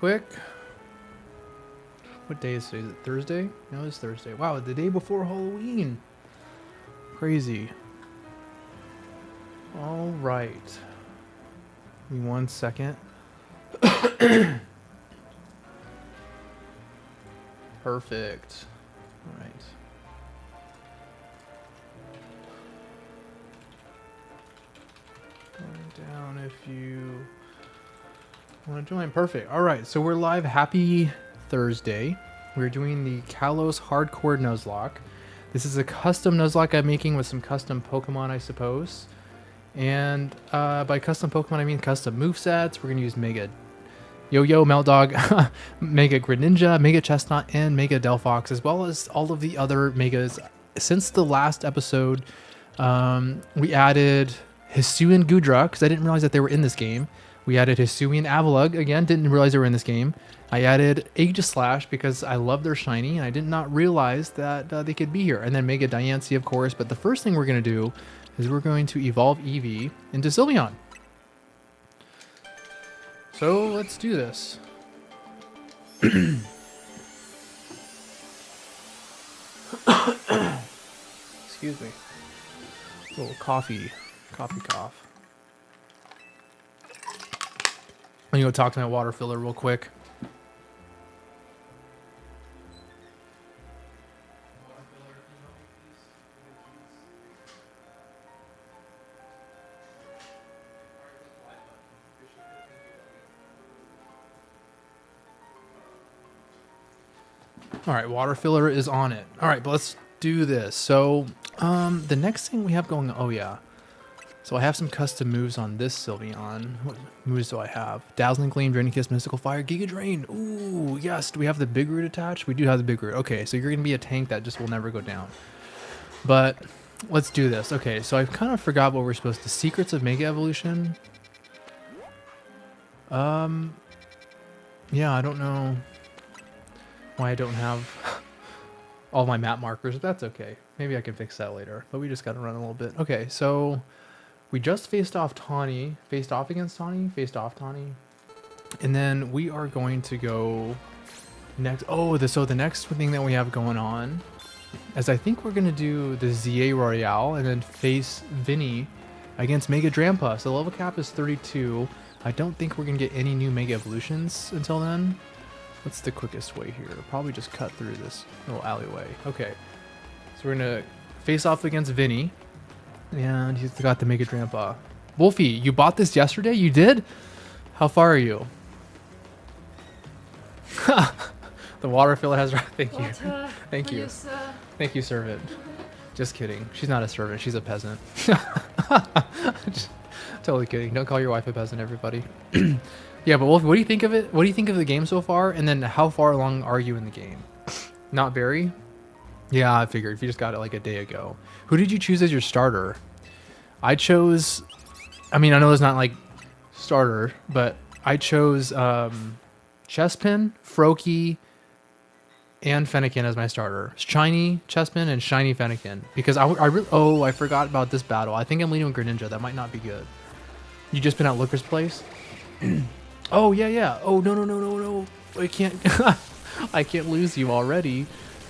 quick. What day is today? Is it Thursday? No, it's Thursday. Wow, the day before Halloween. Crazy. All right. Give me 1 second. Perfect. All right. Going down if you want to join. Perfect. All right, so we're live. Happy Thursday. We're doing the Kalos Hardcore Nuzlocke. This is a custom Nuzlocke I'm making with some custom Pokemon, I suppose. And by custom Pokemon, I mean custom movesets. We're going to use Mega Yo-Yo, Meltdog, Mega Greninja, Mega Chestnut, and Mega Delphox, as well as all of the other Megas. Since the last episode, we added Hisuian Gudra, because I didn't realize that they were in this game. We added Hisuian Avalugg, again, didn't realize they were in this game. I added Aegislash because I love their shiny, and I did not realize that they could be here. And then Mega Diancie, of course, but the first thing we're going to do is we're going to evolve Eevee into Sylveon. So let's do this. Excuse me. A little coffee cough. I'm gonna go talk to my water filler real quick. All right, water filler is on it. All right, but let's do this. So the next thing we have going, oh yeah. So I have some custom moves on this Sylveon. What moves do I have? Dazzling Gleam, Draining Kiss, Mystical Fire, Giga Drain. Ooh, yes. Do we have the Big Root attached? We do have the Big Root. Okay, so you're going to be a tank that just will never go down. But let's do this. Okay, so I kind of forgot what we're supposed to. Secrets of Mega Evolution. Yeah, I don't know why I don't have all my map markers, but that's okay. Maybe I can fix that later, but we just got to run a little bit. Okay, so we just faced off Tawny, faced off Tawny, and then we are going to go next. Oh, so the next thing that we have going on is I think we're going to do the ZA Royale and then face Vinny against Mega Drampa. So the level cap is 32. I don't think we're going to get any new Mega Evolutions until then. What's the quickest way here? Probably just cut through this little alleyway. Okay. So we're going to face off against Vinny. And he's got the Mega Drampa. Wolfie, you bought this yesterday? You did? How far are you? The water filler has... Thank you. Thank you. Thank you, servant. Just kidding. She's not a servant. She's a peasant. Just, totally kidding. Don't call your wife a peasant, everybody. Yeah, but Wolfie, what do you think of it? What do you think of the game so far? And then how far along are you in the game? Not very? Yeah, I figured if you just got it like a day ago. Who did you choose as your starter? I chose, I mean, I know it's not like starter, but I chose Chespin, Froakie, and Fennekin as my starter. Shiny Chespin and Shiny Fennekin. Because I forgot about this battle. I think I'm leading with Greninja. That might not be good. You just been at Looker's place? Oh, yeah. Oh, no. I can't, I can't lose you already.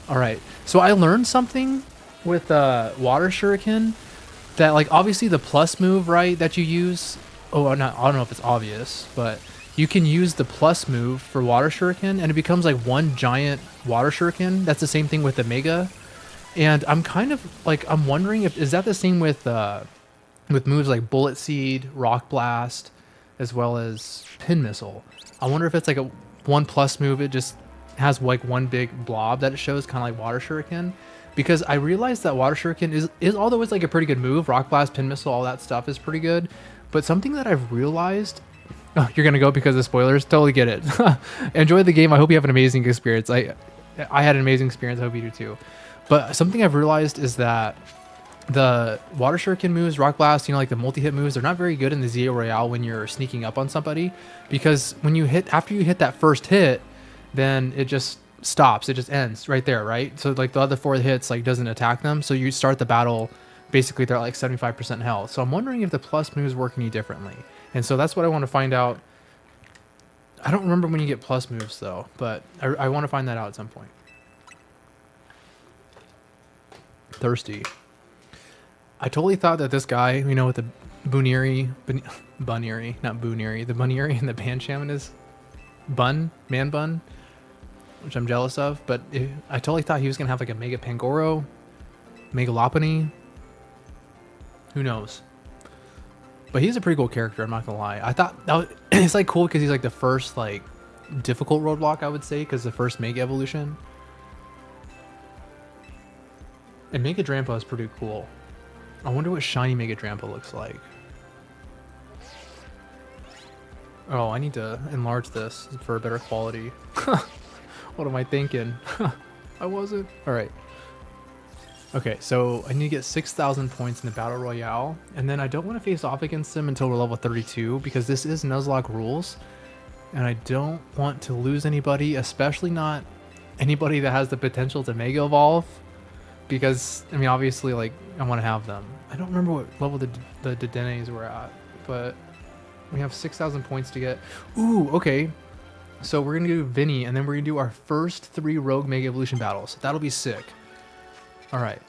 All right, so I learned something with Water Shuriken that, like, obviously the plus move, right, that you use. Oh, I don't know if it's obvious, but you can use the plus move for Water Shuriken, and it becomes like one giant Water Shuriken. That's the same thing with the Mega, and I'm kind of like I'm wondering if is that the same with moves like Bullet Seed, Rock Blast, as well as Pin Missile. I wonder if it's like a one plus move. It just has like one big blob that it shows, kind of like Water Shuriken, because I realized that Water Shuriken is although it's like a pretty good move, Rock Blast, Pin Missile, all that stuff is pretty good, but something that I've realized, oh, you're gonna go because of spoilers, totally get it. Enjoy the game. I hope you have an amazing experience. I had an amazing experience. I hope you do too. But something I've realized is that the Water Shuriken moves, Rock Blast, like the multi-hit moves, they're not very good in the ZA Royale when you're sneaking up on somebody, because when you hit, after you hit that first hit, then it just stops. It just ends right there, right? So like the other 4 hits like doesn't attack them. So you start the battle, basically they're at like 75% health. So I'm wondering if the plus moves work any differently. And so that's what I want to find out I don't remember when you get plus moves though, but I want to find that out at some point. Thirsty. I totally thought that this guy, you know, with the Buniri, not Buniri, the Buniri and the Bancham in his man bun, which I'm jealous of, but I totally thought he was going to have like a Mega Pangoro, Mega Lopunny. Who knows? But he's a pretty cool character, I'm not going to lie. I thought that was, it's like cool because he's like the first like difficult roadblock, I would say, because the first Mega Evolution. And Mega Drampa is pretty cool. I wonder what shiny Mega Drampa looks like. Oh, I need to enlarge this for a better quality. What am I thinking? I wasn't. All right. Okay, so I need to get 6,000 points in the Battle Royale, and then I don't want to face off against him until we're level 32, because this is Nuzlocke rules, and I don't want to lose anybody, especially not anybody that has the potential to Mega Evolve, because, I mean, obviously, like, I want to have them. I don't remember what level the Dedenes were at, but we have 6,000 points to get. Ooh, okay. So we're going to do Vinny, and then we're going to do our first 3 Rogue Mega Evolution battles. That'll be sick. All right.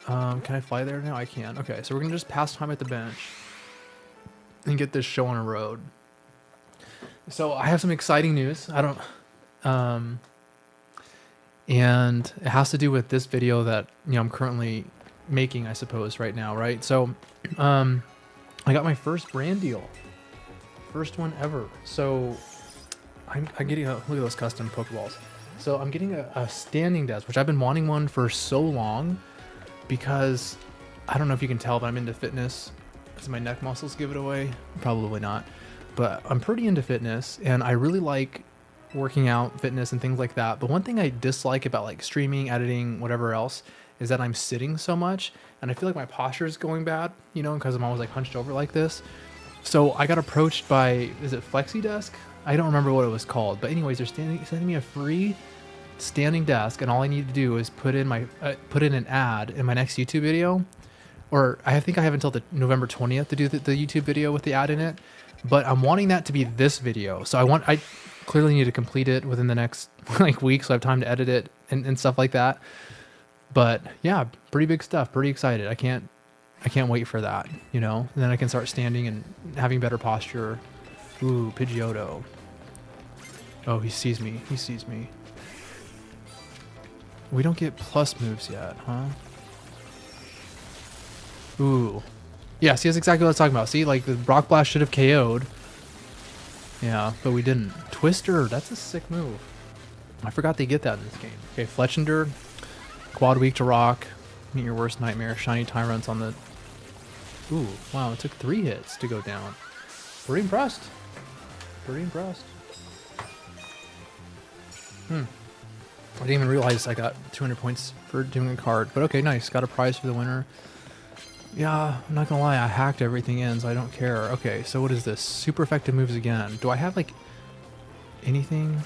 Can I fly there now? I can. Okay, so we're going to just pass time at the bench and get this show on a road. So I have some exciting news. I don't... and it has to do with this video that, you know, I'm currently making, I suppose, right now, right? So I got my first brand deal. First one ever. So I'm getting a... Look at those custom Pokeballs. So I'm getting a standing desk, which I've been wanting one for so long, because I don't know if you can tell, but I'm into fitness. Does my neck muscles give it away? Probably not. But I'm pretty into fitness, and I really like working out, fitness, and things like that. But one thing I dislike about like streaming, editing, whatever else, is that I'm sitting so much, and I feel like my posture is going bad, you know, because I'm always like hunched over like this. So I got approached by, is it Flexi Desk? I don't remember what it was called, but anyways, they're sending me a free standing desk, and all I need to do is put in an ad in my next YouTube video, or I think I have until the November 20th to do the YouTube video with the ad in it, but I'm wanting that to be this video. So I clearly need to complete it within the next like week, so I have time to edit it and stuff like that. But yeah, pretty big stuff, pretty excited. I can't wait for that, you know, and then I can start standing and having better posture. Ooh, Pidgeotto. Oh, he sees me. We don't get plus moves yet, huh? Ooh. Yeah, see, that's exactly what I was talking about. See, like, the Rock Blast should have KO'd. Yeah, but we didn't. Twister, that's a sick move. I forgot they get that in this game. Okay, Fletchender. Quad weak to rock. Meet your worst nightmare. Shiny Tyrants on the... Ooh, wow, it took 3 hits to go down. Pretty impressed. I didn't even realize I got 200 points for doing a card, but okay, nice. Got a prize for the winner. Yeah, I'm not gonna lie, I hacked everything in, so I don't care. Okay, so what is this? Super effective moves again. Do I have like anything?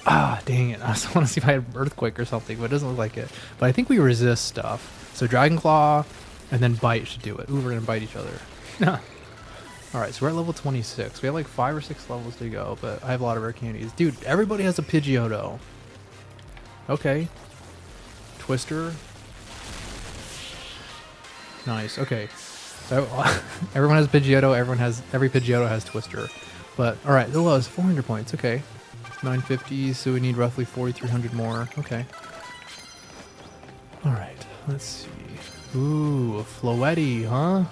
Ah, dang it. I just want to see if I had Earthquake or something, but it doesn't look like it. But I think we resist stuff. So Dragon Claw and then Bite should do it. Ooh, we're gonna bite each other. Alright, so we're at level 26. We have like 5 or 6 levels to go, but I have a lot of rare candies. Dude, everybody has a Pidgeotto. Okay. Twister. Nice, okay. So everyone has Pidgeotto, every Pidgeotto has Twister. But alright, it was 400 points, okay. 950, so we need roughly 4,300 more. Okay. Alright, let's see. Ooh, a Floetti, huh?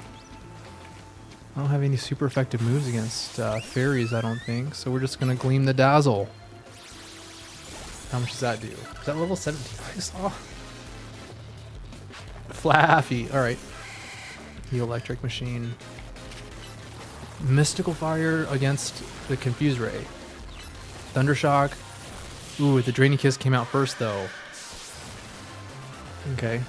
I don't have any super effective moves against fairies, I don't think. So we're just going to Gleam the Dazzle. How much does that do? Is that level 17 I saw? Flaffy. Alright. The Electric Machine. Mystical Fire against the Confuse Ray. Thundershock. Ooh, the Draining Kiss came out first, though. Okay.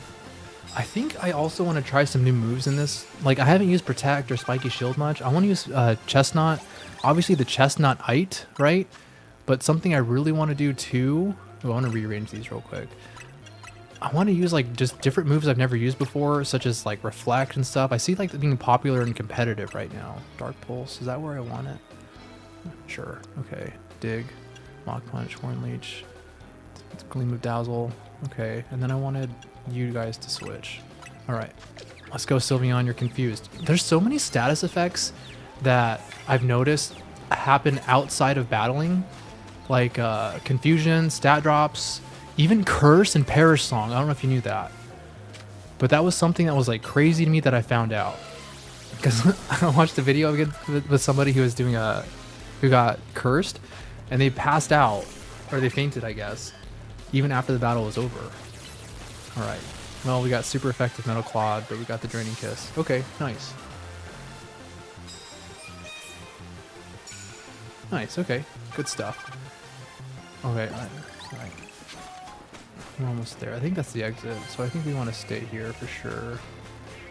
I think I also want to try some new moves in this. Like, I haven't used Protect or Spiky Shield much. I want to use Chestnut. Obviously, the Chestnut-ite, right? But something I really want to do, too... Oh, I want to rearrange these real quick. I want to use, like, just different moves I've never used before, such as, like, Reflect and stuff. I see, like, being popular and competitive right now. Dark Pulse. Is that where I want it? Sure. Okay. Dig. Mock Punch. Horn Leech. Gleam of Dazzle. Okay. And then I wanted you guys to switch. Alright. Let's go, Sylveon. You're confused. There's so many status effects that I've noticed happen outside of battling. Like Confusion, Stat Drops, even Curse and Perish Song. I don't know if you knew that. But that was something that was like crazy to me that I found out. Because I watched a video with somebody who was doing who got cursed, and they passed out, or they fainted, I guess, even after the battle was over. Alright. Well, we got super effective Metal Claw, but we got the Draining Kiss. Okay, nice. Nice, okay. Good stuff. Okay, alright. We're almost there. I think that's the exit, so I think we want to stay here for sure.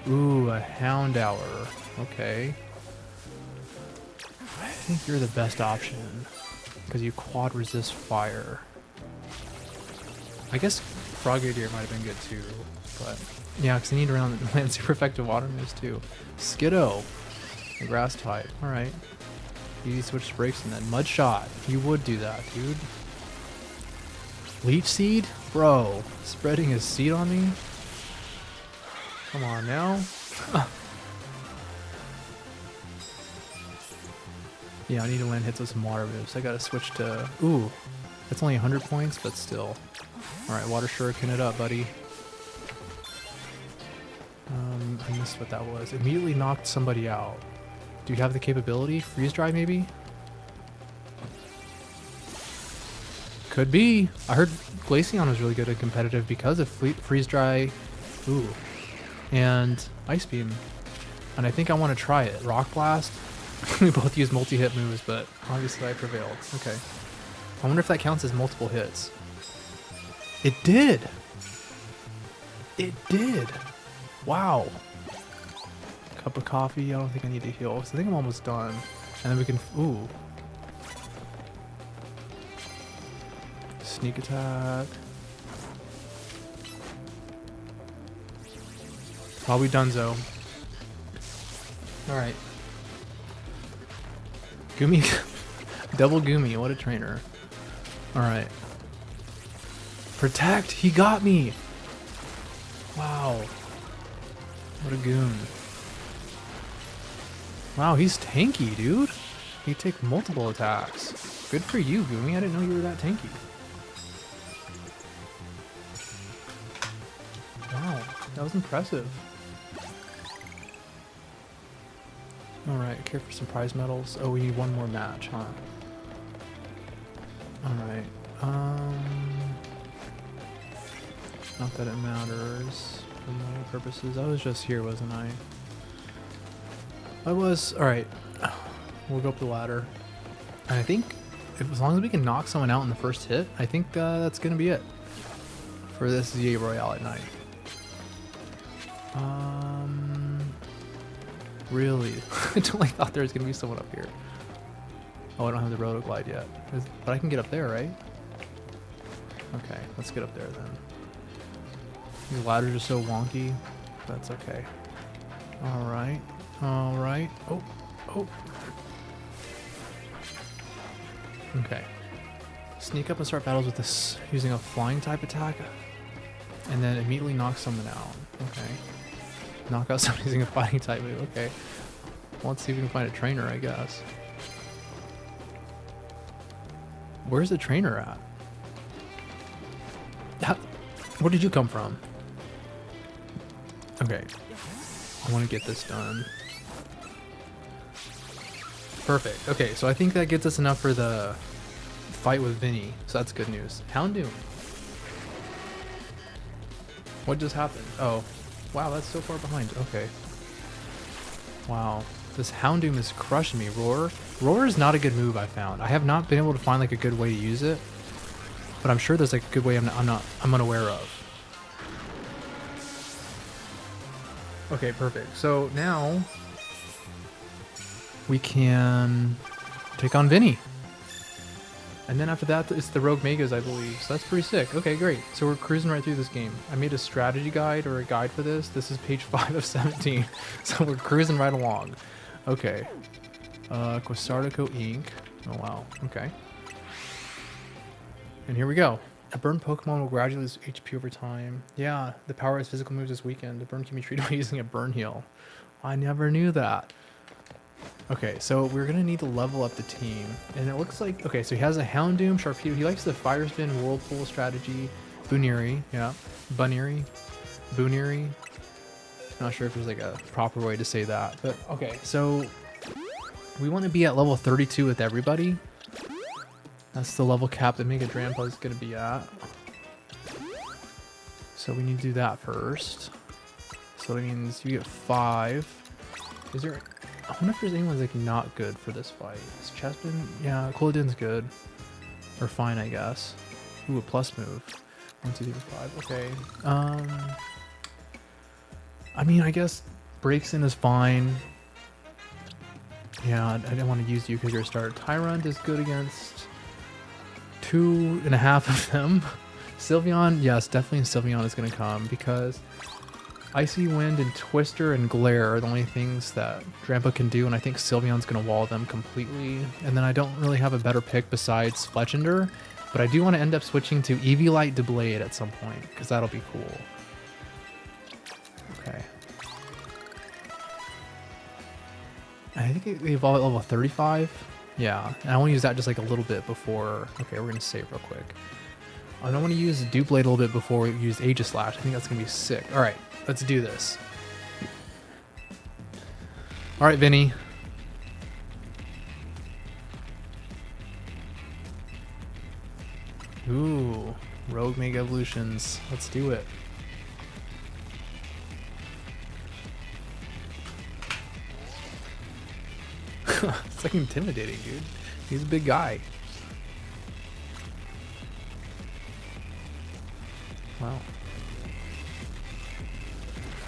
Ooh, a Houndour. Okay. I think you're the best option, because you quad resist fire. I guess Frogadier might have been good too, but yeah, because I need to land super effective water moves too. Skiddo, a grass type. Alright. Easy switch breaks and then Mud Shot. You would do that, dude. Leech Seed? Bro, spreading his seed on me? Come on now. Yeah, I need to land hits with some water moves. I gotta switch to... Ooh, that's only 100 points, but still. Alright, Water Shuriken it up, buddy. I missed what that was. Immediately knocked somebody out. Do you have the capability? Freeze Dry, maybe? Could be. I heard Glaceon was really good at competitive because of Freeze Dry. Ooh. And Ice Beam. And I think I want to try it. Rock Blast. We both use multi-hit moves, but obviously I prevailed. Okay. I wonder if that counts as multiple hits. It did! It did! Wow. Cup of coffee. I don't think I need to heal. So I think I'm almost done. And then we can... Ooh. Sneak attack. Probably donezo. Alright. Gumi. Double Gumi. What a trainer. Alright. Protect! He got me! Wow. What a goon. Wow, he's tanky, dude. He take multiple attacks. Good for you, Gumi. I didn't know you were that tanky. Wow, that was impressive. Alright, care for some prize medals. Oh, we need one more match, huh? Alright. Not that it matters for my purposes. I was just here, wasn't I? I was. Alright. We'll go up the ladder. And I think as long as we can knock someone out in the first hit, I think that's going to be it for this ZA Royale at night. Really? I totally thought there was going to be someone up here. Oh, I don't have the Rotoglide yet. But I can get up there, right? Okay, let's get up there then. These ladders are so wonky. That's okay. Alright. Alright. Oh. Oh. Okay. Sneak up and start battles with this using a flying type attack. And then immediately knock someone out. Okay. Knock out someone using a fighting type move. Okay. Well, let's see if we can find a trainer, I guess. Where's the trainer at? Where did you come from? Okay. I want to get this done. Perfect. Okay, so I think that gets us enough for the fight with Vinny. So that's good news. Houndoom. What just happened? Oh. Wow, that's so far behind. Okay. Wow. This Houndoom is crushing me. Roar. Roar is not a good move, I found. I have not been able to find like a good way to use it. But I'm sure there's like a good way I'm unaware of. Okay, perfect. So now we can take on Vinny. And then after that, it's the Rogue Megas, I believe. So that's pretty sick. Okay, great. So we're cruising right through this game. I made a strategy guide or a guide for this. This is page 5 of 17. So we're cruising right along. Okay. Quasartico Inc. Oh wow, okay. And here we go. A burn Pokemon will gradually lose HP over time. Yeah, the power of physical moves this weekend. The burn can be treated by using a burn heal. I never knew that. Okay, so we're gonna need to level up the team. And it looks like, okay, so he has a Houndoom, Sharpedo. He likes the Fire Spin, Whirlpool strategy. Buniri, yeah. Buniri. Buniri. Not sure if there's like a proper way to say that. But okay, so we want to be at level 32 with everybody. That's the level cap that Mega Drampa is going to be at. So we need to do that first. So that means you get 5. Is there... I wonder if there's anyone like not good for this fight. Is Chespin? Yeah, Coladin's good. Or fine, I guess. Ooh, a plus move. 1, 2, 3, 5. Okay. I mean, I guess Breaksin is fine. Yeah, I didn't want to use you because you're a starter. Tyrant is good against 2.5 of them. Sylveon, yes, definitely Sylveon is going to come because Icy Wind and Twister and Glare are the only things that Drampa can do, and I think Sylveon's going to wall them completely. And then I don't really have a better pick besides Fletchender, but I do want to end up switching to Eviolite Deblade at some point because that'll be cool. Okay. I think they evolve at level 35. Yeah, and I want to use that just like a little bit before... Okay, we're going to save real quick. I don't want to use Dublade a little bit before we use Aegislash. I think that's going to be sick. Alright, let's do this. Alright, Vinny. Ooh, Rogue Mega Evolutions. Let's do it. It's like intimidating, dude. He's a big guy. Wow.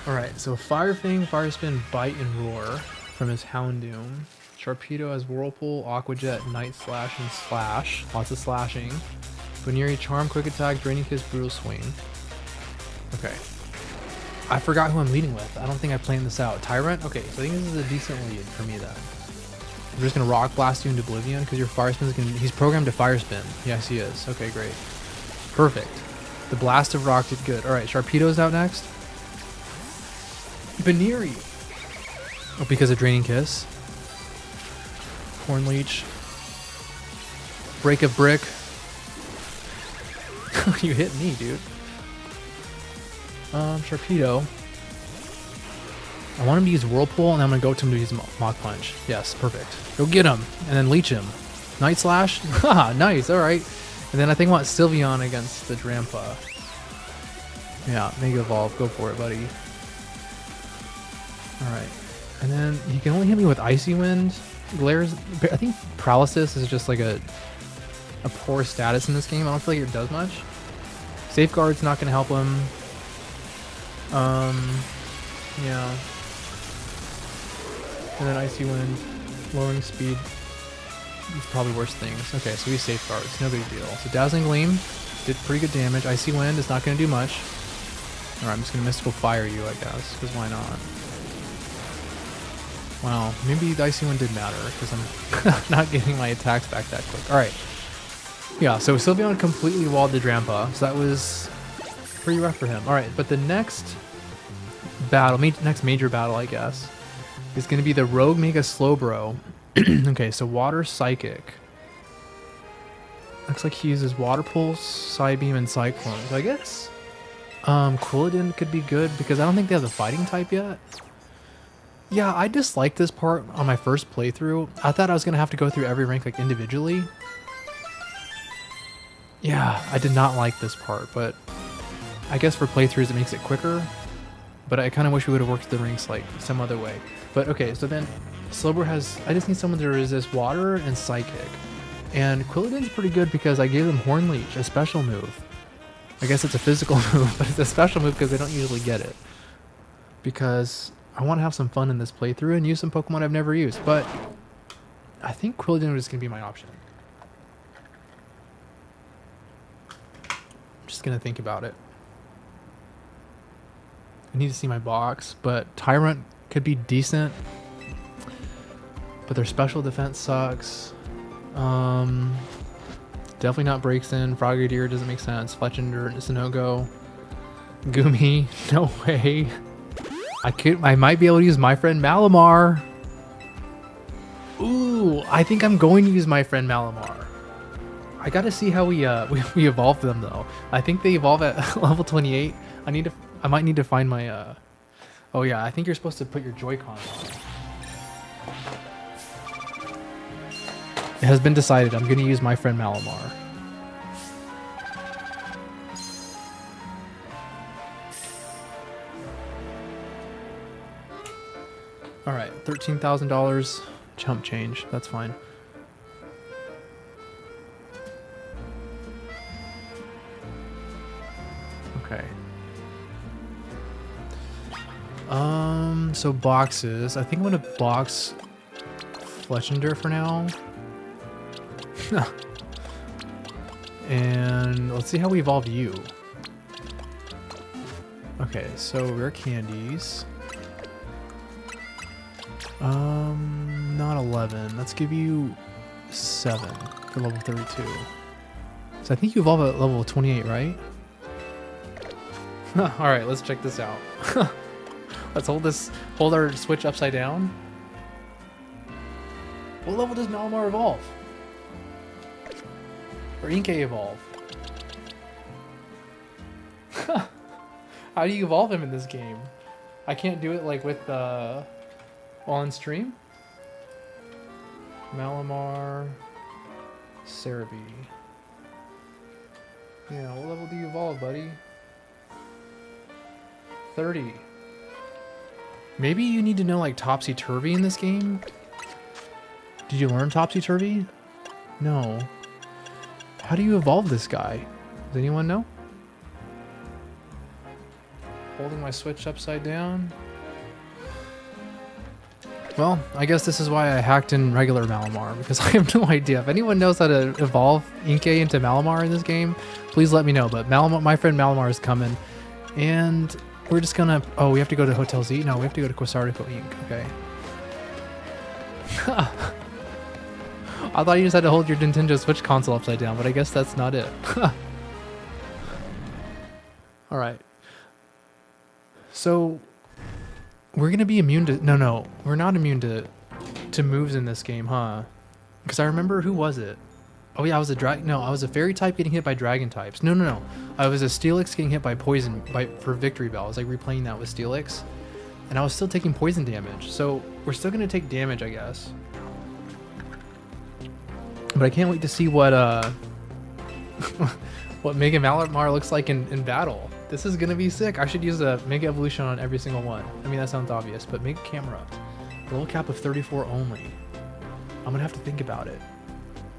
Alright, so Fire Fang, Fire Spin, Bite, and Roar from his Houndoom. Sharpedo has Whirlpool, Aqua Jet, Night Slash, and Slash. Lots of slashing. Buniri, Charm, Quick Attack, Draining Kiss, Brutal Swing. Okay. I forgot who I'm leading with. I don't think I planned this out. Tyrant? Okay, so I think this is a decent lead for me then. I'm just gonna Rock Blast you into Oblivion because your Fire Spin is gonna... He's programmed to Fire Spin. Yes, he is. Okay, great. Perfect. The Blast of Rock did good. Alright, Sharpedo's out next. Buniri! Oh, because of Draining Kiss. Horn Leech. Break of Brick. You hit me, dude. Sharpedo. I want him to use Whirlpool, and I'm going to go to him to use Mach Punch. Yes, perfect. Go get him, and then leech him. Night Slash? Haha, nice, alright. And then I think I want Sylveon against the Drampa. Yeah, Mega Evolve. Go for it, buddy. Alright. And then he can only hit me with Icy Wind. Glares... I think Paralysis is just like a poor status in this game. I don't feel like it does much. Safeguard's not going to help him. Yeah. And then Icy Wind, lowering speed. It's probably worse things. Okay, so he Safeguards, no big deal. So Dazzling Gleam did pretty good damage. Icy Wind is not going to do much. Alright, I'm just going to Mystical Fire you, I guess, because why not? Wow, maybe the Icy Wind did matter, because I'm not getting my attacks back that quick. Alright. Yeah, so Sylveon completely walled the Drampa, so that was pretty rough for him. Alright, but the next battle, next major battle, I guess, is going to be the Rogue Mega Slowbro. Okay, so Water Psychic. Looks like he uses Water Pulse, Psybeam, and Cyclone. So I guess Quilladin could be good because I don't think they have the fighting type yet. Yeah, I disliked this part on my first playthrough. I thought I was going to have to go through every rank like individually. Yeah, I did not like this part, but I guess for playthroughs it makes it quicker. But I kind of wish we would have worked the ranks like some other way. But okay, so then Slowbro has... I just need someone to resist Water and Psychic. And Quilladin's pretty good because I gave him Horn Leech, a special move. I guess it's a physical move, but it's a special move because they don't usually get it. Because I want to have some fun in this playthrough and use some Pokemon I've never used. But I think Quilladin is going to be my option. I'm just going to think about it. I need to see my box, but Tyrant could be decent. But their special defense sucks. Definitely not Breakson. Frogadier doesn't make sense. Fletchender is a no-go. Gumi, no way. I might be able to use my friend Malamar. Ooh, I think I'm going to use my friend Malamar. I gotta see how we evolve them though. I think they evolve at level 28. I might need to find my oh yeah, I think you're supposed to put your Joy-Con on. It has been decided. I'm gonna use my friend Malamar. All right, $13,000 chump change. That's fine. Okay. So boxes. I think I'm gonna box Fletchender for now. And let's see how we evolve you. Okay, so rare candies. Not 11. Let's give you 7 for level 32. So I think you evolve at level 28, right? Alright, let's check this out. Let's hold our switch upside down. What level does Malamar evolve? Or Inkay evolve? How do you evolve him in this game? I can't do it like with while on stream. Malamar, Cerebi. Yeah, what level do you evolve, buddy? 30. Maybe you need to know like Topsy-Turvy in this game? Did you learn Topsy-Turvy? No. How do you evolve this guy? Does anyone know? Holding my switch upside down. Well, I guess this is why I hacked in regular Malamar, because I have no idea. If anyone knows how to evolve Inkay into Malamar in this game, please let me know. But Malamar, my friend Malamar is coming, and we're just gonna... Oh, we have to go to Hotel Z? No, we have to go to Quasartico Inc. Okay. I thought you just had to hold your Nintendo Switch console upside down, but I guess that's not it. Alright. So... We're gonna be immune to... No, we're not immune to moves in this game, huh? Because I remember... Who was it? Oh yeah, I was a fairy type getting hit by dragon types. No. I was a Steelix getting hit by poison for Victory Bell. I was like replaying that with Steelix. And I was still taking poison damage. So we're still gonna take damage, I guess. But I can't wait to see what what Mega Malamar looks like in battle. This is gonna be sick. I should use a Mega Evolution on every single one. I mean, that sounds obvious, but Mega Camera. Level cap of 34 only. I'm gonna have to think about it.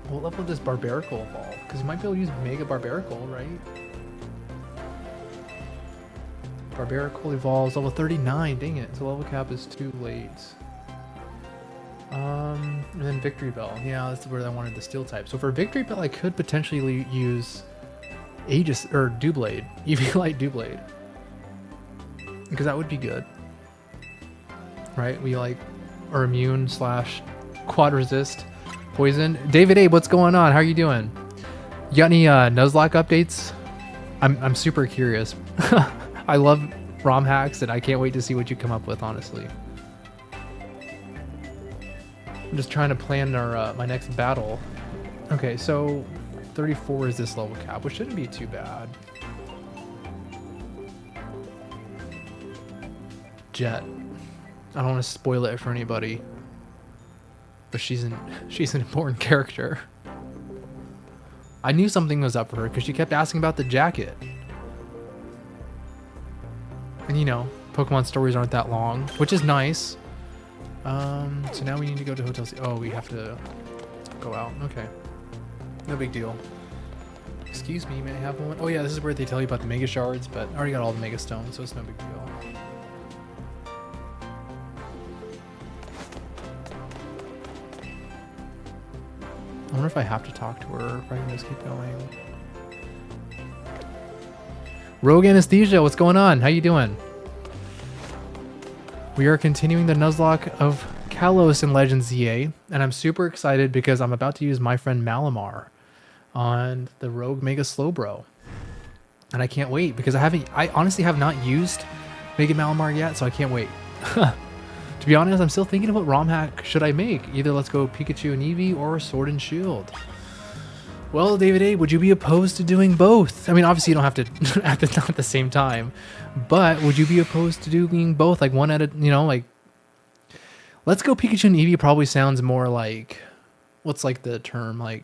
What level does Barbarical evolve? Because you might be able to use Mega Barbarical, right? Barbarical evolves level 39. Dang it. So level cap is too late. And then Victory Bell. Yeah, that's where I wanted the Steel type. So for Victory Bell, I could potentially use Aegis or Doublade, EV Light Doublade, because that would be good, right? We like are immune / quad resist poison. David Abe, what's going on? How are you doing? You got any Nuzlocke updates? I'm super curious. I love ROM hacks, and I can't wait to see what you come up with. Honestly, I'm just trying to plan our my next battle. Okay, so 34 is this level cap, which shouldn't be too bad. Jet. I don't want to spoil it for anybody, but she's an important character. I knew something was up for her because she kept asking about the jacket. And you know, Pokemon stories aren't that long, which is nice. So now we need to go to Hotel C. Oh, we have to go out. Okay. No big deal. Excuse me, may I have one? Oh yeah, this is where they tell you about the Mega Shards, but I already got all the Mega Stones, so it's no big deal. I wonder if I have to talk to her, or if I can just keep going. Rogue Anesthesia, what's going on? How you doing? We are continuing the Nuzlocke of Kalos in Legends ZA, and I'm super excited because I'm about to use my friend Malamar on the Rogue Mega Slowbro. And I can't wait because I honestly have not used Mega Malamar yet, so I can't wait. To be honest, I'm still thinking about ROM hack should I make. Either Let's Go Pikachu and Eevee or Sword and Shield. Well, David A, would you be opposed to doing both? I mean, obviously you don't have to at the same time, but would you be opposed to doing both? Like one at a, you know, like Let's Go Pikachu and Eevee probably sounds more like, what's like the term, like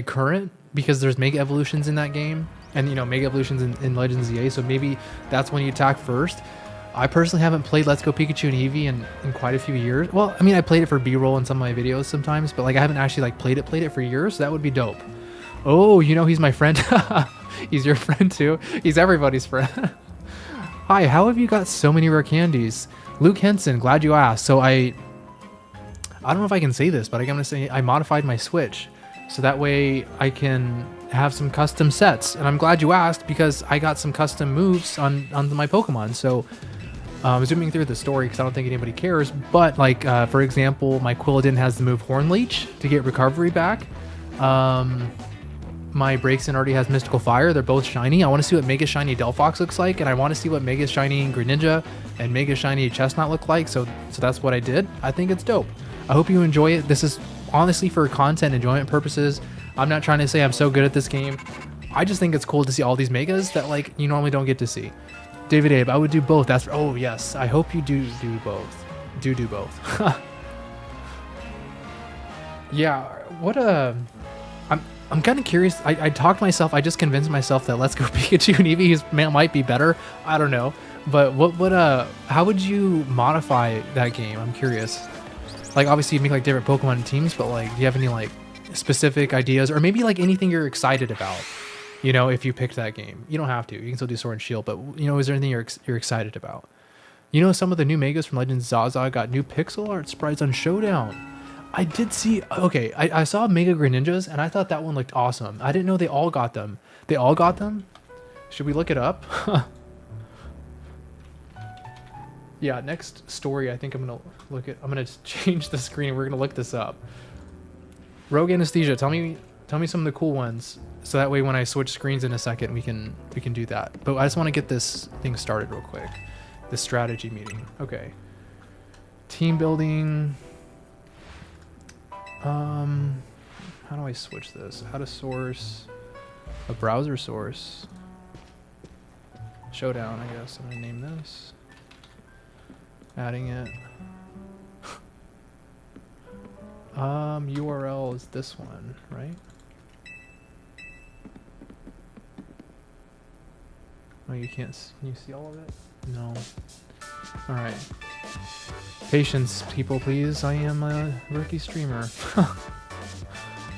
current, because there's Mega Evolutions in that game, and you know, Mega Evolutions in Legends ZA, so maybe that's when you attack first. I personally haven't played Let's Go Pikachu and Eevee in quite a few years. Well, I mean, I played it for B-roll in some of my videos sometimes, but like I haven't actually like played it for years, so that would be dope. Oh, you know, he's my friend. He's your friend too. He's everybody's friend. Hi, how have you got so many rare candies? Luke Henson, glad you asked. So I don't know if I can say this, but I'm gonna say I modified my Switch, so that way I can have some custom sets. And I'm glad you asked because I got some custom moves on my Pokemon. So I'm zooming through the story because I don't think anybody cares. But like, for example, my Quilladin has the move Horn Leech to get recovery back. My Braixen already has Mystical Fire. They're both shiny. I want to see what Mega Shiny Delphox looks like, and I want to see what Mega Shiny Greninja and Mega Shiny Chestnut look like. So that's what I did. I think it's dope. I hope you enjoy it. This is honestly for content enjoyment purposes. I'm not trying to say I'm so good at this game. I just think it's cool to see all these megas that like you normally don't get to see. David Abe, I would do both. That's oh yes. I hope you do both. Do both. Yeah. What a. I'm kind of curious. I talked myself. I just convinced myself that Let's Go Pikachu and Eevee might be better. I don't know, but how would you modify that game? I'm curious. Like obviously you make like different Pokemon teams, but like do you have any like specific ideas or maybe like anything you're excited about? You know, if you picked that game, you don't have to. You can still do Sword and Shield, but you know, is there anything you're excited about? You know, some of the new megas from Legends Zaza got new pixel art sprites on Showdown. I did see, okay, I saw Mega Greninjas, and I thought that one looked awesome. I didn't know they all got them. They all got them? Should we look it up? Yeah, next story, I think I'm gonna change the screen. We're gonna look this up. Rogue Anesthesia, tell me some of the cool ones, so that way when I switch screens in a second, we can do that. But I just want to get this thing started real quick. The strategy meeting. Okay. Team building. How do I switch this? How to source a browser source. Showdown, I guess. I'm gonna name this. Adding it. URL is this one, right? Oh, you can't. Can you see all of it? No. All right. Patience, people, please. I am a rookie streamer.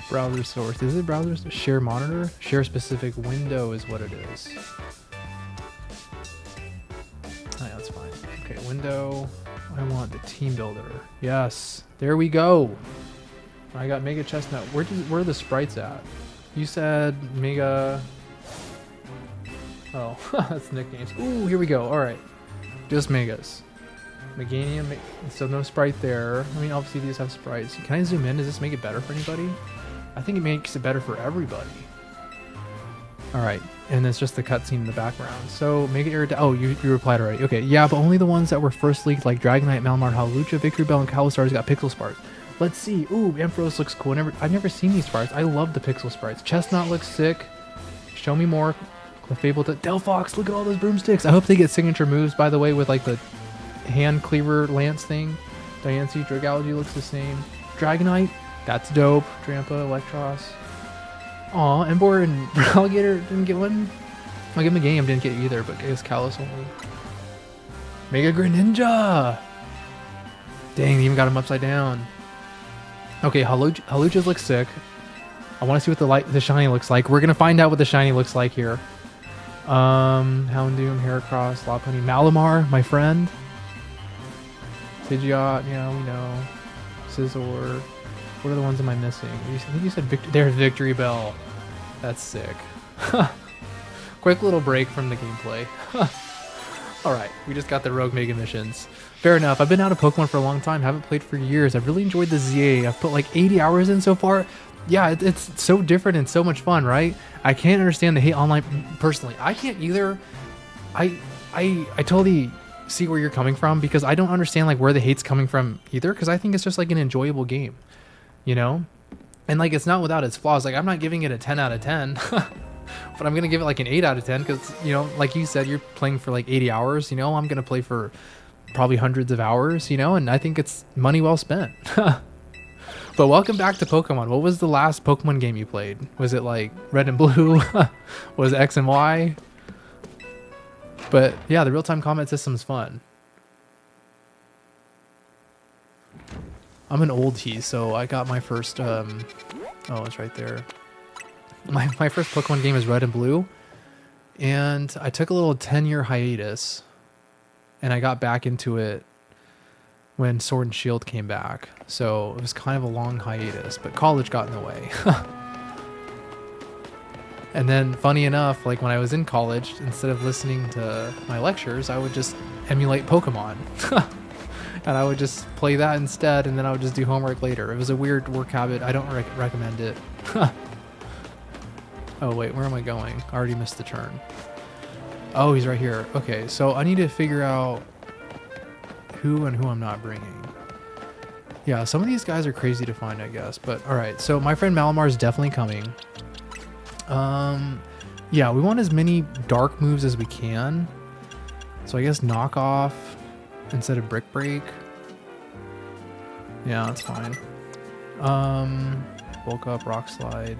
Browser source. Is it browser? Share monitor? Share specific window is what it is. Alright, that's fine. Okay, window. I want the team builder. Yes. There we go. I got Mega Chestnut. Where are the sprites at? You said Mega... Oh, that's nicknames. Ooh, here we go. Alright. Just Megas. Meganium, so no sprite there. I mean, obviously these have sprites. Can I zoom in? Does this make it better for anybody? I think it makes it better for everybody. Alright, and it's just the cutscene in the background. So, Mega Irrita- oh, you replied already. Okay, yeah, but only the ones that were first leaked, like Dragonite, Malamar, Hawlucha, Victory Bell, and Kalostars got pixel sprites. Let's see. Ooh, Ampharos looks cool. I've never seen these sprites. I love the pixel sprites. Chestnut looks sick. Show me more. Clefable to Delphox, look at all those broomsticks. I hope they get signature moves, by the way, with like the hand cleaver lance thing. Diancie, Dragology looks the same. Dragonite, that's dope. Drampa, Electros. Aw, Emboar and Alligator didn't get one. I'll give him a game, didn't get either, but I guess Kalos only. Mega Greninja! Dang, they even got him upside down. Okay, Hawluchas look sick. I want to see what the shiny looks like. We're gonna find out what the shiny looks like here. Houndoom, Heracross, Lopunny, Malamar, my friend. Pidgeot, yeah, we know. Scizor. What are the ones am I missing? I think you said there's Victory Bell. That's sick. Quick little break from the gameplay. All right, we just got the rogue mega missions. Fair enough. I've been out of Pokemon for a long time. Haven't played for years. I've really enjoyed the ZA. I've put like 80 hours in so far. Yeah, it's so different and so much fun, right? I can't understand the hate online personally. I can't either. I totally see where you're coming from, because I don't understand like where the hate's coming from either, because I think it's just like an enjoyable game, you know? And like it's not without its flaws. Like I'm not giving it a 10 out of 10, but I'm gonna give it like an 8 out of 10, because, you know, like you said, you're playing for like 80 hours, you know? I'm gonna play for probably hundreds of hours, you know? And I think it's money well spent. But welcome back to Pokemon. What was the last Pokemon game you played? Was it like Red and Blue? Was it X and Y? But yeah, the real-time combat system is fun. I'm an oldie, so I got my first, oh, it's right there. My first Pokemon game is Red and Blue. And I took a little 10-year hiatus. And I got back into it when Sword and Shield came back. So it was kind of a long hiatus, but college got in the way. And then funny enough, like when I was in college, instead of listening to my lectures, I would just emulate Pokemon. And I would just play that instead, and then I would just do homework later. It was a weird work habit. I don't recommend it. Oh wait, where am I going? I already missed the turn. Oh, he's right here. Okay, so I need to figure out who I'm not bringing. Yeah, some of these guys are crazy to find, I guess. But all right, so my friend Malamar is definitely coming. Yeah, we want as many dark moves as we can. So I guess knock off instead of brick break. Yeah, that's fine. Bulk up, rock slide,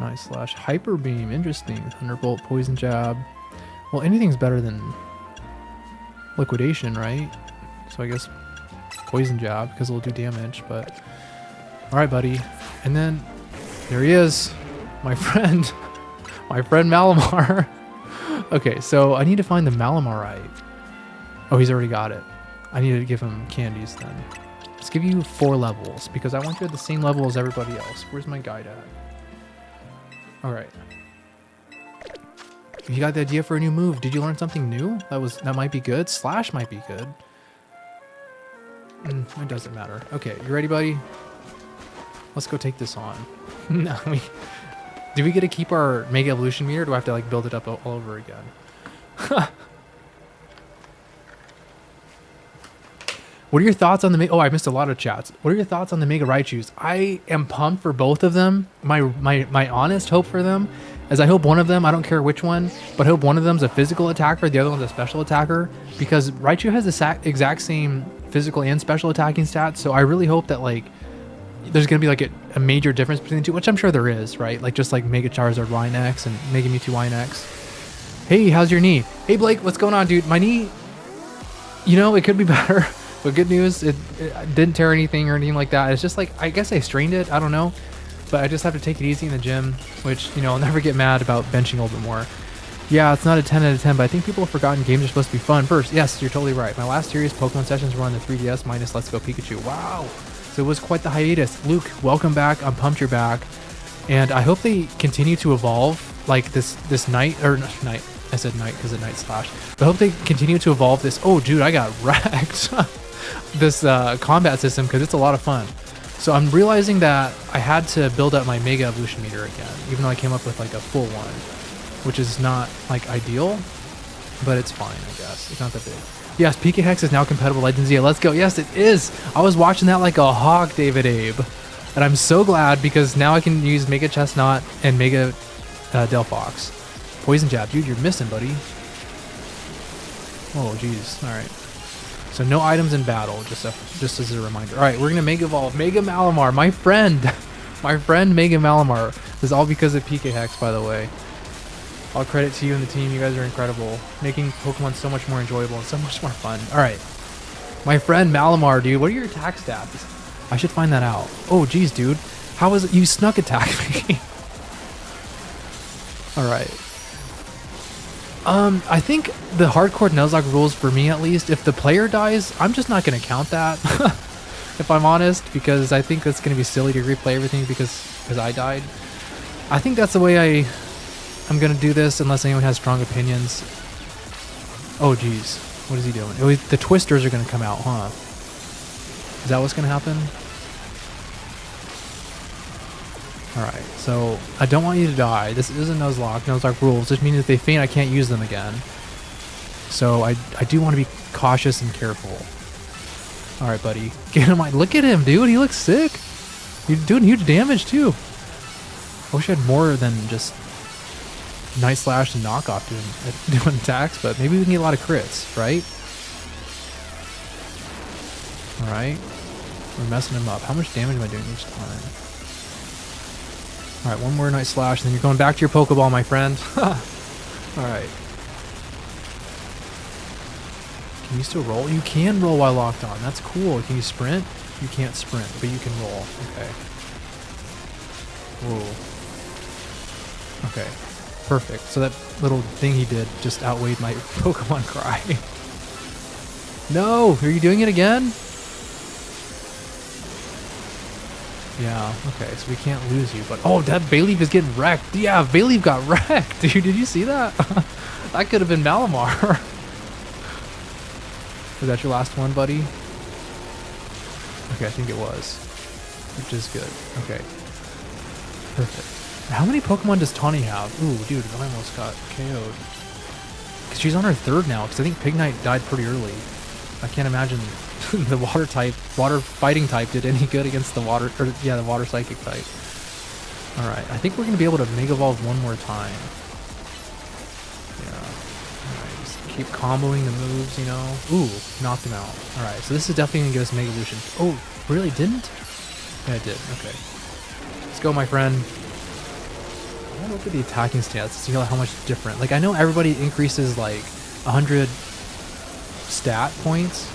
nice slash, hyper beam, interesting, thunderbolt, poison jab. Well, anything's better than liquidation, right? So I guess poison jab, because it'll do damage. But all right, buddy. And then there he is, my friend. My friend Malamar. Okay, so I need to find the Malamarite. Oh, he's already got it. I need to give him candies then. Let's give you 4 levels, because I want you at the same level as everybody else. Where's my guide at? All right. You got the idea for a new move. Did you learn something new? That might be good. Slash might be good. It doesn't matter. Okay, you ready, buddy? Let's go take this on. No, do we get to keep our Mega Evolution meter, or do I have to like build it up all over again? What are your thoughts on the Oh, I missed a lot of chats. What are your thoughts on the Mega Raichus? I am pumped for both of them. My honest hope for them is I hope one of them, I don't care which one, but I hope one of them's a physical attacker, the other one's a special attacker, because Raichu has the exact same physical and special attacking stats. So I really hope that like there's going to be like a major difference between the two, which I'm sure there is, right? Like just like Mega Charizard YNX and Mega Mewtwo YNX. Hey, how's your knee? Hey, Blake, what's going on, dude? My knee, you know, it could be better, but good news, it didn't tear anything or anything like that. It's just like, I guess I strained it. I don't know, but I just have to take it easy in the gym, which, you know, I'll never get mad about benching a little bit more. Yeah, it's not a 10 out of 10, but I think people have forgotten games are supposed to be fun. First, yes, you're totally right. My last serious Pokemon sessions were on the 3DS minus Let's Go Pikachu. Wow. So it was quite the hiatus. Luke, welcome back. I'm pumped you're back. And I hope they continue to evolve like this night, or night. I said night because of night slash. But I hope they continue to evolve this. Oh, dude, I got wrecked. This combat system, because it's a lot of fun. So I'm realizing that I had to build up my Mega Evolution meter again, even though I came up with like a full one, which is not like ideal, but it's fine, I guess. It's not that big. Yes, PK Hex is now compatible with Legends Z. Let's go. Yes, it is. I was watching that like a hawk, David Abe. And I'm so glad, because now I can use Mega Chestnut and Mega Delphox. Poison Jab. Dude, you're missing, buddy. Oh, jeez. All right. So no items in battle, just as a reminder. All right, we're going to Mega Evolve. Mega Malamar, my friend. My friend Mega Malamar. This is all because of PK Hex, by the way. All credit to you and the team. You guys are incredible. Making Pokemon so much more enjoyable and so much more fun. All right. My friend Malamar, dude. What are your attack stats? I should find that out. Oh, geez, dude. How is it you snuck attack me? All right. I think the hardcore Nuzlocke rules, for me at least, if the player dies, I'm just not going to count that. If I'm honest, because I think it's going to be silly to replay everything because I died. I think that's the way I'm going to do this, unless anyone has strong opinions. Oh, geez. What is he doing? Oh, the twisters are going to come out, huh? Is that what's going to happen? Alright, so I don't want you to die. This is a Nuzlocke. Nuzlocke rules. This means if they faint, I can't use them again. So I do want to be cautious and careful. Alright, buddy. Get him. Look at him, dude. He looks sick. He's doing huge damage, too. I wish I had more than just Night Slash and Knockoff doing attacks, but maybe we need a lot of crits, right? Alright. We're messing him up. How much damage am I doing each time? Alright, one more Night Slash, and then you're going back to your Pokeball, my friend. Alright. Can you still roll? You can roll while locked on. That's cool. Can you sprint? You can't sprint, but you can roll. Okay. Whoa. Okay. Perfect. So that little thing he did just outweighed my Pokemon cry. No! Are you doing it again? Yeah, okay, so we can't lose you, but oh, that Bayleaf is getting wrecked. Yeah, Bayleaf got wrecked, dude. Did you see that? That could have been Malamar. Was that your last one, buddy? Okay, I think it was, which is good. Okay, perfect. How many Pokemon does Tawny have? Ooh, dude, I almost got KO'd. Because she's on her third now, because I think Pignite died pretty early. I can't imagine the water fighting type did any good against the water, or yeah, the water psychic type. Alright, I think we're going to be able to Mega Evolve one more time. Yeah. Alright, just keep comboing the moves, you know. Ooh, knocked him out. Alright, so this is definitely going to give us Mega Evolution. Oh, really didn't? Yeah, it did. Okay. Let's go, my friend. I want to look at the attacking stats to see how much different. Like, I know everybody increases like 100 stat points,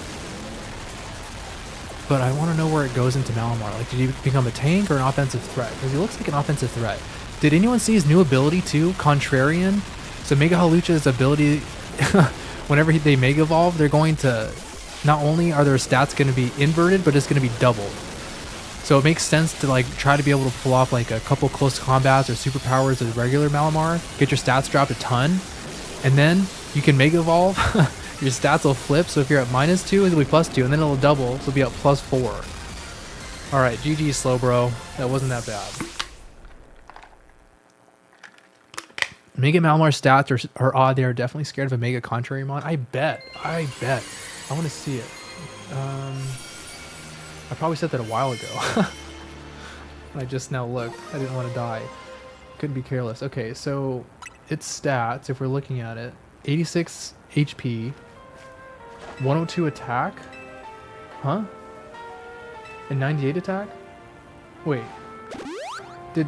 but I want to know where it goes into Malamar. Like, did he become a tank or an offensive threat? Because he looks like an offensive threat. Did anyone see his new ability too? Contrarian. So Mega Halucha's ability, whenever they Mega Evolve, they're going to, not only are their stats going to be inverted, but it's going to be doubled. So it makes sense to like try to be able to pull off like a couple close combats or superpowers of regular Malamar, get your stats dropped a ton, and then you can Mega Evolve. Your stats will flip, so if you're at -2, it'll be +2, and then it'll double, so it'll be at +4. Alright, GG Slowbro. That wasn't that bad. Mega Malamar stats are odd. They are definitely scared of a Mega Contrary Mon. I bet. I want to see it. I probably said that a while ago. I just now looked. I didn't want to die. Couldn't be careless. Okay, so its stats, if we're looking at it, 86 HP, 102 attack, huh? And 98 attack? Wait, did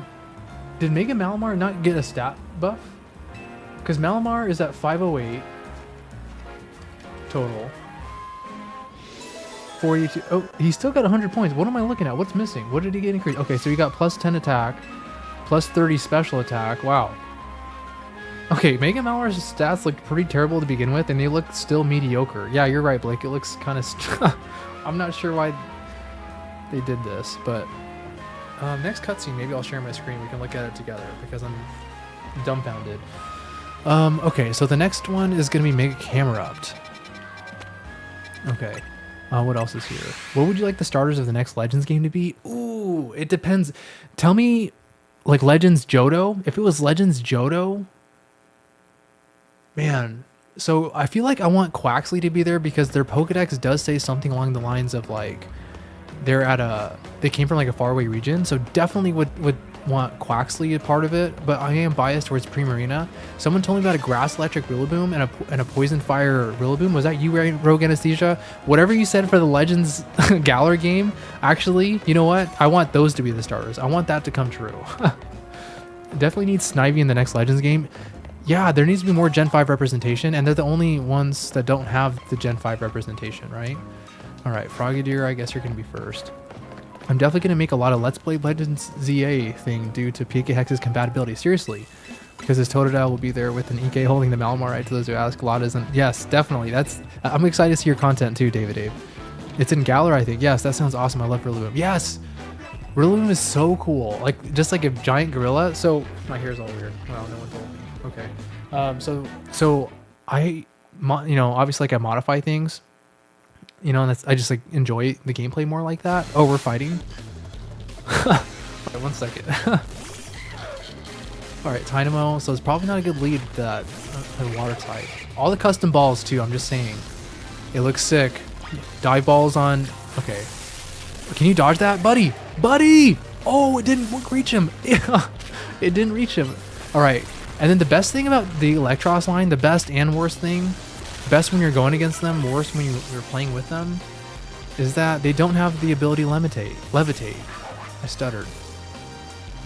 Mega Malamar not get a stat buff? Because Malamar is at 508 total. 482. Oh, he still got 100 points. What am I looking at? What's missing? What did he get increased? Okay, so he got +10 attack, +30 special attack. Wow. Okay, Mega Malamar's stats looked pretty terrible to begin with, and they look still mediocre. Yeah, you're right, Blake. It looks kind of... I'm not sure why they did this, but... next cutscene, maybe I'll share my screen. We can look at it together, because I'm dumbfounded. Okay, so the next one is going to be Mega Camerupt. Okay. What else is here? What would you like the starters of the next Legends game to be? Ooh, it depends. Tell me, like, Legends Johto? If it was Legends Johto... Man, so I feel like I want Quaxley to be there because their Pokedex does say something along the lines of like they came from like a faraway region, so definitely would want Quaxley a part of it, but I am biased towards Primarina. Someone told me about a Grass Electric Rillaboom and a Poison Fire Rillaboom. Was that you, Rogue Anesthesia? Whatever you said for the Legends Galar game, actually, you know what? I want those to be the starters. I want that to come true. Definitely need Snivy in the next Legends game. Yeah, there needs to be more Gen 5 representation, and they're the only ones that don't have the Gen 5 representation, right? Alright, Frogadier, I guess you're going to be first. I'm definitely going to make a lot of Let's Play Legends ZA thing due to PK Hex's compatibility. Seriously. Because his Totodile will be there with an EK holding the Malamar, right? To those who ask, a lot isn't. Yes, definitely. I'm excited to see your content too, David Abe. It's in Galar, I think. Yes, that sounds awesome. I love Rillaboom. Yes! Rillaboom is so cool. Like, just like a giant gorilla. So, my hair's all weird. Wow, no one told me. Okay. So you know, obviously like I modify things, you know, and I just like enjoy the gameplay more like that. Oh, we're fighting. Wait, 1 second. All right, Dynamo. So it's probably not a good lead that water type. All the custom balls too. I'm just saying, it looks sick. Dive balls on. Okay, can you dodge that, buddy? Buddy! Oh, it didn't reach him. It didn't reach him. All right, and then the best thing about the Electros line, the best and worst thing, best when you're going against them, worst when you're playing with them, is that they don't have the ability to levitate. I stuttered.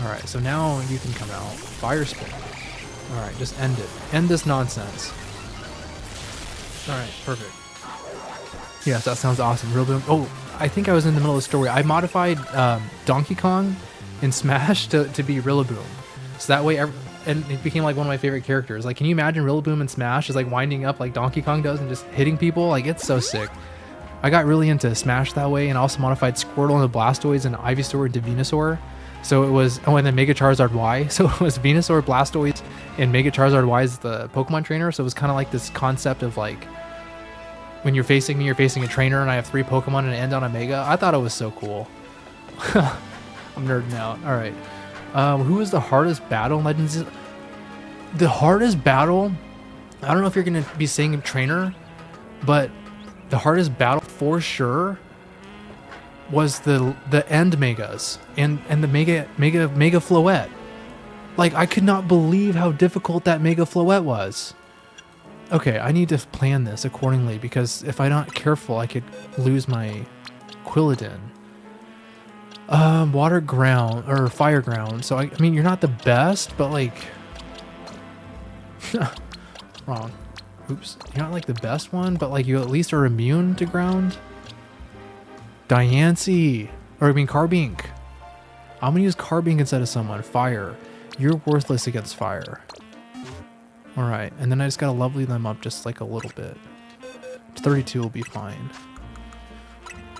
All right, so now you can come out. Fire spin. All right, just end it. End this nonsense. All right, perfect. Yes, that sounds awesome. Real boom. Oh, I think I was in the middle of the story. I modified Donkey Kong in Smash to be Rillaboom. So that way, and it became like one of my favorite characters. Like, can you imagine Rillaboom in Smash is like winding up like Donkey Kong does and just hitting people? Like, it's so sick. I got really into Smash that way, and also modified Squirtle and the Blastoise and Ivysaur to Venusaur. So it was, oh, and then Mega Charizard Y. So it was Venusaur, Blastoise, and Mega Charizard Y is the Pokemon trainer. So it was kind of like this concept of like, when you're facing me, you're facing a trainer, and I have 3 Pokemon and end on a Mega. I thought it was so cool. I'm nerding out. All right. Who was the hardest battle in Legends? The hardest battle, I don't know if you're going to be saying trainer, but the hardest battle for sure was the end Megas and the Mega Floette. Like, I could not believe how difficult that Mega Floette was. Okay, I need to plan this accordingly, because if I'm not careful, I could lose my Quilladin. Water ground or fire ground. So I mean, you're not the best, but like, wrong. Oops, you're not like the best one, but like you at least are immune to ground. Diancie, or I mean Carbink. I'm gonna use Carbink instead of someone. Fire. You're worthless against fire. All right, and then I just gotta lovely them up just like a little bit. 32 will be fine.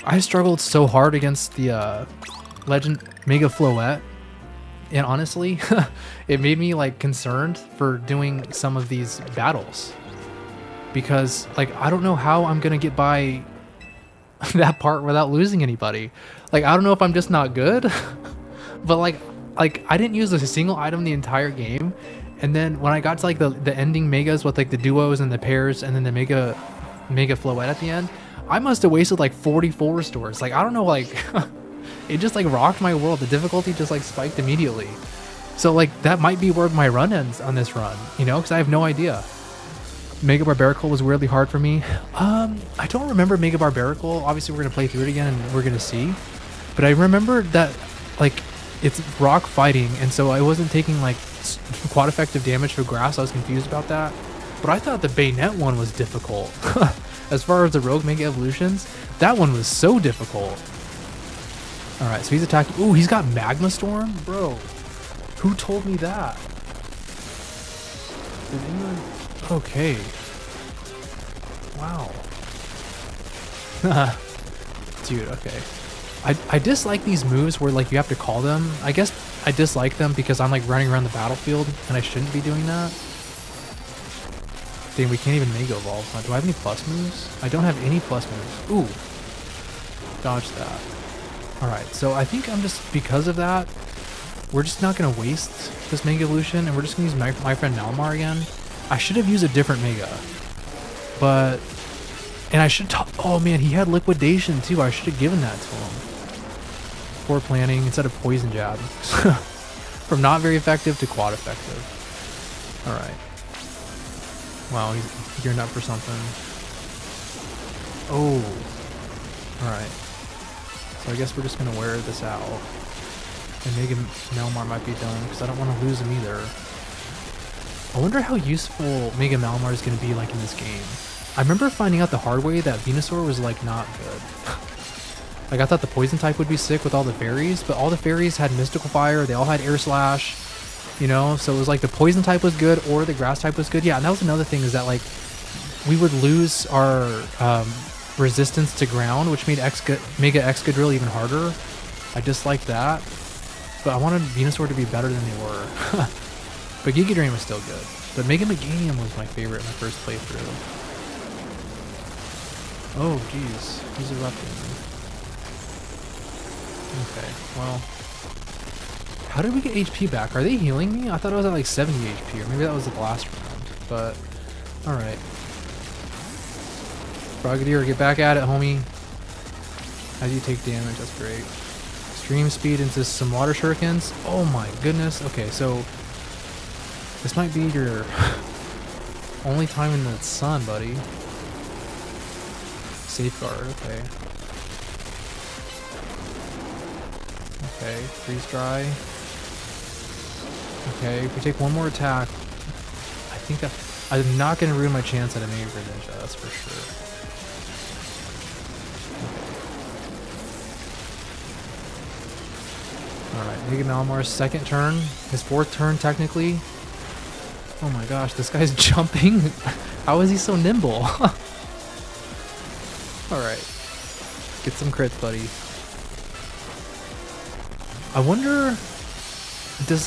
I struggled so hard against the Legend Mega Floette, and honestly, it made me like concerned for doing some of these battles, because like I don't know how I'm gonna get by that part without losing anybody. Like, I don't know if I'm just not good, but like I didn't use a single item the entire game. And then when I got to like the ending Megas with like the duos and the pairs and then the Mega Floette at the end, I must have wasted like 44 restores. Like, I don't know, like it just like rocked my world. The difficulty just like spiked immediately. So like that might be where my run ends on this run, you know, because I have no idea. Mega Barbarical was weirdly hard for me. I don't remember Mega Barbarical. Obviously we're gonna play through it again and we're gonna see. But I remember that like it's rock fighting, and so I wasn't taking like quad effective damage for grass. I was confused about that. But I thought the Bayonet one was difficult. As far as the Rogue Mega Evolutions, that one was so difficult. Alright, so he's attacking. Ooh, he's got Magma Storm? Bro, who told me that? Did anyone? Okay. Wow. Dude, okay. I dislike these moves where like you have to call them. I guess I dislike them because I'm like running around the battlefield and I shouldn't be doing that. Dang, we can't even Mega Evolve. Do I have any plus moves? I don't have any plus moves. Ooh. Dodge that. Alright, so I think I'm just, because of that, we're just not going to waste this Mega Evolution, and we're just going to use my friend Malamar again. I should have used a different Mega. But, and I should, oh man, he had Liquidation too. I should have given that to him. Poor planning instead of Poison Jab. From not very effective to quad effective. Alright. Wow, he's gearing up for something. Oh. Alright. So I guess we're just going to wear this out. And Mega Malamar might be done, because I don't want to lose him either. I wonder how useful Mega Malamar is going to be like in this game. I remember finding out the hard way that Venusaur was like not good. Like, I thought the poison type would be sick with all the fairies, but all the fairies had Mystical Fire, they all had Air Slash, you know, so it was like the poison type was good or the grass type was good. Yeah, and that was another thing, is that like we would lose our resistance to ground, which made Mega Excadrill even harder. I disliked that, but I wanted Venusaur to be better than they were. But Giga Drain was still good. But Mega Meganium was my favorite in my first playthrough. Oh, jeez. He's erupting. Okay, well. How did we get HP back? Are they healing me? I thought I was at like 70 HP, or maybe that was the last round. But, alright. Frogadier, get back at it, homie. As you take damage, that's great. Extreme speed into some water shurikens. Oh my goodness. Okay, so this might be your only time in the sun, buddy. Safeguard, okay. Okay, freeze dry. Okay, if we take one more attack, I think that I'm not going to ruin my chance at a Mega Greninja, that's for sure. Alright, Mega Malamar's second turn, his fourth turn technically. Oh my gosh, this guy's jumping. How is he so nimble? Alright, get some crits, buddy. I wonder, does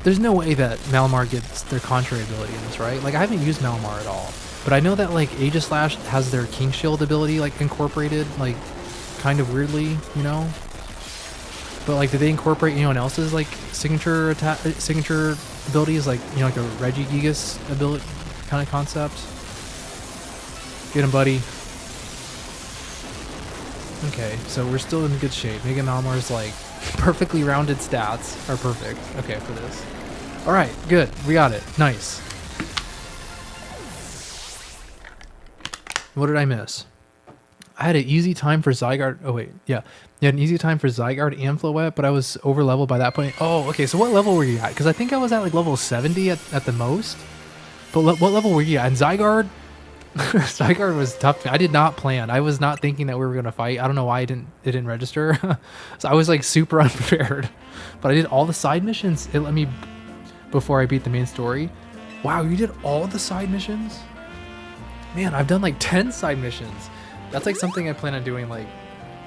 there's no way that Malamar gets their contrary ability in this, right? Like, I haven't used Malamar at all, but I know that like Aegislash has their King Shield ability like incorporated, like kind of weirdly, you know. But like, did they incorporate anyone else's like signature attack, signature abilities, like, you know, like a Regigigas ability kind of concept? Get him, buddy. Okay, so we're still in good shape. Mega Malamar's like perfectly rounded stats are perfect. Okay, for this. All right, good. We got it. Nice. What did I miss? I had an easy time for Zygarde. Oh wait, yeah. You had an easy time for Zygarde and Floette, but I was over leveled by that point. Oh, okay. So what level were you at? Because I think I was at like level 70 at the most. But what level were you at? And Zygarde? Zygarde was tough. I did not plan. I was not thinking that we were gonna fight. I don't know why it didn't register. So I was like super unprepared. But I did all the side missions. It let me before I beat the main story. Wow, you did all the side missions? Man, I've done like 10 side missions. That's like something I plan on doing like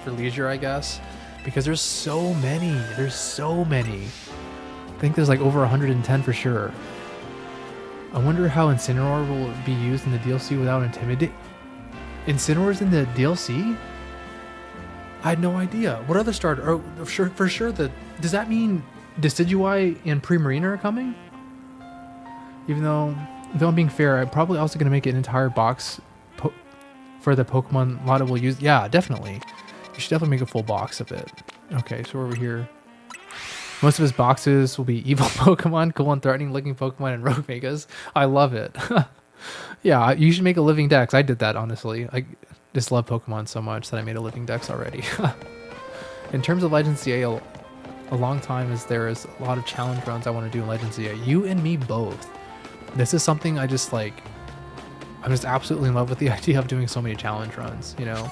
for leisure, I guess, because there's so many. There's so many. I think there's like over 110 for sure. I wonder how Incineroar will be used in the DLC without Intimidate. Incineroar's in the DLC? I had no idea. What other starter? Oh, for sure. Does that mean Decidueye and Primarina are coming? Even though I'm being fair, I'm probably also going to make an entire box for the Pokemon Lotto will use. Yeah, definitely. You should definitely make a full box of it. Okay, so over here. Most of his boxes will be evil Pokemon, cool and threatening looking Pokemon, and rogue Megas. I love it. Yeah, you should make a living dex. I did that, honestly. I just love Pokemon so much that I made a living dex already. In terms of Legends ZA, a long time as there is a lot of challenge runs I want to do in Legends ZA. You and me both. This is something I just like. I'm just absolutely in love with the idea of doing so many challenge runs, you know?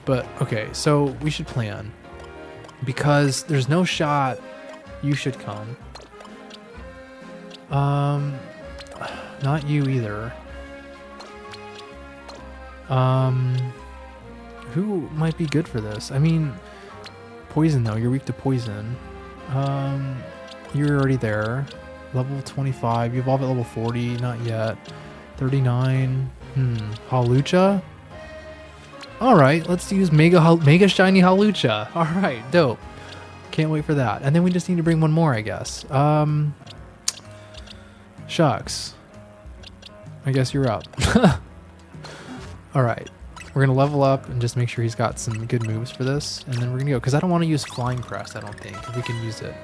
But, okay, so we should plan. Because there's no shot you should come. Not you either. Who might be good for this? I mean, poison though. You're weak to poison. You're already there. Level 25. You evolve at level 40. Not yet. 39. Hawlucha? Alright, let's use Mega Shiny Hawlucha. Alright, dope. Can't wait for that. And then we just need to bring one more, I guess. Shucks. I guess you're up. Alright. We're going to level up and just make sure he's got some good moves for this. And then we're going to go. Because I don't want to use Flying Crest, I don't think. If we can use it.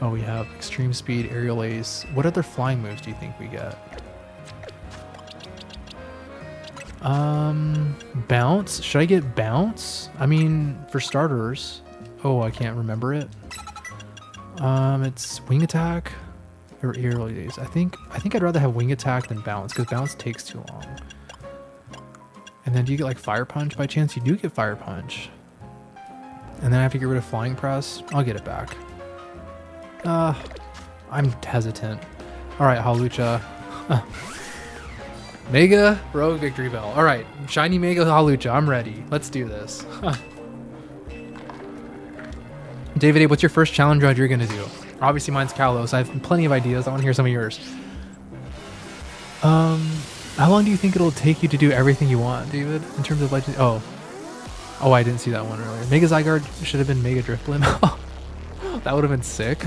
Oh, we have Extreme Speed, Aerial Ace. What other flying moves do you think we get? Bounce? Should I get Bounce? I mean, for starters. Oh, I can't remember it. It's Wing Attack or Aerial Ace. I think I'd rather have Wing Attack than Bounce because Bounce takes too long. And then do you get like Fire Punch by chance? You do get Fire Punch. And then I have to get rid of Flying Press. I'll get it back. I'm hesitant. All right, Hawlucha. Mega Rogue Victory Bell. All right, Shiny Mega Hawlucha. I'm ready. Let's do this. David A, what's your first challenge run you're gonna do? Obviously mine's Kalos. I have plenty of ideas. I want to hear some of yours. How long do you think it'll take you to do everything you want, David? In terms of legend? Oh, I didn't see that one earlier. Mega Zygarde should have been Mega Drift Blimp. That would have been sick.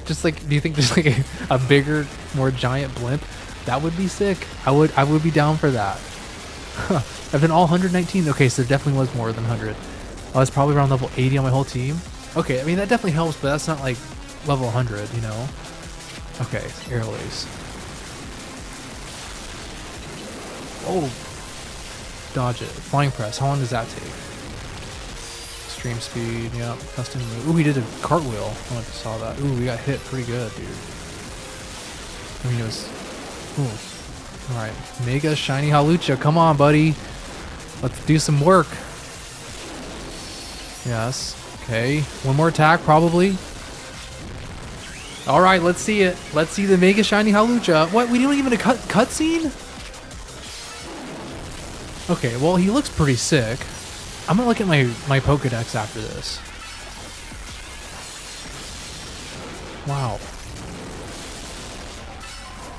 Just like, do you think just like a bigger, more giant blimp? That would be sick. I would be down for that. I've done all 119. Okay, so there definitely was more than 100. I was probably around level 80 on my whole team. Okay, I mean that definitely helps, but that's not like level 100, you know. Okay, airways. Oh, dodge it. Flying press. How long does that take? Extreme speed. Yeah. Custom move. Ooh, he did a cartwheel. I don't know if you saw that. Ooh, we got hit pretty good, dude. I mean, it was. Ooh. All right. Mega shiny Halucha. Come on, buddy. Let's do some work. Yes. Okay. One more attack, probably. All right. Let's see it. Let's see the Mega shiny Halucha. What? We didn't even a cutscene? Okay, well, he looks pretty sick. I'm gonna look at my Pokedex after this. Wow.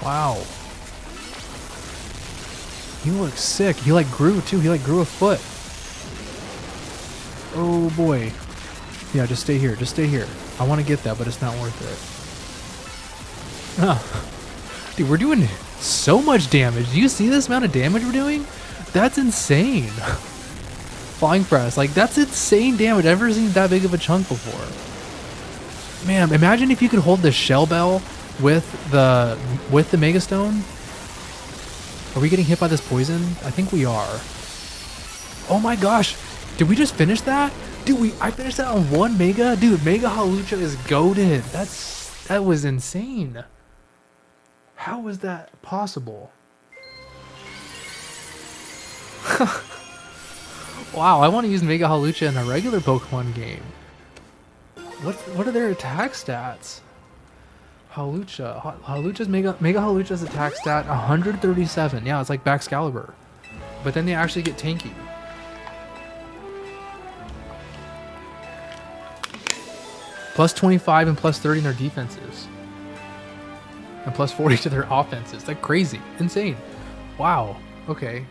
Wow. He looks sick. He like grew too. He like grew a foot. Oh boy. Yeah, just stay here. Just stay here. I want to get that, but it's not worth it. Huh. Dude, we're doing so much damage. Do you see this amount of damage we're doing? That's insane. Flying press, like that's insane damage. I've never seen that big of a chunk before. Man, imagine if you could hold the Shell Bell with the Mega Stone. Are we getting hit by this poison? I think we are. Oh my gosh, did we just finish that? Dude, I finished that on one Mega. Dude, Mega Halucha is goated. That was insane. How was that possible? Wow, I want to use Mega Halucha in a regular Pokemon game. What are their attack stats? Halucha's Mega Halucha's attack stat 137. Yeah, it's like Baxcalibur. But then they actually get tanky. Plus 25 and plus 30 in their defenses. And plus 40 to their offenses. Like crazy. Insane. Wow. Okay.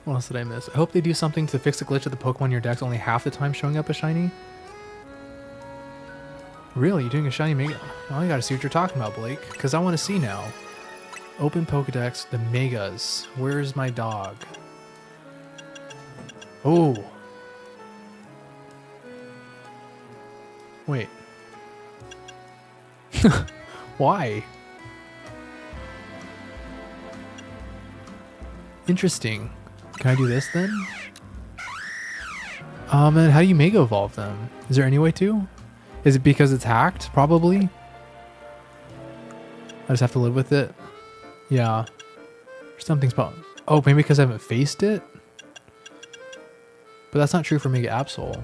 What else did I miss? I hope they do something to fix the glitch of the Pokemon in your deck's only half the time showing up as shiny. Really? You're doing a shiny Mega? Well, I gotta see what you're talking about, Blake. Because I want to see now. Open Pokedex, the Megas. Where's my dog? Oh. Wait. Why? Interesting. Can I do this then? And how do you Mega Evolve them? Is there any way to? Is it because it's hacked? Probably. I just have to live with it. Yeah. Something's probably. Oh, maybe because I haven't faced it? But that's not true for Mega Absol.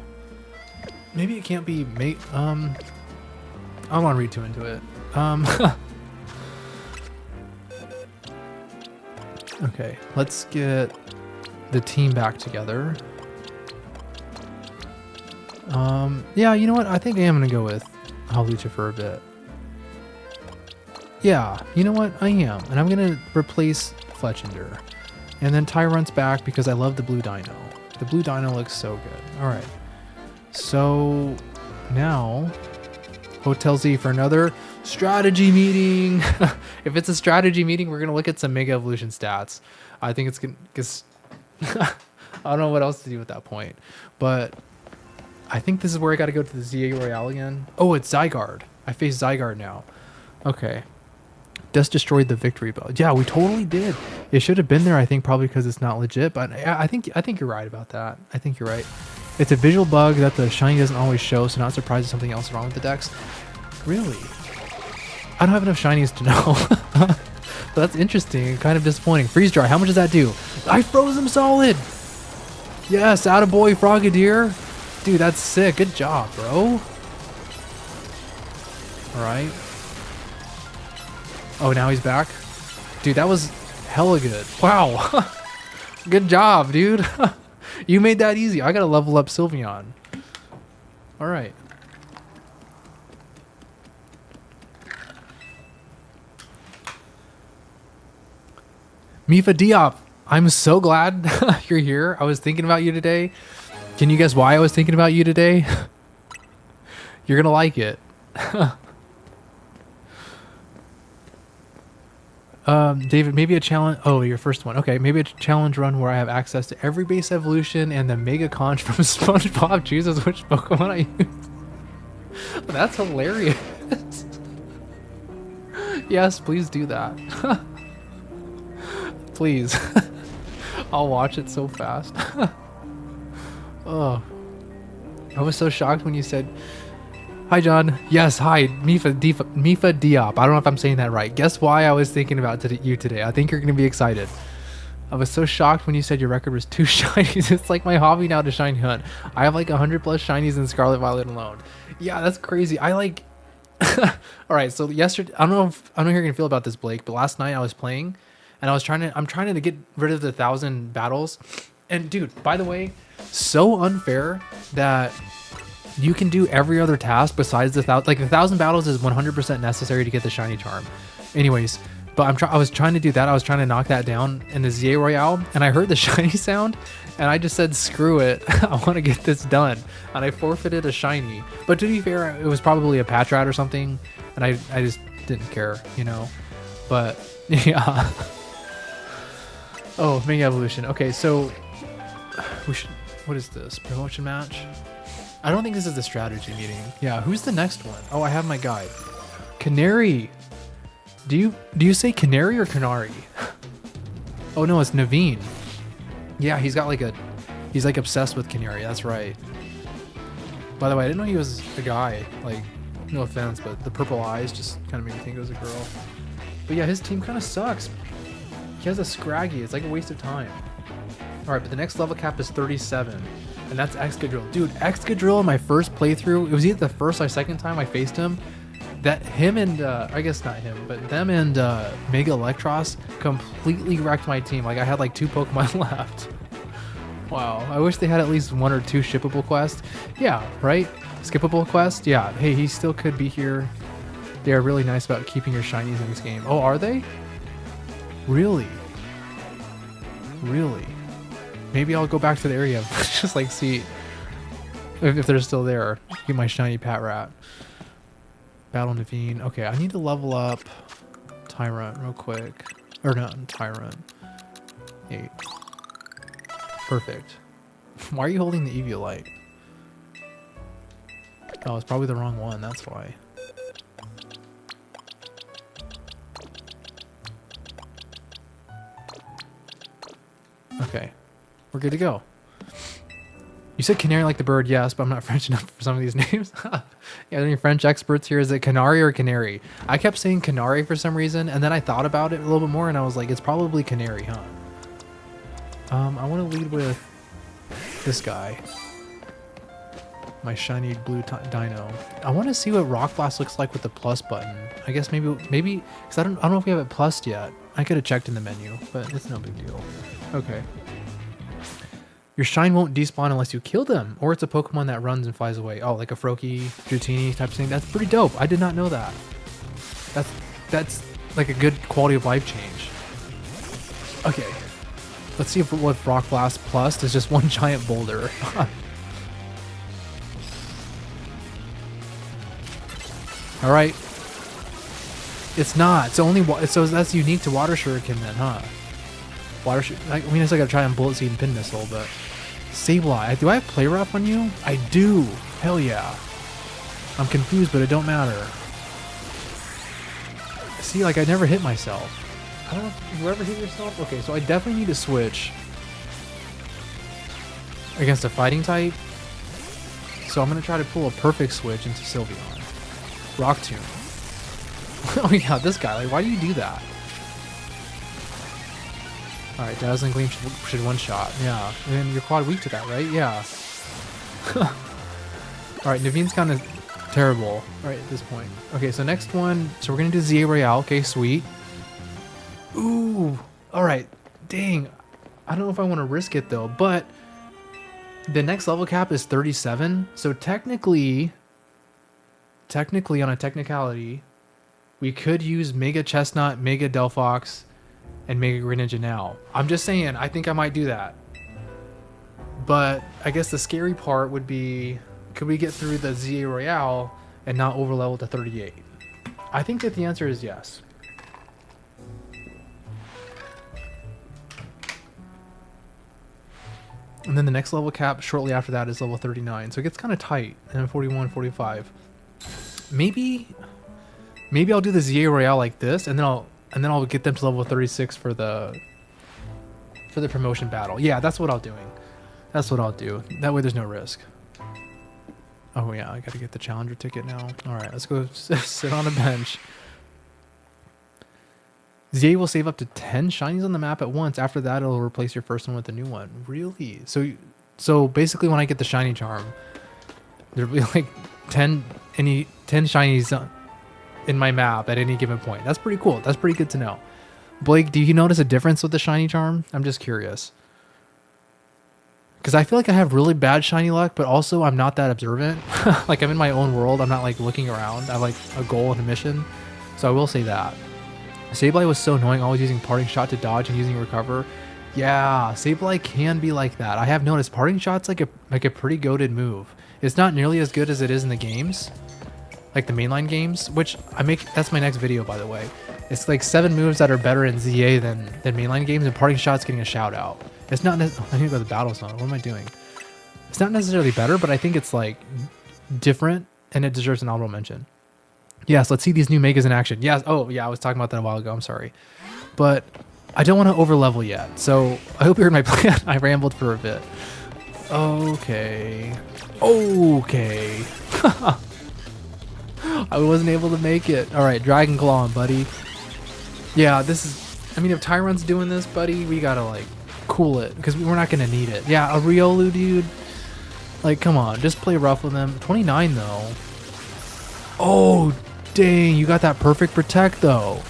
Maybe it can't be I don't want to read too into it. Okay, let's get the team back together. Yeah, you know what? I think I am going to go with Halucha for a bit. Yeah, you know what? I am. And I'm going to replace Fletchinder. And then Tyrunt's back because I love the blue dino. The blue dino looks so good. All right. So now Hotel Z for another strategy meeting. If it's a strategy meeting, we're going to look at some Mega Evolution stats. I think it's going to... I don't know what else to do at that point. But I think this is where I got to go to the ZA Royale again. Oh, it's Zygarde. I face Zygarde now. Okay. Just destroyed the victory bell. Yeah, we totally did. It should have been there, I think, probably because it's not legit. But I think you're right about that. I think you're right. It's a visual bug that the shiny doesn't always show, so not surprised if something else is wrong with the decks. Really? I don't have enough shinies to know. But that's interesting and kind of disappointing. Freeze dry, how much does that do? I froze him solid! Yes, attaboy Frogadier. Dude, that's sick. Good job, bro. Alright. Oh, now he's back? Dude, that was hella good. Wow. Good job, dude. You made that easy. I gotta level up Sylveon. Alright. Mifa Diop, I'm so glad you're here. I was thinking about you today. Can you guess why I was thinking about you today? You're gonna like it. David, maybe a challenge. Oh, your first one. Okay, maybe a challenge run where I have access to every base evolution and the Mega Conch from SpongeBob chooses which Pokemon I use. That's hilarious. Yes, please do that. Please. I'll watch it so fast. Oh, I was so shocked when you said, "Hi, John." Yes, hi, Mifa Diop. I don't know if I'm saying that right. Guess why I was thinking about you today? I think you're gonna be excited. I was so shocked when you said your record was 2 shinies. It's like my hobby now to shiny hunt. I have like 100 plus shinies in Scarlet Violet alone. Yeah, that's crazy. I like. All right, so yesterday, I don't know how you're gonna feel about this, Blake, but last night I was playing, and I'm trying to get rid of the 1,000 battles, and dude, by the way, so unfair that you can do every other task besides the 1,000. Like the 1,000 battles is 100% necessary to get the shiny charm. Anyways, but I was trying to do that. I was trying to knock that down in the ZA Royale, and I heard the shiny sound, and I just said, screw it. I want to get this done. And I forfeited a shiny. But to be fair, it was probably a patch rat or something, and I just didn't care, you know? But, yeah. Oh, Mega Evolution. Okay, so we should... What is this? Promotion match? I don't think this is the strategy meeting. Yeah, who's the next one? Oh, I have my guide. Canary. Do you say Canary or Canary? Oh no, it's Naveen. Yeah, he's like obsessed with Canary. That's right. By the way, I didn't know he was a guy. Like, no offense, but the purple eyes just kind of made me think it was a girl. But yeah, his team kind of sucks. He has a Scraggy. It's like a waste of time. All right, but the next level cap is 37, and that's Excadrill. Dude, Excadrill in my first playthrough, it was either the first or second time I faced him. That him and I guess not him, but them and Mega Electros completely wrecked my team. Like I had like 2 Pokemon left. Wow, I wish they had at least 1 or 2 shippable quests. Yeah, right? Skippable quest? Yeah. Hey, he still could be here. They are really nice about keeping your shinies in this game. Oh, are they? Really? Really? Maybe I'll go back to the area, just like see if they're still there. Get my shiny Patrat. Battle Naveen. Okay, I need to level up Tyrant real quick. Or not Tyrant. 8. Perfect. Why are you holding the Eviolite? Oh, it's probably the wrong one, that's why. Okay, we're good to go. You said canary like the bird, yes, but I'm not French enough for some of these names. Yeah, any French experts here? Is it canary or canary? I kept saying canary for some reason, and then I thought about it a little bit more, and I was like, it's probably canary, huh? I want to lead with this guy. My shiny blue dino. I want to see what Rock Blast looks like with the plus button. I guess maybe, because I don't know if we have it plussed yet. I could have checked in the menu, but it's no big deal. Okay. Your shine won't despawn unless you kill them, or it's a Pokemon that runs and flies away. Oh, like a Froakie, Dratini type of thing. That's pretty dope. I did not know that. That's like a good quality of life change. Okay, let's see if what Rock Blast Plus is just one giant boulder. All right, it's not. It's only so that's unique to Water Shuriken then, huh? I mean, I still gotta try on Bullet Seed and Pin Missile, but Sableye. Do I have Play Rough on you? I do. Hell yeah. I'm confused, but it don't matter. See, like I never hit myself. I don't know if you ever hit yourself. Okay, so I definitely need to switch against a fighting type. So I'm gonna try to pull a perfect switch into Sylveon. Rock Tomb. Oh yeah, this guy. Like, why do you do that? Alright, Dazzling Gleam should one-shot. Yeah. And you're quad weak to that, right? Yeah. Alright, Naveen's kind of terrible right at this point. Okay, so next one. So we're going to do ZA Royale. Okay, sweet. Ooh. Alright. Dang. I don't know if I want to risk it, though. But the next level cap is 37. So technically, on a technicality, we could use Mega Chestnut, Mega Delphox, and Mega Greninja now. I'm just saying, I think I might do that. But I guess the scary part would be, could we get through the ZA Royale and not overlevel to 38? I think that the answer is yes. And then the next level cap shortly after that is level 39. So it gets kind of tight. And then 41, 45. Maybe I'll do the ZA Royale like this, and then I'll get them to level 36 for the promotion battle. Yeah, that's what I'll doing. That's what I'll do. That way there's no risk. Oh yeah, I gotta get the challenger ticket now. All right, let's go sit on a bench. ZA will save up to 10 shinies on the map at once. After that, it'll replace your first one with a new one. Really? So basically, when I get the shiny charm, there'll be like 10 shinies in my map at any given point. That's pretty cool. That's pretty good to know. Blake, do you notice a difference with the shiny charm? I'm just curious. Because I feel like I have really bad shiny luck, but also I'm not that observant. Like I'm in my own world. I'm not like looking around. I have like a goal and a mission. So I will say that. Sableye was so annoying, always using parting shot to dodge and using recover. Yeah, Sableye can be like that. I have noticed parting shot's like a pretty goated move. It's not nearly as good as it is in the games, like the mainline games, which that's my next video, by the way. It's like 7 moves that are better in ZA than mainline games, and parting shot's getting a shout out. It's not. I need to go to the battle zone. What am I doing? It's not necessarily better, but I think it's like different, and it deserves an honorable mention. Yes, let's see these new megas in action. Yes. Oh, yeah, I was talking about that a while ago. I'm sorry. But I don't want to overlevel yet. So I hope you heard my plan. I rambled for a bit. Okay. Okay. I wasn't able to make it. All right, Dragon Claw, buddy. Yeah, this is... I mean, if Tyron's doing this, buddy, we gotta, like, cool it. Because we're not going to need it. Yeah, a Riolu, dude. Like, come on. Just play rough with him. 29, though. Oh, dang, you got that perfect protect though.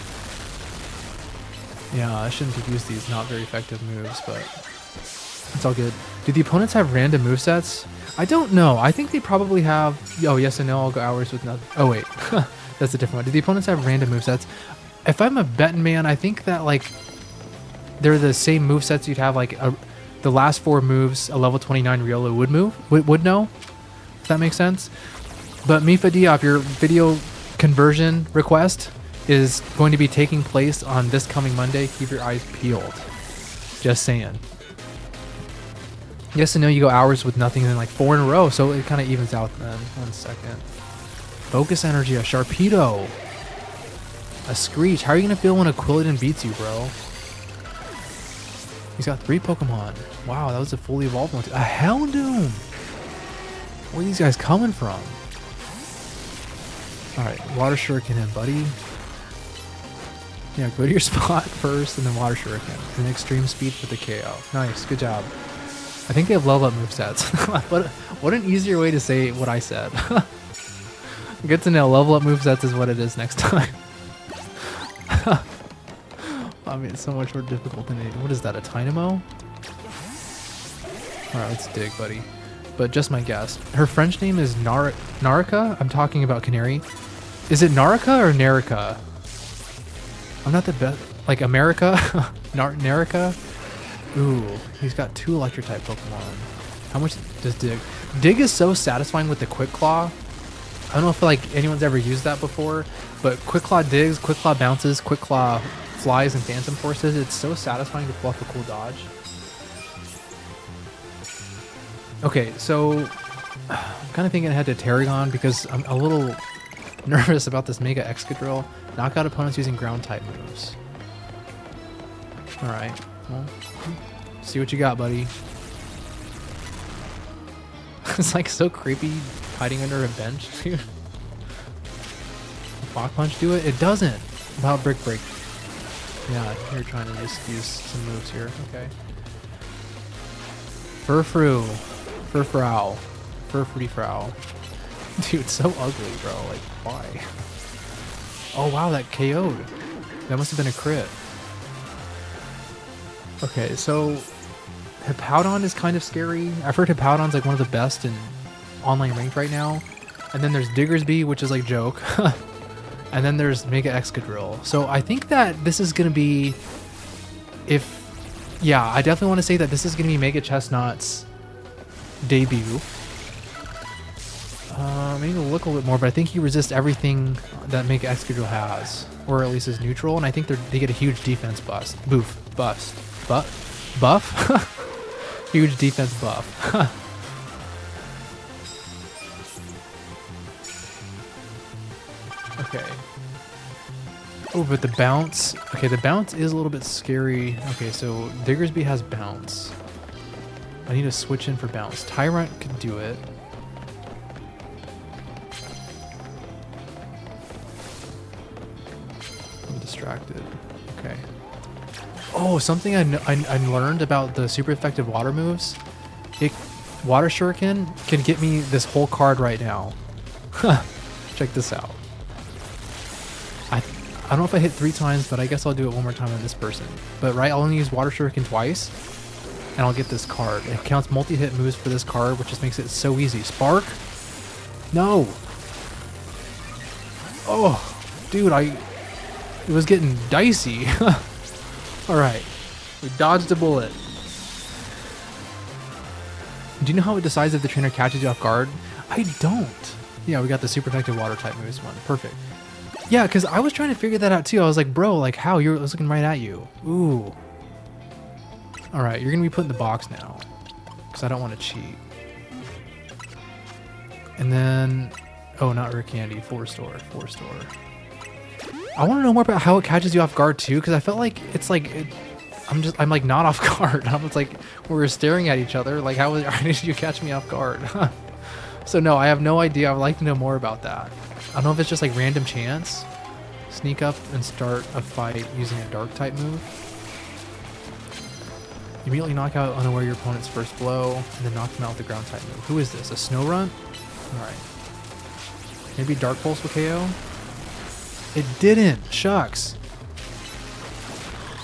Yeah, I shouldn't have used these not very effective moves, but it's all good. Do the opponents have random movesets? I don't know. I think they probably have... Oh, yes and no, I'll go hours with nothing. Oh, wait. That's a different one. Do the opponents have random movesets? If I'm a betting man, I think that, like, they're the same movesets you'd have, like, the last 4 moves a level 29 Riolu would know, if that makes sense. But Mifa Diop, your video conversion request is going to be taking place on this coming Monday. Keep your eyes peeled. Just saying. Yes and no, you go hours with nothing and then like 4 in a row, so it kind of evens out then. 1 second. Focus Energy, a Sharpedo. A Screech. How are you going to feel when a Quilladin beats you, bro? He's got 3 Pokemon. Wow, that was a fully evolved one. A Houndoom. Where are these guys coming from? Alright, Water Shuriken in, buddy. Yeah, go to your spot first and then Water Shuriken. And extreme speed for the KO. Nice, good job. I think they have level up movesets. What an easier way to say what I said. Good to know, level up movesets is what it is next time. I mean, it's so much more difficult than it. What is that, a Tynamo? Alright, let's dig, buddy. But just my guess. Her French name is Narika? I'm talking about Canary. Is it Narika or Narika? I'm not the best. Like America? Narika? Ooh, he's got 2 electric type Pokemon. How much does Dig? Dig is so satisfying with the Quick Claw. I don't know if like anyone's ever used that before, but Quick Claw digs, Quick Claw bounces, Quick Claw flies and Phantom Forces. It's so satisfying to pull off a cool dodge. Okay, so I'm kind of thinking ahead to Tarragon because I'm a little nervous about this Mega Excadrill. Knock out opponents using ground type moves. Alright, well, see what you got, buddy. It's like so creepy hiding under a bench, dude. Bach Punch do it? It doesn't. About Brick Break. Yeah, you're trying to just use some moves here. Okay. Furfrou. Furfrou. Furfrou. Dude, it's so ugly, bro. Like, why? Oh, wow, that KO'd. That must have been a crit. Okay, so Hippowdon is kind of scary. I've heard Hippowdon's like one of the best in online ranked right now. And then there's Diggersby, which is like joke. And then there's Mega Excadrill. So I think that this is going to be Yeah, I definitely want to say that this is going to be Mega Chestnut's debut. Maybe look a little bit more, but I think he resists everything that Mega Excadrill has, or at least is neutral, and I think they get a huge defense buff. Buff? Huge defense buff. Okay. Oh, but the bounce. Okay, the bounce is a little bit scary. Okay, so Diggersby has bounce. I need to switch in for bounce. Tyrant could do it. I'm distracted. Okay. Oh, something I learned about the super effective water moves. Water Shuriken can get me this whole card right now. Check this out. I don't know if I hit 3 times, but I guess I'll do it one more time on this person. But right, I'll only use Water Shuriken twice, and I'll get this card. It counts multi-hit moves for this card, which just makes it so easy. Spark? No. Oh, dude, it was getting dicey. All right, we dodged a bullet. Do you know how it decides if the trainer catches you off guard? I don't. Yeah, we got the super effective water type moves one. Perfect. Yeah, because I was trying to figure that out too. I was like, bro, like how? I was looking right at you. Ooh. All right, you're going to be put in the box now because I don't want to cheat. And then, oh, not Rare Candy, 4-store. I want to know more about how it catches you off guard too, because I felt like it's like, I'm like not off guard. I was like, we were staring at each other. Like, how did you catch me off guard? So no, I have no idea. I would like to know more about that. I don't know if it's just like random chance. Sneak up and start a fight using a dark type move. Immediately knock out unaware your opponent's first blow, and then knock them out with the ground type move. Who is this? A Snow Runt? Alright. Maybe Dark Pulse will KO? It didn't! Shucks!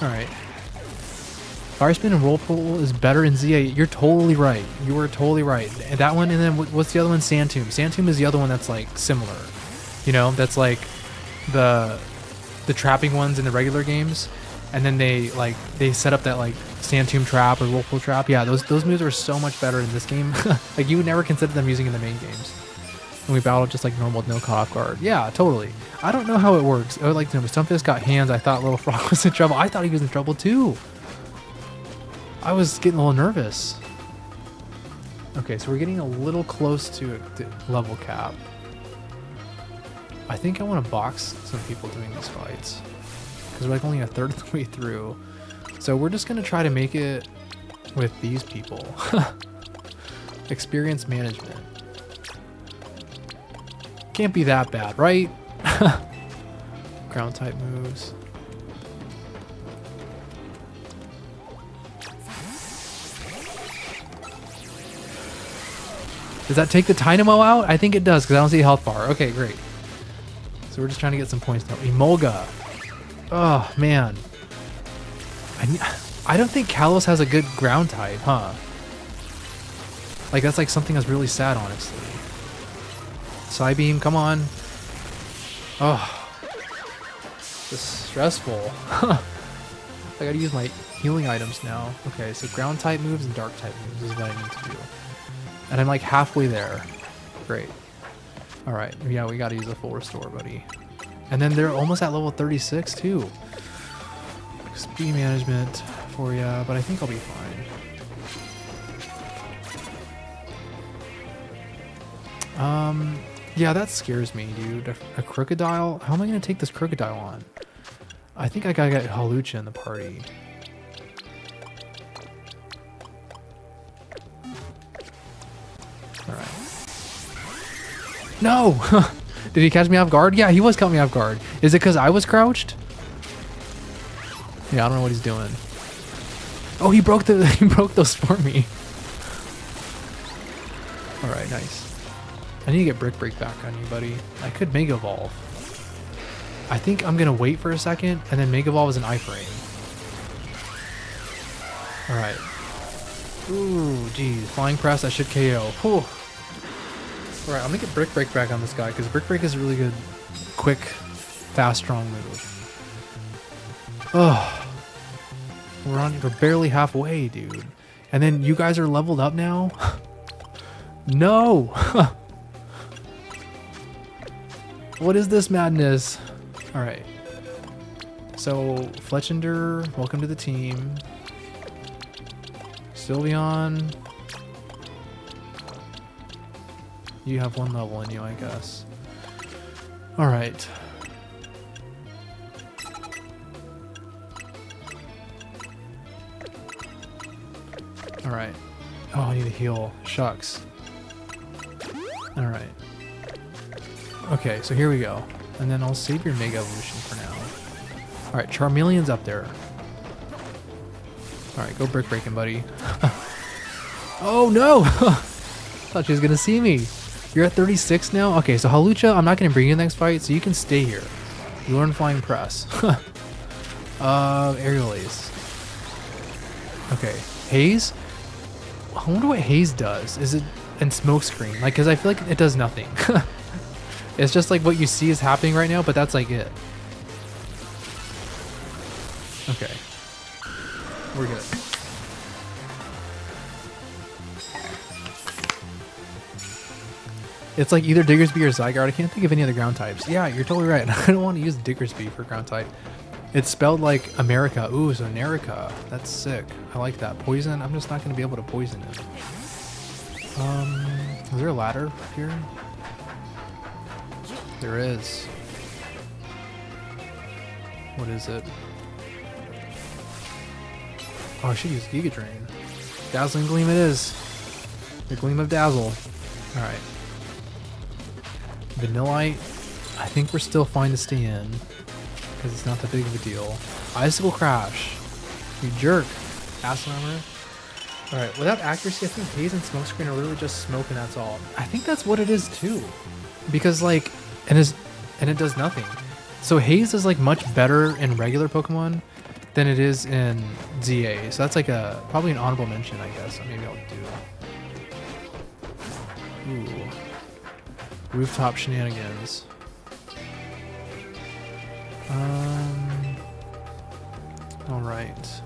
Alright. Fire Spin and Whirlpool is better in Z8. You're totally right. You were totally right. And that one, and then what's the other one? Sand Tomb. Sand Tomb is the other one that's like similar. You know, that's like the trapping ones in the regular games. And then they set up that like Sand Tomb trap or Whirlpool trap. Yeah, those moves are so much better in this game. Like you would never consider them using in the main games. And we battled just like normal, no cut off guard. Yeah, totally. I don't know how it works. I would like to know. But Stunfisk got hands. I thought Little Frog was in trouble. I thought he was in trouble too. I was getting a little nervous. Okay, so we're getting a little close to level cap. I think I want to box some people doing these fights, because we're like only a third of the way through. So we're just going to try to make it with these people. Experience management. Can't be that bad, right? Ground type moves. Does that take the Dynamo out? I think it does, because I don't see a health bar. Okay, great. So we're just trying to get some points now. Emolga. Oh, man. I don't think Kalos has a good ground type, huh? Like, that's like something that's really sad, honestly. Psybeam, come on. Oh. This is stressful. I gotta use my healing items now. Okay, so ground type moves and dark type moves is what I need to do. And I'm like halfway there. Great. Alright, yeah, we gotta use a full restore, buddy. And then they're almost at level 36 too. Speed management for ya, but I think I'll be fine. Yeah, that scares me, dude. A crocodile? How am I gonna take this crocodile on? I think I gotta get Halucha in the party. Alright. No! Did he catch me off guard? Yeah, he was caught me off guard. Is it because I was crouched? Yeah, I don't know what he's doing. Oh, he broke those for me. Alright, nice. I need to get Brick Break back on you, buddy. I could Mega Evolve. I think I'm gonna wait for a second and then Mega Evolve as an iframe. Alright. Ooh, geez. Flying Press, that should KO. Whew. Alright, I'm gonna get Brick Break back on this guy because Brick Break is a really good, quick, fast, strong move. Oh. We're barely halfway, dude. And then you guys are leveled up now? No! What is this madness? Alright. So, Fletchender, welcome to the team. Sylveon. You have 1 level in you, I guess. Alright. Alright. Oh, I need to heal. Shucks. Alright. Okay, so here we go. And then I'll save your Mega Evolution for now. Alright, Charmeleon's up there. Alright, go brick breaking, buddy. Oh no! Thought she was gonna see me. You're at 36 now? Okay, so Halucha, I'm not gonna bring you in the next fight, so you can stay here. You learn Flying Press. Aerial Ace. Okay, Haze? I wonder what Haze does. Is it in Smokescreen? Like, cause I feel like it does nothing. It's just like what you see is happening right now, but that's like it. Okay. We're good. It's like either Diggersby or Zygarde. I can't think of any other ground types. Yeah, you're totally right. I don't want to use Diggersby for ground type. It's spelled like America. Ooh, so America. That's sick. I like that. Poison? I'm just not going to be able to poison it. Is there a ladder here? There is. What is it? Oh, I should use Giga Drain. Dazzling Gleam it is. The Gleam of Dazzle. Alright. Vanillite. I think we're still fine to stay in. Because it's not that big of a deal. Icicle Crash. You jerk. Acid Armor. Alright, without accuracy, I think Haze and Smokescreen are literally just smoke and that's all. I think that's what it is too. Because like, and it does nothing. So Haze is like much better in regular Pokemon than it is in ZA. So that's like probably an honorable mention, I guess. So maybe I'll do. Ooh. Rooftop Shenanigans. Alright.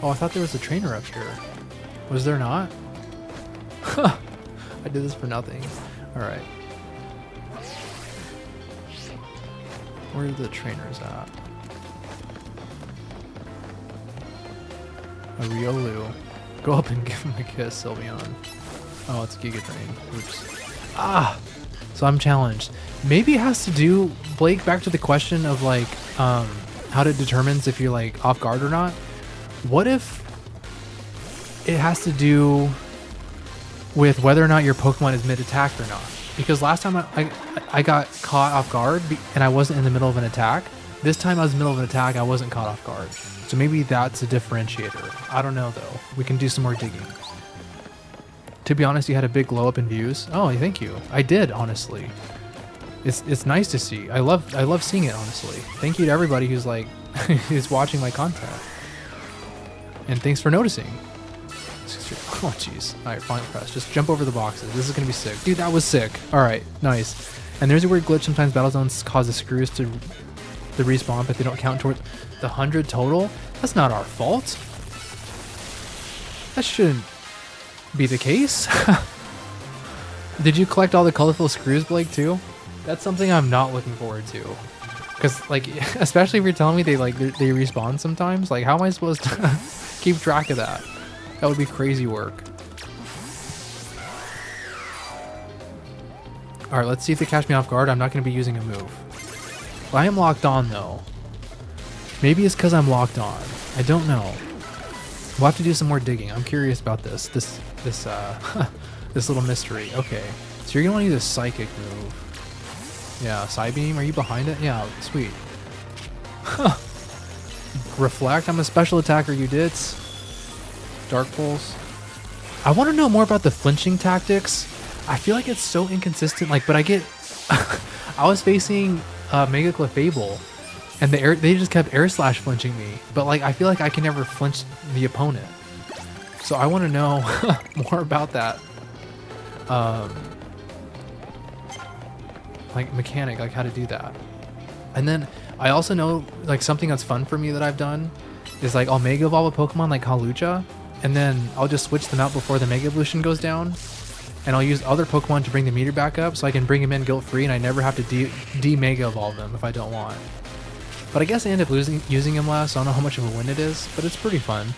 Oh, I thought there was a trainer up here. Was there not? I did this for nothing. Alright. Where are the trainers at? A Riolu. Go up and give him a kiss, Sylveon. Oh, it's Giga Drain. Oops. Ah! So I'm challenged. Maybe it has to do, Blake, back to the question of like, how it determines if you're like off guard or not. What if it has to do with whether or not your Pokemon is mid-attack or not? Because last time I got caught off guard and I wasn't in the middle of an attack. This time I was in the middle of an attack, I wasn't caught off guard. So maybe that's a differentiator. I don't know though. We can do some more digging. To be honest, you had a big glow up in views. Oh, thank you. I did, honestly. It's nice to see. I love seeing it, honestly. Thank you to everybody who's like who's watching my content. And thanks for noticing. Oh jeez. Alright, Final Press. Just jump over the boxes. This is gonna be sick. Dude, that was sick. Alright, nice. And there's a weird glitch. Sometimes battle zones cause the screws to respawn, but they don't count towards the 100 total. That's not our fault. That shouldn't be the case. Did you collect all the colorful screws, Blake, too? That's something I'm not looking forward to. Because, like, especially if you're telling me they respawn sometimes, like, how am I supposed to keep track of that? That would be crazy work. Alright, let's see if they catch me off guard. I'm not going to be using a move. I am locked on, though. Maybe it's because I'm locked on. I don't know. We'll have to do some more digging. I'm curious about this little mystery. Okay, so you're going to want to use a Psychic move. Yeah, Psybeam, are you behind it? Yeah, sweet. Reflect, I'm a special attacker, you dits. Dark Pulse. I want to know more about the flinching tactics. I feel like it's so inconsistent, like, but I get... I was facing Mega Clefable, and they just kept Air Slash flinching me, but like, I feel like I can never flinch the opponent. So I want to know more about that. Like mechanic, like how to do that. And then I also know like something that's fun for me that I've done is like I'll Mega Evolve a Pokemon like Hawlucha, and then I'll just switch them out before the Mega Evolution goes down, and I'll use other Pokemon to bring the meter back up so I can bring them in guilt-free and I never have to de-Mega Evolve them if I don't want. But I guess I end up using them less, so I don't know how much of a win it is, but it's pretty fun.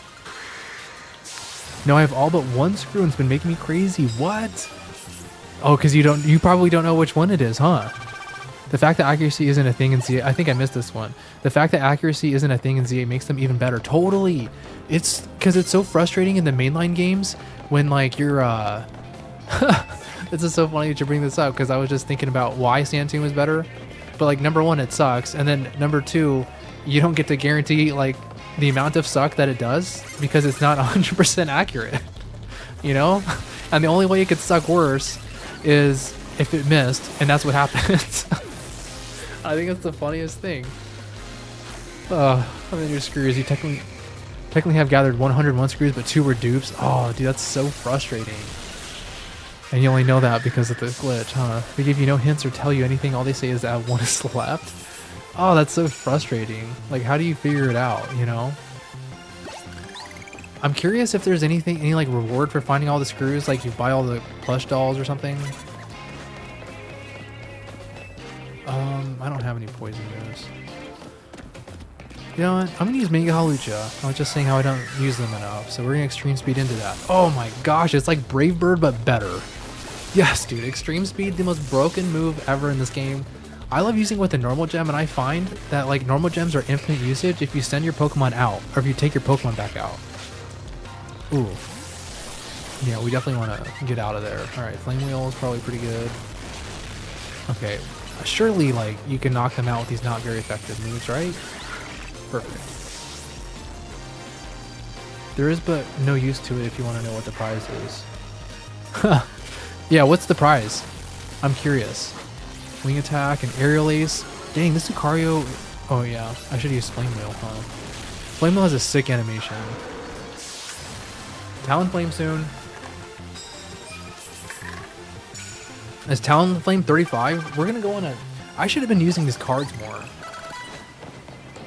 No, I have all but one screw and it's been making me crazy. What? Oh, because you probably don't know which one it is, huh? The fact that accuracy isn't a thing in Z8, I think I missed this one. The fact that accuracy isn't a thing in Z8 makes them even better. Totally. It's because it's so frustrating in the mainline games when like you're, this is so funny that you bring this up because I was just thinking about why Sandtomb is better. But like number one, it sucks. And then number two, you don't get to guarantee like the amount of suck that it does because it's not 100% accurate, you know? And the only way it could suck worse is if it missed, and that's what happens. I think it's the funniest thing. And then your screws, you technically have gathered 101 screws, but 2 were dupes. Oh, dude, that's so frustrating. And you only know that because of the glitch, huh? They give you no hints or tell you anything. All they say is that 1 is left. Oh, that's so frustrating. Like, how do you figure it out, you know? I'm curious if there's any like reward for finding all the screws, like you buy all the plush dolls or something. I don't have any poison moves. You know what? I'm gonna use Mega Hawlucha. I was just saying how I don't use them enough, so we're gonna extreme speed into that. Oh my gosh, it's like Brave Bird but better. Yes, dude, extreme speed, the most broken move ever in this game. I love using it with a normal gem, and I find that like normal gems are infinite usage if you send your Pokemon out, or if you take your Pokemon back out. Ooh. Yeah, we definitely want to get out of there. Alright, Flame Wheel is probably pretty good. Okay. Surely, like, you can knock them out with these not very effective moves, right? Perfect. There is but no use to it if you want to know what the prize is. Yeah, what's the prize? I'm curious. Wing Attack and Aerial Ace. Dang, this Lucario... Oh yeah, I should use Flame Wheel, huh? Flame Wheel has a sick animation. Talonflame soon. Is Talonflame 35? We're gonna go on a... I should have been using these cards more.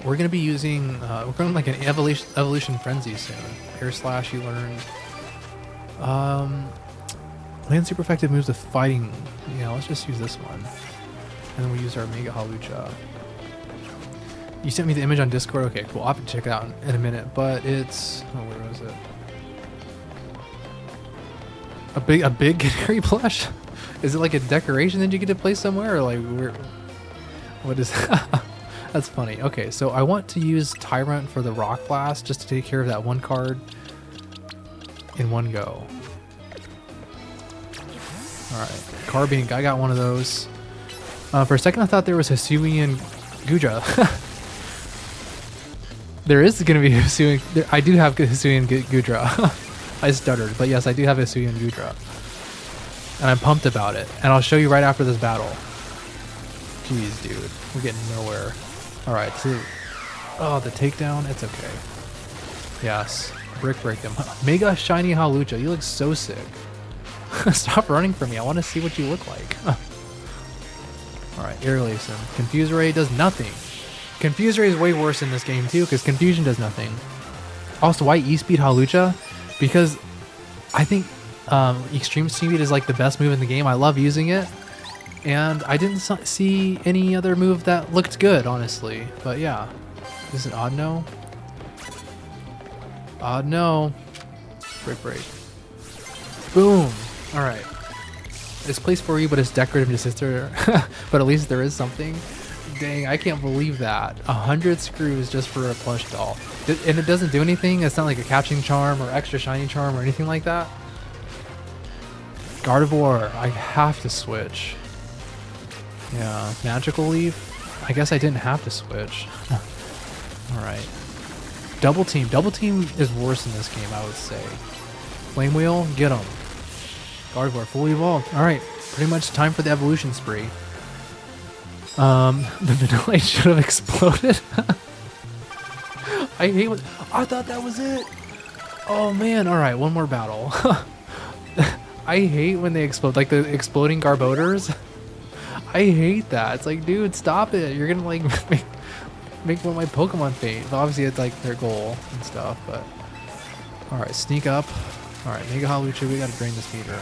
We're gonna be using... we're going like an Evolution Frenzy soon. Air Slash you learned. Land super effective moves with fighting. Yeah, let's just use this one. And then we'll use our Mega Hawlucha. You sent me the image on Discord? Okay, cool. I'll have to check it out in a minute. But it's... Oh, where was it? A big Canary plush? Is it like a decoration that you get to place somewhere, or like where? What is? That's funny. Okay, so I want to use Tyrant for the Rock Blast just to take care of that one card in one go. All right, Carbink. I got one of those. For a second, I thought there was Hisuian Gudra. There is going to be Hisuian. I do have Hisuian Gudra. I stuttered, but yes, I do have Hisuian Gudra. And I'm pumped about it. And I'll show you right after this battle. Jeez, dude. We're getting nowhere. Alright, so... Oh, the takedown? It's okay. Yes. Break them. Mega Shiny Hawlucha. You look so sick. Stop running from me. I want to see what you look like. Alright, Aerial Ace. Confuse Ray does nothing. Confuse Ray is way worse in this game, too, because Confusion does nothing. Also, why E-Speed Hawlucha? Because I think Extreme Speed is like the best move in the game. I love using it, and I didn't see any other move that looked good, honestly. But yeah, is it odd no? Odd no. Break. Boom. All right. It's placed for you, but it's decorative to sister. But at least there is something. Dang, I can't believe that. 100 screws just for a plush doll. And it doesn't do anything? It's not like a catching charm or extra shiny charm or anything like that? Gardevoir, I have to switch. Yeah, Magical Leaf? I guess I didn't have to switch. Alright. Double Team. Double Team is worse in this game, I would say. Flame Wheel, get him. Gardevoir, fully evolved. Alright, pretty much time for the evolution spree. The Vanillite should have exploded. I hate what... I thought that was it. Oh man, alright, one more battle. I hate when they explode, like the exploding Garbodors. I hate that. It's like, dude, stop it. You're gonna like make one of my Pokemon faint. But obviously it's like their goal and stuff, but alright, sneak up. Alright, Mega Hawlucha, we gotta drain this meter.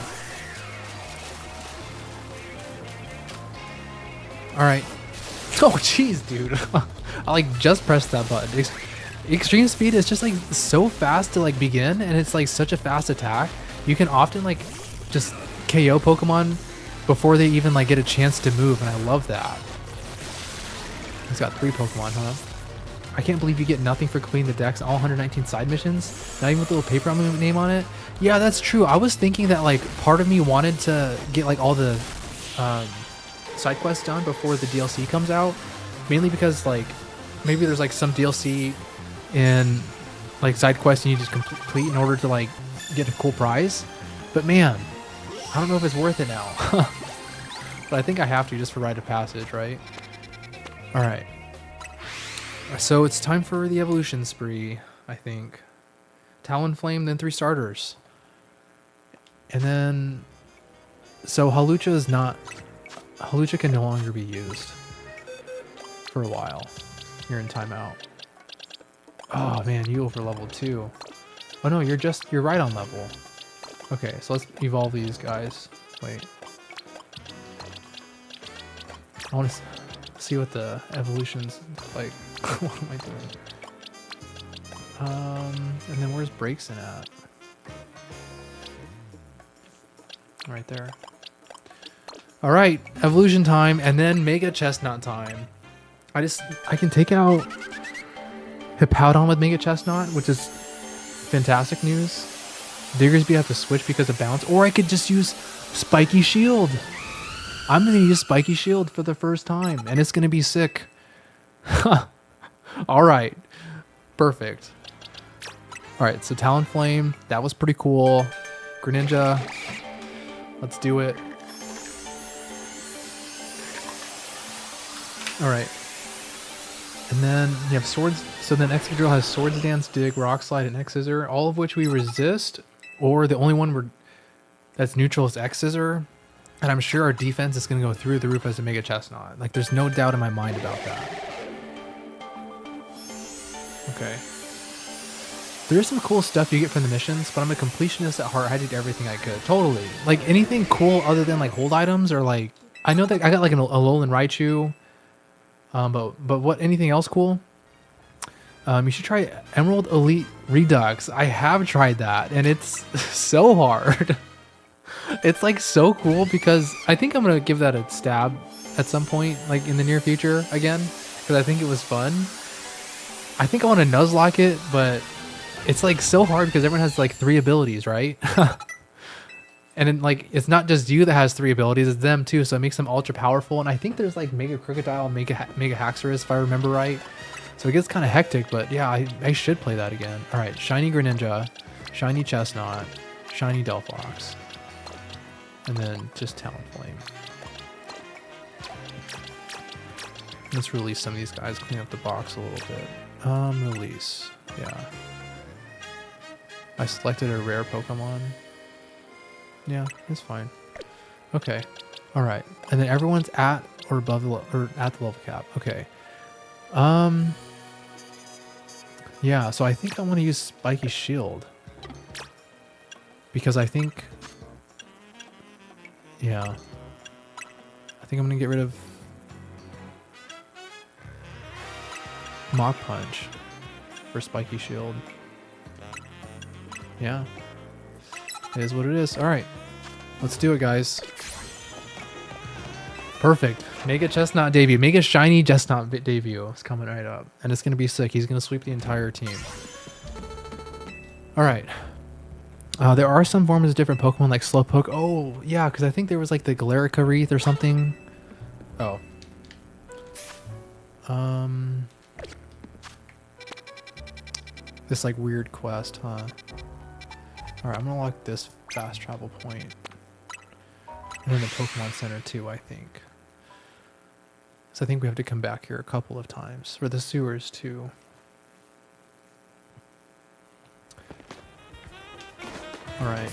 Alright. Oh jeez, dude. I like just pressed that button. Extreme speed is just like so fast to like begin, and it's like such a fast attack. You can often like just KO Pokemon before they even like get a chance to move, and I love that. He's got 3 Pokemon, huh? I can't believe you get nothing for completing the dex, all 119 side missions, not even with the little paper name on it. Yeah, that's true. I was thinking that like part of me wanted to get like all the side quests done before the DLC comes out, mainly because like maybe there's like some DLC in like side quests you need to complete in order to like get a cool prize. But man, I don't know if it's worth it now. But I think I have to just for rite of passage, right? All right. So it's time for the evolution spree, I think. Talonflame, then 3 starters. And then so Hawlucha can no longer be used for a while. You're in timeout. Oh man, you over leveled too. Oh no, you're right on level. Okay, so let's evolve these guys. Wait. I want to see what the evolution's like. What am I doing? And then where's Braixen at? Right there. Alright, evolution time, and then Mega Chestnut time. I can take out Hippowdon with Mega Chestnut, which is fantastic news. Diggersby have to switch because of bounce, or I could just use Spiky Shield. I'm going to use Spiky Shield for the first time, and it's going to be sick. Alright, perfect. Alright, so Talonflame, that was pretty cool. Greninja, let's do it. Alright. And then you have Swords. So then Excadrill has Swords Dance, Dig, Rock Slide, and X Scissor, all of which we resist. Or the only one that's neutral is X Scissor. And I'm sure our defense is going to go through the roof as a Mega Chestnut. Like, there's no doubt in my mind about that. Okay. There is some cool stuff you get from the missions, but I'm a completionist at heart. I did everything I could. Totally. Like, anything cool other than, like, hold items or, like... I know that I got, like, a Alolan Raichu. But what? Anything else cool? You should try Emerald Elite Redux. I have tried that, and it's so hard. It's like so cool because I think I'm gonna give that a stab at some point, like in the near future again, because I think it was fun. I think I want to Nuzlocke it, but it's like so hard because everyone has like 3 abilities, right? And then, like, it's not just you that has 3 abilities, it's them too, so it makes them ultra powerful. And I think there's like Mega Crocodile and Mega Haxorus, if I remember right. So it gets kind of hectic, but yeah, I should play that again. Alright, Shiny Greninja, Shiny Chestnut, Shiny Delphox, and then just Talonflame. Let's release some of these guys, clean up the box a little bit. Release, yeah. I selected a rare Pokemon. Yeah, it's fine. Okay. All right. And then everyone's at or above or at the level cap. Okay. Yeah, so I think I want to use Spiky Shield. Because I think... Yeah. I think I'm going to get rid of... Mach Punch for Spiky Shield. Yeah. It is what it is. Alright. Let's do it, guys. Perfect. Mega Chestnut debut. Mega Shiny Chestnut debut is coming right up. And it's going to be sick. He's going to sweep the entire team. Alright. There are some forms of different Pokemon like Slowpoke. Oh, yeah, because I think there was like the Galarica Wreath or something. Oh. This like weird quest, huh? Alright, I'm going to lock this fast travel point. And then the Pokemon Center too, I think. So I think we have to come back here a couple of times. For the sewers too. Alright.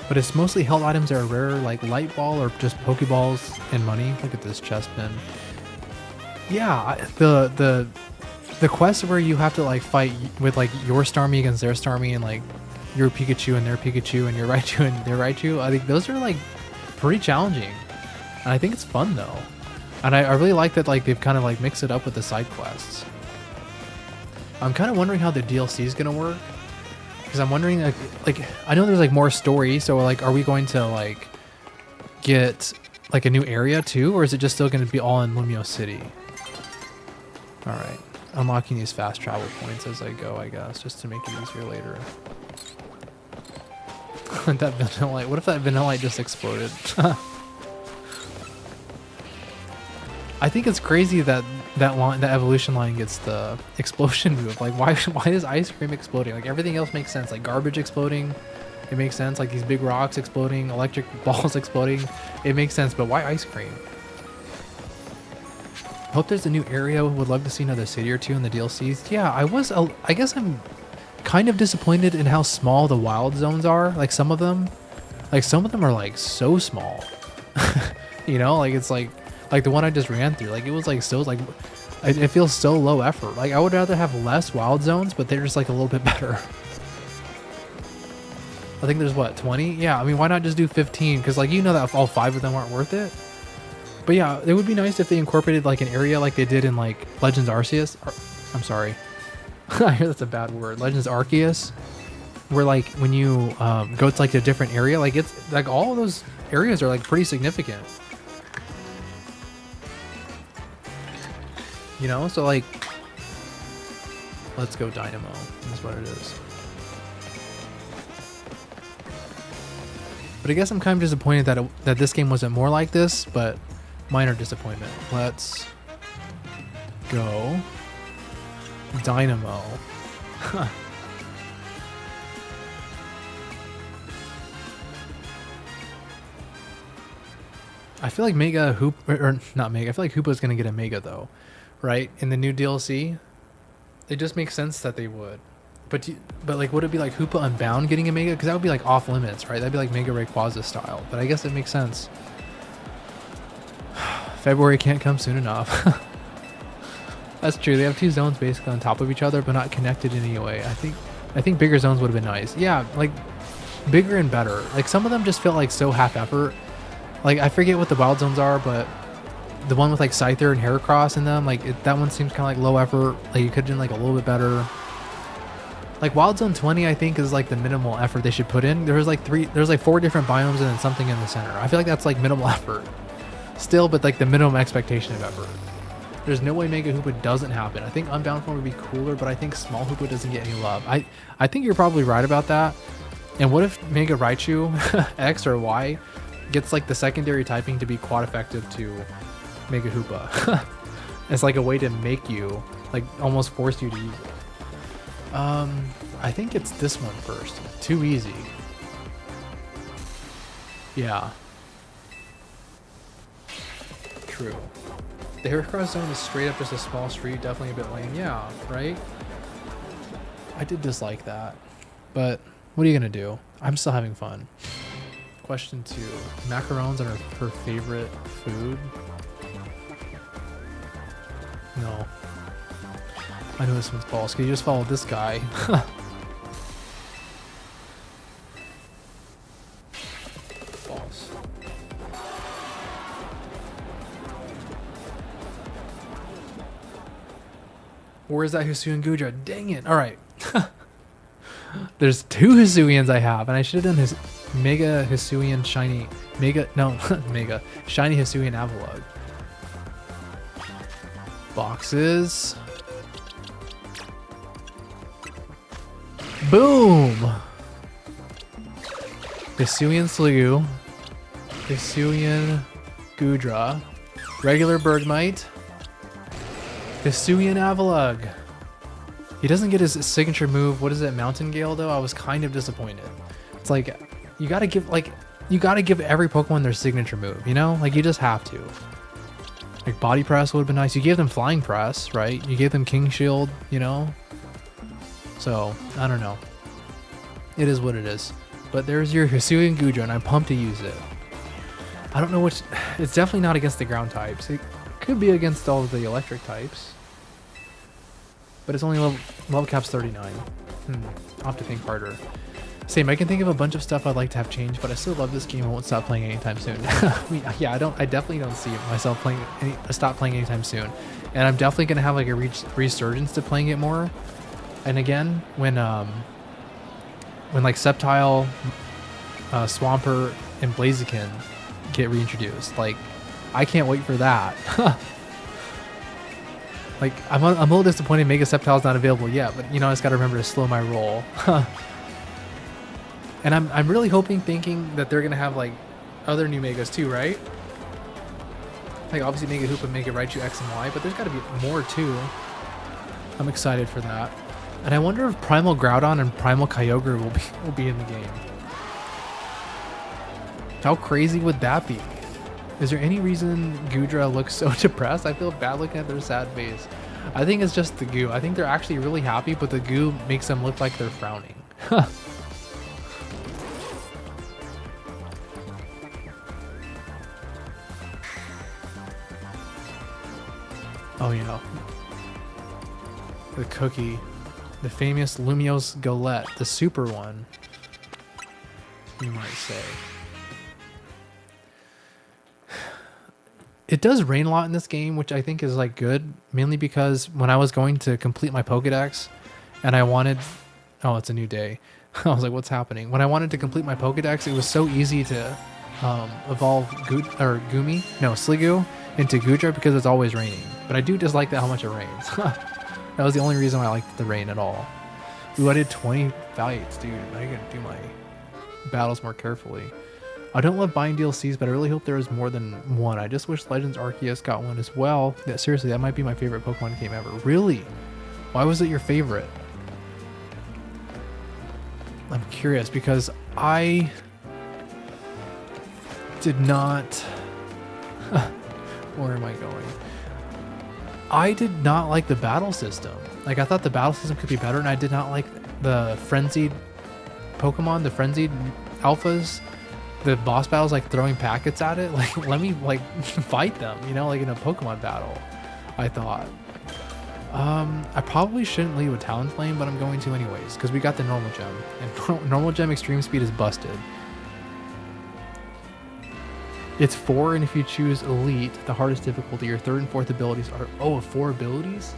But it's mostly held items that are rare, like light ball or just Pokeballs and money. Look at this chest pin. Yeah, the quest where you have to like fight with like your Starmie against their Starmie and like your Pikachu and their Pikachu and your Raichu and their Raichu. I think those are like pretty challenging. And I think it's fun though. And I really like that like they've kind of like mixed it up with the side quests. I'm kind of wondering how the DLC is going to work. Because I'm wondering like I know there's like more story. So like are we going to like get like a new area too? Or is it just still going to be all in Lumio City? Alright. Unlocking these fast travel points as I go, I guess, just to make it easier later. That Vanillite. What if that Vanillite just exploded? I think it's crazy that that evolution line gets the explosion move. Like, why is ice cream exploding? Like, everything else makes sense. Like, garbage exploding, it makes sense. Like, these big rocks exploding, electric balls exploding, it makes sense. But why ice cream? Hope there's a new area. Would love to see another city or two in the DLCs. Yeah, I guess I'm kind of disappointed in how small the wild zones are. Like, some of them are like so small. You know, like it's like the one I just ran through. Like, it was like so like it feels so low effort. Like, I would rather have less wild zones, but they're just like a little bit better. I think there's what, 20? Yeah, I mean, why not just do 15? Because like, you know that all 5 of them aren't worth it. But yeah, it would be nice if they incorporated like an area like they did in like Legends Arceus. I'm sorry. I hear that's a bad word. Legends Arceus. Where like when you go to like a different area, like it's like all of those areas are like pretty significant. You know, so like, let's go Dynamo. That's what it is. But I guess I'm kind of disappointed that this game wasn't more like this, but minor disappointment. Let's go Dynamo. I feel like Mega Hoop, or not Mega, I feel like Hoopa's gonna get a Mega though, right? In the new DLC, it just makes sense that they would. But like, would it be like Hoopa Unbound getting a Mega? Because that would be like off limits, right? That'd be like Mega Rayquaza style. But I guess it makes sense. February can't come soon enough. That's true. They have 2 zones basically on top of each other, but not connected in any way. I think bigger zones would have been nice. Yeah, like bigger and better. Like some of them just felt like so half effort. Like I forget what the wild zones are, but the one with like Scyther and Heracross in them, like that one seems kind of like low effort. Like you could have done like a little bit better. Like Wild Zone 20, I think is like the minimal effort they should put in. There's like 4 different biomes and then something in the center. I feel like that's like minimal effort still, but like the minimum expectation of effort. There's no way Mega Hoopa doesn't happen. I think Unbound form would be cooler, but I think Small Hoopa doesn't get any love. I think you're probably right about that. And what if Mega Raichu X or Y gets like the secondary typing to be quad effective to Mega Hoopa? It's like a way to make you, like almost force you to use it. I think it's this one first. Too easy. Yeah. True. The Heracross zone is straight up just a small street, definitely a bit lame. Yeah, right? I did dislike that. But what are you gonna do? I'm still having fun. Question 2. Macarons are her favorite food? No. I know this one's false. Can you just follow this guy? False. Where is that Hisuian Gudra? Dang it. Alright. There's 2 Hisuians I have, and I should have done his Mega Hisuian Shiny... Mega Shiny Hisuian Avalugg. Boxes... Boom! Hisuian Sliggoo, Hisuian Gudra, regular Bergmite, Hisuian Avalugg. He doesn't get his signature move. What is it, Mountain Gale though? I was kind of disappointed. It's like you gotta give every Pokemon their signature move, you know? Like you just have to. Like Body Press would have been nice. You gave them Flying Press, right? You gave them King Shield, you know? So, I don't know. It is what it is. but there's your Hisuian Gudra, and I'm pumped to use it. I don't know which... It's definitely not against the ground types. It could be against all of the electric types. But it's only level cap's 39. I'll have to think harder. Same, I can think of a bunch of stuff I'd like to have changed, but I still love this game. I won't stop playing anytime soon. Yeah, I definitely don't see myself stop playing anytime soon. And I'm definitely going to have like a resurgence to playing it more. And again, when like Sceptile, Swampert, and Blaziken get reintroduced, like I can't wait for that. Like I'm a little disappointed Mega Sceptile's not available yet, but you know I just got to remember to slow my roll. And I'm really thinking that they're gonna have like other new Megas too, right? Like obviously Mega Hoop and Mega Raichu X and Y, but there's got to be more too. I'm excited for that. And I wonder if Primal Groudon and Primal Kyogre will be in the game. How crazy would that be? Is there any reason Gudra looks so depressed? I feel bad looking at their sad face. I think it's just the goo. I think they're actually really happy, but the goo makes them look like they're frowning. Oh, you know. The cookie. The famous Lumiose Galette. The super one. You might say. It does rain a lot in this game, which I think is like good. Mainly because when I was going to complete my Pokedex and I wanted... Oh, it's a new day. I was like, what's happening? When I wanted to complete my Pokedex, it was so easy to evolve Sliggoo into Gudra because it's always raining. But I do dislike that how much it rains. That was the only reason why I liked the rain at all. Ooh, I did 20 fights, dude. I gotta do my battles more carefully. I don't love buying DLCs, but I really hope there is more than one. I just wish Legends Arceus got one as well. Yeah, seriously, that might be my favorite Pokemon game ever. Really? Why was it your favorite? I'm curious because I did not... Where am I going? I did not like the battle system. Like, I thought the battle system could be better, and I did not like the frenzied Pokemon, the frenzied alphas, the boss battles, like throwing packets at it. Like, let me like fight them, you know, like in a Pokemon battle, I thought. I probably shouldn't lead with Talonflame, but I'm going to anyways, because we got the normal gem, and normal gem extreme speed is busted. It's 4, and if you choose Elite, the hardest difficulty, your 3rd and 4th abilities are... Oh, 4 abilities?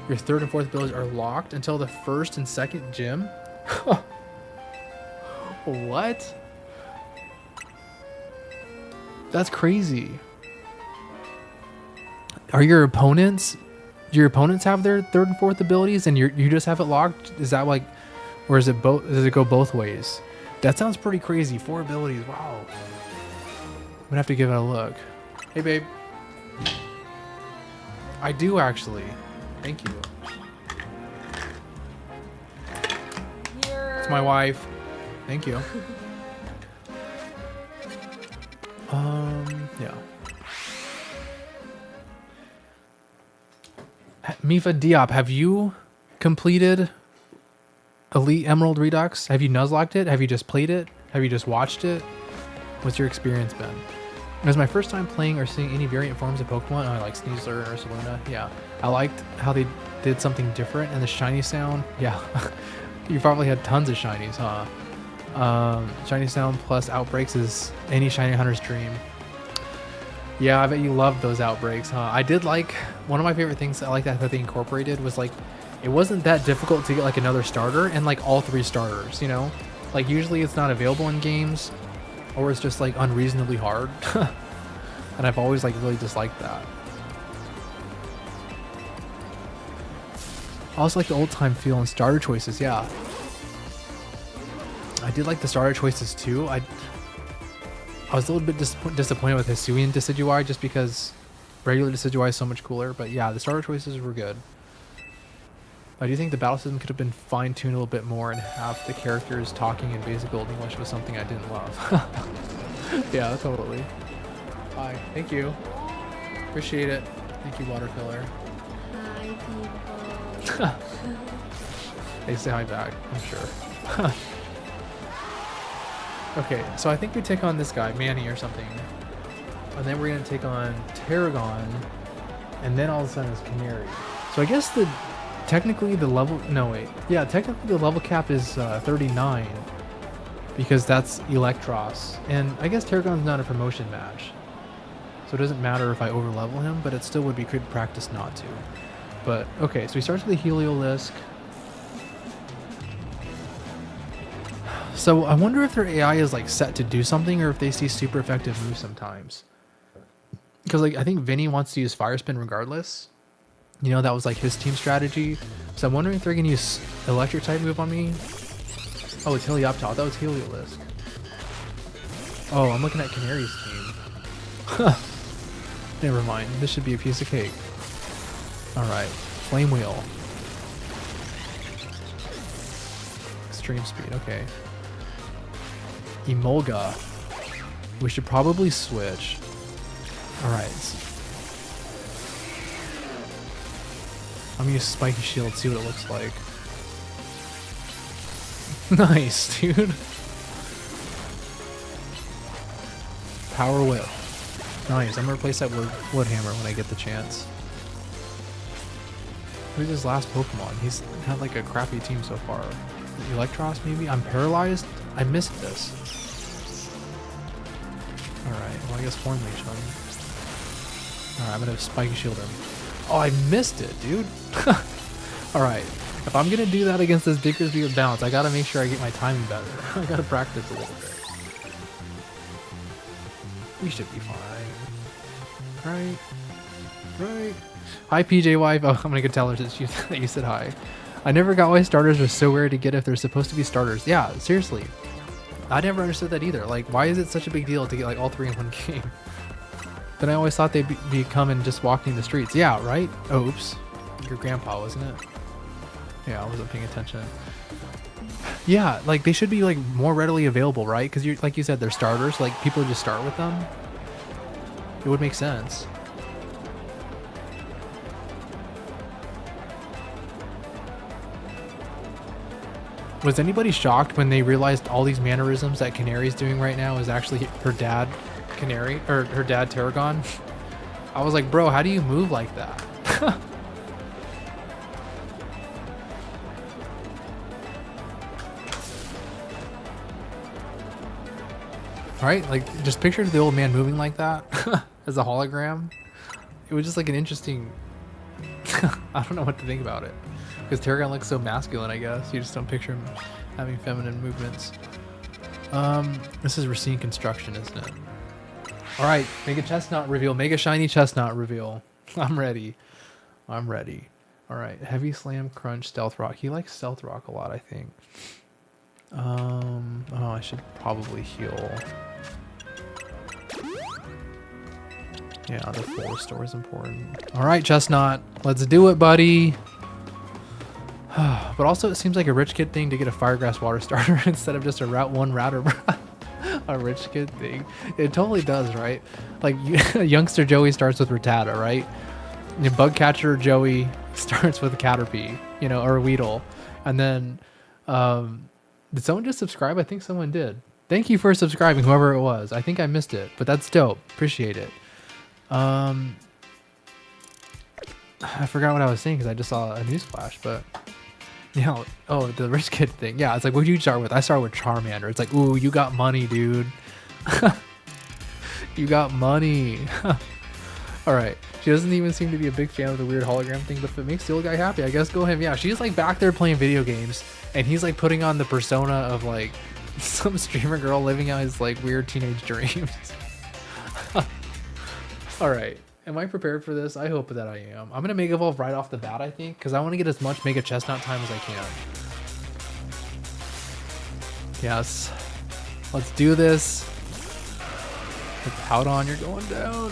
Your 3rd and 4th abilities are locked until the 1st and 2nd gym? What? That's crazy. Are your opponents... Do your opponents have their 3rd and 4th abilities, and you just have it locked? Is that like... Or is it both? Does it go both ways? That sounds pretty crazy. 4 abilities, wow. I'm gonna have to give it a look. Hey, babe. I do actually. Thank you. It's my wife. Thank you. Yeah. Mifa Diop, have you completed Elite Emerald Redux? Have you Nuzlocked it? Have you just played it? Have you just watched it? What's your experience been? It was my first time playing or seeing any variant forms of Pokemon. I like Sneasler and Ursaluna. Yeah. I liked how they did something different, and the shiny sound. Yeah. You probably had tons of shinies, huh? Shiny sound plus outbreaks is any shiny hunter's dream. Yeah, I bet you loved those outbreaks, huh? I did like... One of my favorite things I like that they incorporated was like... It wasn't that difficult to get like another starter and like all 3 starters, you know? Like usually it's not available in games, or it's just like unreasonably hard. And I've always like really disliked that. I also like the old time feel and starter choices, yeah. I did like the starter choices too. I was a little bit disappointed with Hisuian Decidueye just because regular Decidueye is so much cooler, but yeah, the starter choices were good. I do think the battle system could have been fine-tuned a little bit more, and half the characters talking in basic Old English was something I didn't love. Yeah, totally. Hi. Thank you. Appreciate it. Thank you, water filler. Hi, people. They say hi back, I'm sure. Okay, so I think we take on this guy, Manny or something. And then we're going to take on Tarragon. And then all of a sudden it's Canary. So I guess technically the level... No, wait. Yeah, technically the level cap is 39. Because that's Electros. And I guess Tarragon's not a promotion match. So it doesn't matter if I overlevel him, but it still would be good practice not to. But, okay, so he starts with the Heliolisk. So I wonder if their AI is like set to do something or if they see super effective moves sometimes. Because like I think Vinny wants to use Fire Spin regardless. You know, that was like his team strategy. So I'm wondering if they're going to use Electric type move on me. Oh, it's Helioptile. That was Heliolisk. Oh, I'm looking at Canary's team. Never mind. This should be a piece of cake. Alright. Flame Wheel. Extreme Speed. Okay. Emolga. We should probably switch. Alright. I'm gonna use Spiky Shield, see what it looks like. Nice, dude. Power Whip. Nice. I'm gonna replace that with Wood Hammer when I get the chance. Who's his last Pokemon? He's had like a crappy team so far. Electros maybe? I'm paralyzed? I missed this. Alright, well I guess Horn Leash him. Alright, I'm gonna Spiky Shield him. Oh, I missed it, dude. Alright, if I'm gonna do that against this Dickersby with Bounce, I gotta make sure I get my timing better. I gotta practice a little bit. We should be fine. Right? Right? Hi, PJ Wife. Oh, I'm gonna go tell her that you said hi. I never got why starters are so rare to get if they're supposed to be starters. Yeah, seriously. I never understood that either. Like, why is it such a big deal to get like all three in one game? Then I always thought they'd be coming just walking the streets. Yeah, right? Oh, oops. Your grandpa, wasn't it? Yeah, I wasn't paying attention. Yeah, like they should be like more readily available, right? Because you, like you said, they're starters. Like people just start with them. It would make sense. Was anybody shocked when they realized all these mannerisms that Canary's doing right now is actually her dad, Canary, or her dad, Tarragon? I was like, bro, how do you move like that? Right? Like, just picture the old man moving like that as a hologram. It was just like an interesting... I don't know what to think about it. Because Tarragon looks so masculine, I guess. You just don't picture him having feminine movements. This is Racine Construction, isn't it? Alright, Mega Chestnut reveal. Mega Shiny Chestnut reveal. I'm ready. I'm ready. Alright, Heavy Slam, Crunch, Stealth Rock. He likes Stealth Rock a lot, I think. Oh, I should probably heal. Yeah, the full restore is important. Alright, Chestnut. Let's do it, buddy. But also, it seems like a rich kid thing to get a Firegrass Water Starter instead of just a Route 1 Router. A rich kid thing. It totally does, right? Like, youngster Joey starts with Rattata, right? And Bugcatcher Joey starts with a Caterpie, you know, or a Weedle. And then, did someone just subscribe? I think someone did. Thank you for subscribing, whoever it was. I think I missed it, but that's dope. Appreciate it. I forgot what I was saying because I just saw a news flash, but... Yeah, oh, the rich kid thing. Yeah, it's like, what did you start with? I started with Charmander. It's like, ooh, you got money, dude. You got money. Alright, she doesn't even seem to be a big fan of the weird hologram thing, but if it makes the old guy happy, I guess go him. Yeah, she's like back there playing video games, and he's like putting on the persona of like some streamer girl living out his like weird teenage dreams. Alright. Am I prepared for this? I hope that I am. I'm going to Mega Evolve right off the bat, I think, because I want to get as much Mega Chestnut time as I can. Yes. Let's do this. Out on, you're going down.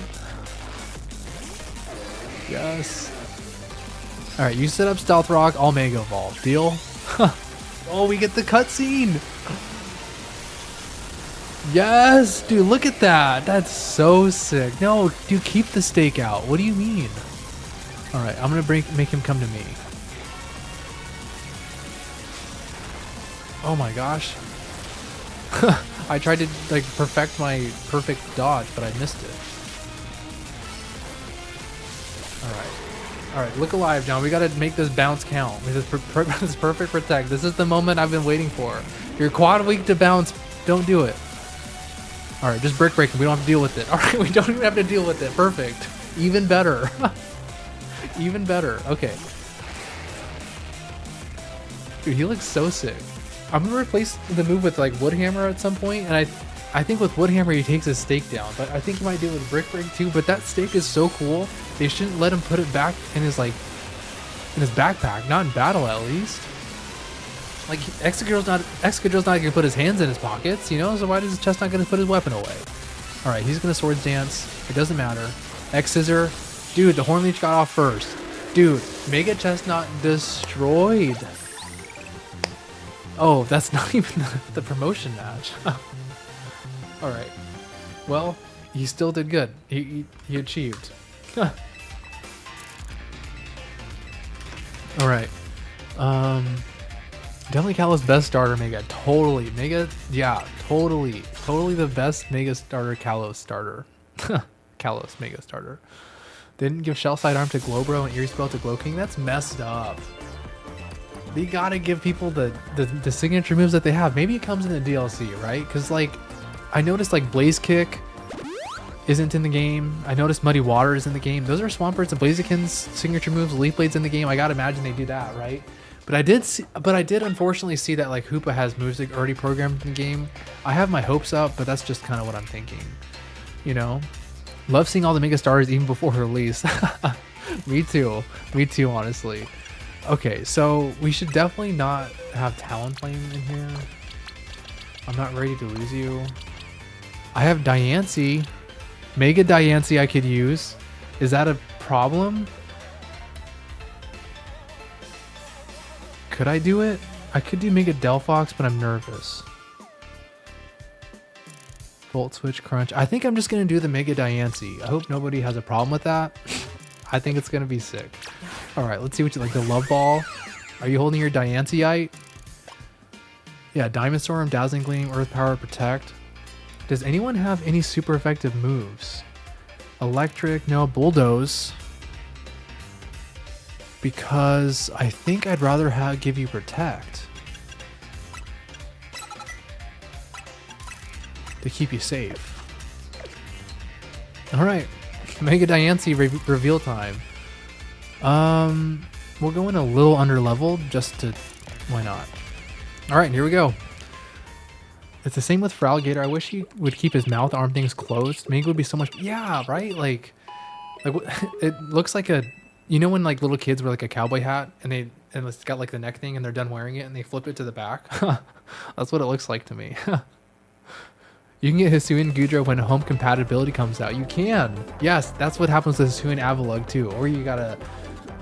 Yes. Alright, you set up Stealth Rock, I'll Mega Evolve. Deal? Oh, we get the cutscene! Yes, dude, look at that. That's so sick. No, dude, keep the stake out. What do you mean? All right, I'm gonna make him come to me. Oh my gosh. I tried to like perfect my perfect dodge, but I missed it. All right, look alive, John. We gotta make this bounce count. This perfect protect. This is the moment I've been waiting for. You're quad weak to bounce. Don't do it. All right, just brick breaking. We don't have to deal with it. All right, we don't even have to deal with it. Perfect. Even better. Even better. Okay. Dude, he looks so sick. I'm gonna replace the move with like Woodhammer at some point, and I think with Woodhammer he takes his stake down, but I think he might do it with Brick Break too. But that stake is so cool. They shouldn't let him put it back in his backpack, not in battle at least. Like Excadrill's not gonna put his hands in his pockets, you know. So why does his chest not gonna put his weapon away? All right, he's gonna Swords Dance. It doesn't matter. X Scissor, dude. The Horn Leech got off first, dude. Mega Chestnut destroyed. Oh, that's not even the promotion match. All right. Well, he still did good. He achieved. All right. Definitely Kalos' best starter Mega. Totally. Mega, yeah, totally the best Mega starter Kalos starter. Kalos Mega starter. Didn't give Shell Sidearm to Glowbro and Eerie Spell to Glow King. That's messed up. They gotta give people the signature moves that they have. Maybe it comes in the DLC, right? Because like, I noticed like Blaze Kick isn't in the game. I noticed Muddy Water is in the game. Those are Swampert's and Blaziken's signature moves. Leaf Blade's in the game. I gotta imagine they do that, right? But I did unfortunately see that like Hoopa has moves like already programmed in the game. I have my hopes up, but that's just kind of what I'm thinking. You know, love seeing all the Mega Stars even before release. Me too, honestly. Okay, so we should definitely not have Talonflame in here. I'm not ready to lose you. I have Diancie. Mega Diancie I could use. Is that a problem? Could I do it? I could do Mega Delphox, but I'm nervous. Volt Switch Crunch. I think I'm just going to do the Mega Diancie. I hope nobody has a problem with that. I think it's going to be sick. All right, let's see what you like. The Love Ball. Are you holding your Diancieite? Yeah, Diamond Storm, Dazzling Gleam, Earth Power, Protect. Does anyone have any super effective moves? Electric, no. Bulldoze. Because I think I'd rather give you Protect. To keep you safe. All right. Mega Diancie reveal time. We'll go in a little under leveled just to, why not? All right, here we go. It's the same with Fralgator. I wish he would keep his mouth arm things closed. Maybe it would be so much, yeah, right? Like it looks like a, you know when like little kids wear like a cowboy hat and it's got like the neck thing and they're done wearing it and they flip it to the back. That's what it looks like to me. You can get Hisuian Gudra when home compatibility comes out. You can. Yes, that's what happens with Hisuian Avalugg too. Or you gotta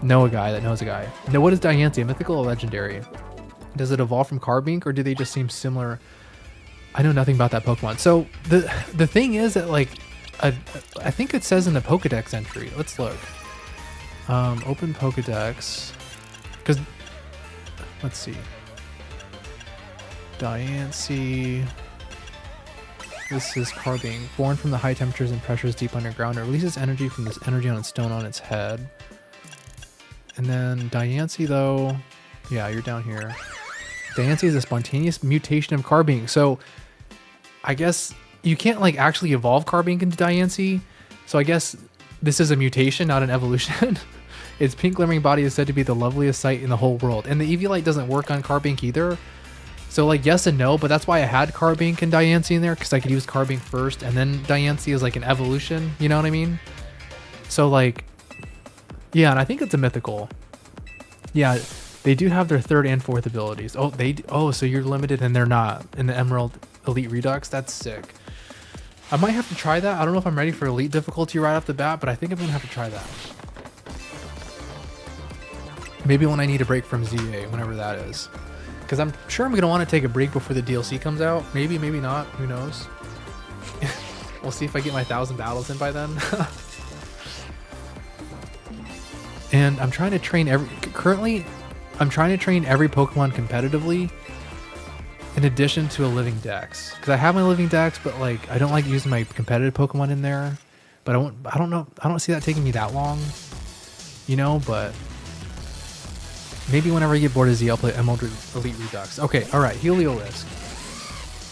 know a guy that knows a guy. Now, what is Diancie? Mythical or legendary? Does it evolve from Carbink or do they just seem similar? I know nothing about that Pokemon. So the thing is that like, I think it says in the Pokedex entry. Let's look. Open Pokedex. Because, let's see. Diancie. This is Carbink. Born from the high temperatures and pressures deep underground. It releases energy from this energy on its stone on its head. And then Diancie though, yeah, you're down here. Diancie is a spontaneous mutation of Carbink. So I guess you can't like actually evolve Carbink into Diancie. So I guess this is a mutation, not an evolution. Its pink glimmering body is said to be the loveliest sight in the whole world. And the Eviolite doesn't work on Carbink either. So like yes and no, but that's why I had Carbink and Diancie in there, because I could use Carbink first and then Diancie is like an evolution, you know what I mean? So like, yeah, and I think it's a mythical. Yeah, they do have their 3rd and 4th abilities. Oh, so you're limited and they're not in the Emerald Elite Redux? That's sick. I might have to try that. I don't know if I'm ready for Elite difficulty right off the bat, but I think I'm gonna have to try that. Maybe when I need a break from ZA, whenever that is. Because I'm sure I'm going to want to take a break before the DLC comes out. Maybe, maybe not. Who knows? We'll see if I get my 1,000 battles in by then. And I'm trying to train currently, I'm trying to train every Pokemon competitively. in addition to a living dex, because I have my living dex, but like I don't like using my competitive Pokemon in there. But I don't know. I don't see that taking me that long, you know. But maybe whenever I get bored of Z, I'll play Emerald Elite Redux. Okay, all right. Heliolisk.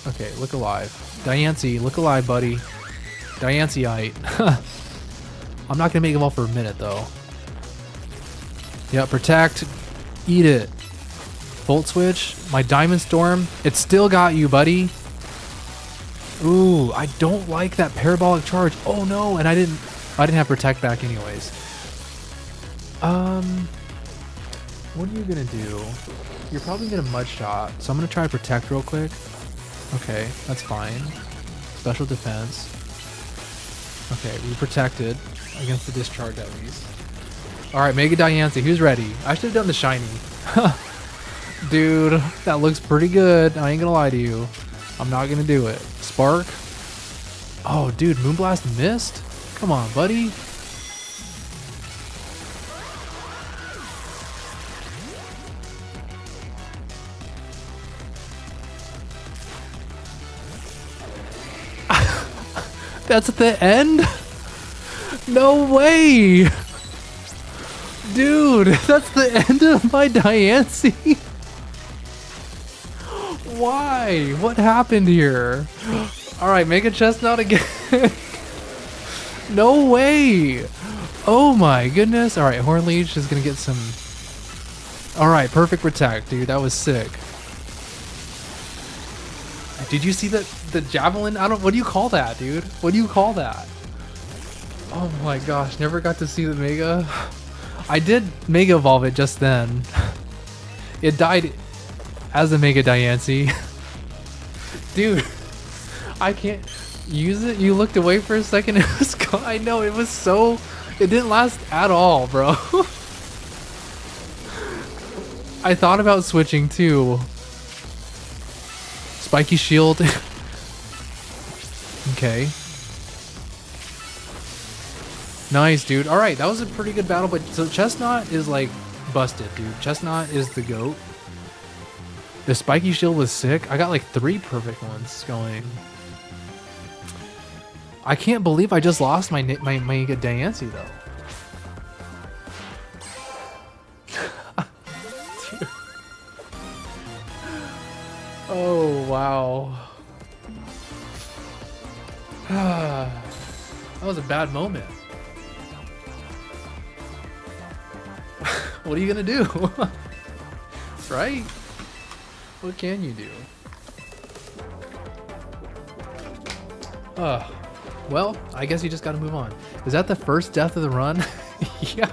Okay, look alive. Diancie, look alive, buddy. Diancieite. I'm not gonna make evolve for a minute though. Yeah, protect. Eat it. Volt switch. My Diamond Storm. It still got you, buddy. Ooh, I don't like that parabolic charge. Oh no, and I didn't have protect back anyways. What are you gonna do? You're probably gonna mud shot, so I'm gonna try to protect real quick. Okay, that's fine. Special defense. Okay, we protected against the discharge at least. Alright, Mega Diancie, who's ready? I should have done the shiny. Dude, that looks pretty good. I ain't gonna lie to you. I'm not gonna do it. Spark. Oh, dude, Moonblast missed? Come on, buddy. That's at the end? No way! Dude, that's the end of my Diancie? Why? What happened here? Alright, Mega Chestnut again. No way! Oh my goodness. Alright, Hornleech is gonna get some... Alright, perfect protect, dude. That was sick. Did you see the javelin? What do you call that, dude? What do you call that? Oh my gosh, never got to see the Mega. I did Mega Evolve it just then. It died as a Mega Diancie. Dude, I can't use it. You looked away for a second. It was gone. I know, it was so... It didn't last at all, bro. I thought about switching too. Spiky Shield. Okay. Nice, dude. Alright, that was a pretty good battle, but so Chestnut is like busted, dude. Chestnut is the GOAT. The Spiky Shield was sick. I got like 3 perfect ones going. I can't believe I just lost my Mega Diancie though. Oh, wow. That was a bad moment. What are you gonna do? Right? What can you do? Well, I guess you just gotta move on. Is that the first death of the run? Yeah.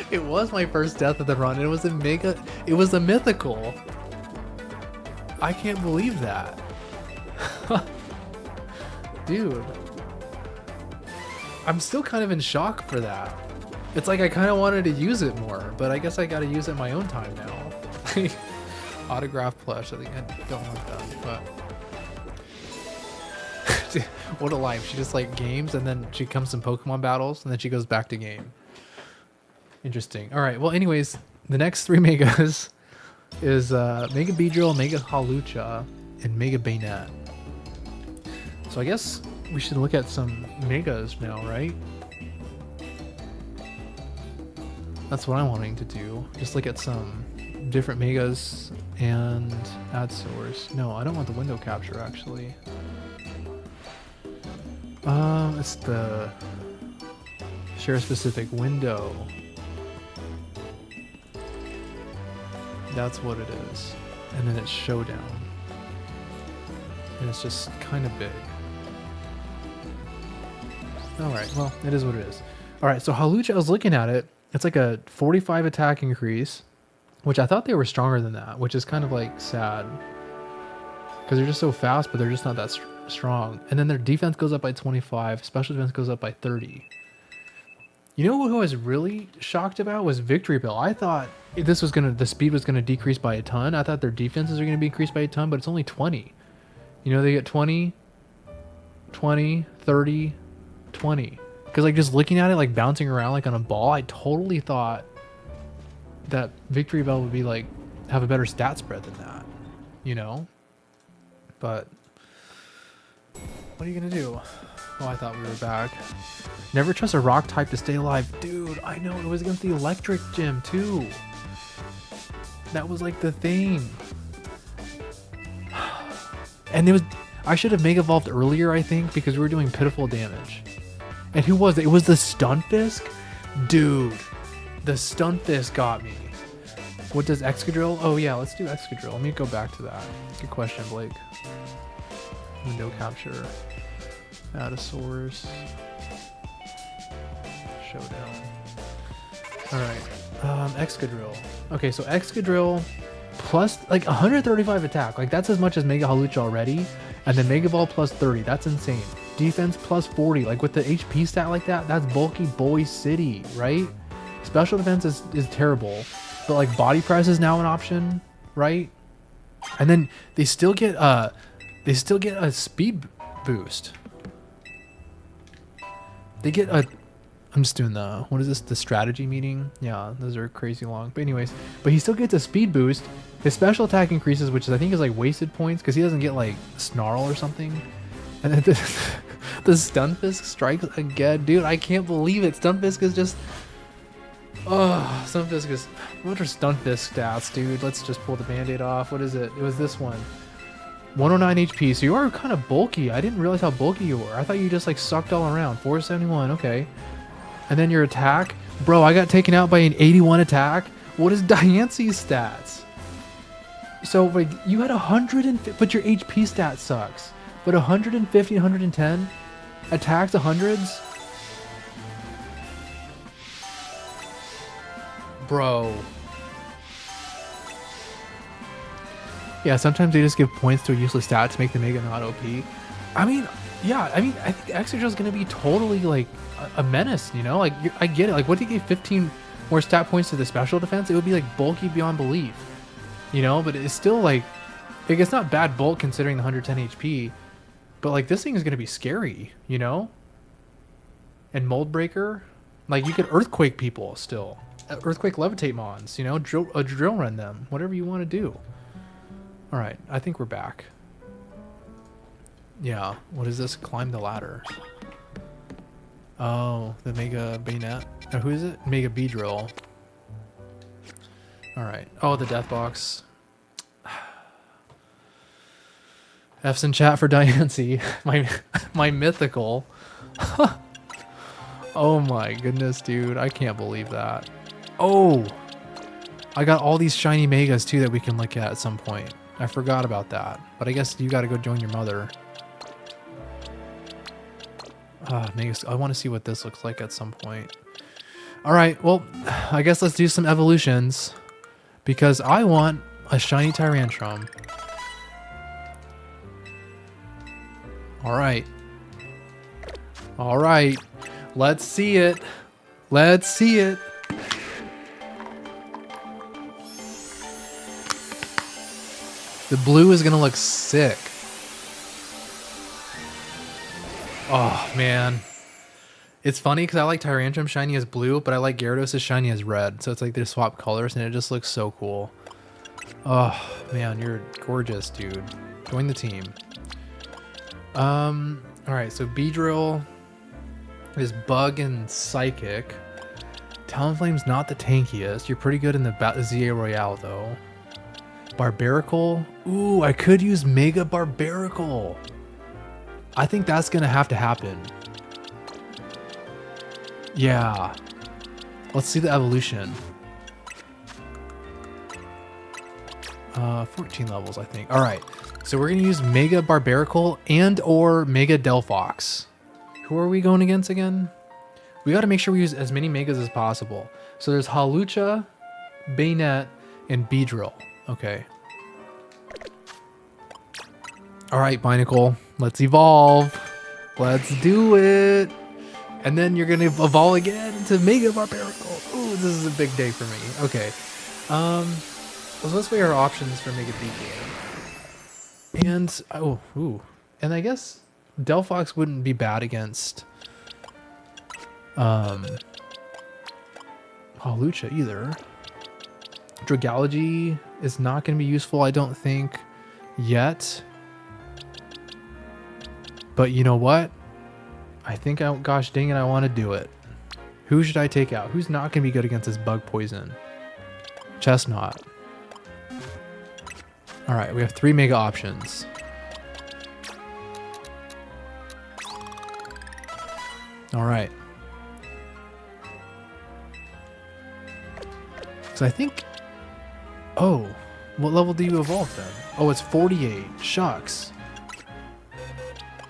It was my first death of the run. It was a mythical. I can't believe that. Dude. I'm still kind of in shock for that. It's like I kind of wanted to use it more, but I guess I gotta use it in my own time now. Autograph plush, I think I don't want that, but... What a life. She just like games and then she comes some Pokemon battles and then she goes back to game. Interesting. Alright, well anyways, the next 3 Megas is Mega Beedrill, Mega Halucha, and Mega Bayonet. So I guess we should look at some Megas now, right? That's what I'm wanting to do. Just look at some different Megas and add source. No, I don't want the window capture actually. It's the share specific window. That's what it is. And then it's showdown. And it's just kind of big. Alright, well, it is what it is. Alright, so Halucha, I was looking at it. It's like a 45 attack increase, which I thought they were stronger than that, which is kind of like sad. Because they're just so fast, but they're just not that strong. And then their defense goes up by 25, special defense goes up by 30. You know who I was really shocked about was Victory Bell. I thought the speed was gonna decrease by a ton. I thought their defenses are gonna be increased by a ton, but it's only 20. You know, they get 20, 20, 30, 20. Because like just looking at it, like bouncing around like on a ball, I totally thought that Victory Bell would be like have a better stat spread than that. you know? But what are you gonna do? Oh, I thought we were back. Never trust a rock type to stay alive. Dude, I know, it was against the electric gym too. That was like the thing. And it was, I should have Mega Evolved earlier, I think, because we were doing pitiful damage. And who was it? It was the Stunfisk? Dude, the Stunfisk got me. What does Excadrill? Oh yeah, let's do Excadrill. Let me go back to that. Good question, Blake. Window capture. Adasaurs. Showdown. Alright. Excadrill. Okay, so Excadrill plus like 135 attack. Like that's as much as Mega Hawlucha already. And then Mega Ball plus 30. That's insane. Defense plus 40. Like with the HP stat like that, that's bulky boy city, right? Special defense is terrible. But like body press is now an option, right? And then they still get a speed boost. They get a, I'm just doing the, what is this? The strategy meeting? Yeah, those are crazy long. But anyways, but he still gets a speed boost. His special attack increases, which is, I think is like wasted points because he doesn't get like Snarl or something. And then the Stunfisk strikes again. Dude, I can't believe it. Stunfisk is just, oh, Stunfisk is, what are Stunfisk stats, dude? Let's just pull the band-aid off. What is it? It was this one. 109 HP, so you are kind of bulky. I didn't realize how bulky you were. I thought you just like sucked all around. 471, okay. And then your attack. Bro, I got taken out by an 81 attack. What is Diance's stats? So like you had 100, but your HP stat sucks. But 150, 110, attacks 100s? Bro. Yeah, sometimes they just give points to a useless stat to make the Mega not OP. I mean, yeah, I mean, I think Excadrill is going to be totally like a menace, you know? Like, I get it. Like, what if you gave 15 more stat points to the special defense? It would be like bulky beyond belief, you know? But it's still like it's not bad bulk considering the 110 HP. But like, this thing is going to be scary, you know? And Mold Breaker, like, you could Earthquake people still. Earthquake Levitate Mons, you know? Drill run them. Whatever you want to do. Alright, I think we're back. Yeah, what is this? Climb the ladder. Oh, the Mega Bayonet. Oh, who is it? Mega Beedrill. Alright. Oh, the Death Box. F's in chat for Diancie. My mythical. Oh my goodness, dude. I can't believe that. Oh! I got all these shiny Megas too that we can look at some point. I forgot about that, but I guess you gotta go join your mother. Megas, I want to see what this looks like at some point. Alright, well, I guess let's do some evolutions. Because I want a shiny Tyrantrum. Alright. Alright. Let's see it. Let's see it. The blue is gonna look sick. Oh, man. It's funny because I like Tyrantrum shiny as blue, but I like Gyarados as shiny as red. So it's like they swap colors and it just looks so cool. Oh, man, you're gorgeous, dude. Join the team. Alright, so Beedrill is Bug and Psychic. Talonflame's not the tankiest. You're pretty good in the ZA Royale, though. Barbaracle? Ooh, I could use Mega Barbaracle. I think that's gonna have to happen. Yeah. Let's see the evolution. 14 levels, I think. Alright, so we're gonna use Mega Barbaracle and or Mega Delphox. Who are we going against again? We gotta make sure we use as many Megas as possible. So there's Hawlucha, Bayonet, and Beedrill. Okay. Alright, Binacle. Let's evolve. Let's do it. And then you're gonna evolve again into Mega Barbaracle. Ooh, this is a big day for me. Okay. So let's weigh our options for Mega Beedrill. And oh, ooh. And I guess Delphox wouldn't be bad against Hawlucha either. Dragology is not going to be useful, I don't think. yet. But you know what? I think gosh dang it, I want to do it. Who should I take out? Who's not going to be good against this bug poison? Chestnut. All right, we have 3 mega options. All right. So I think... Oh, what level do you evolve then? Oh, it's 48. Shucks.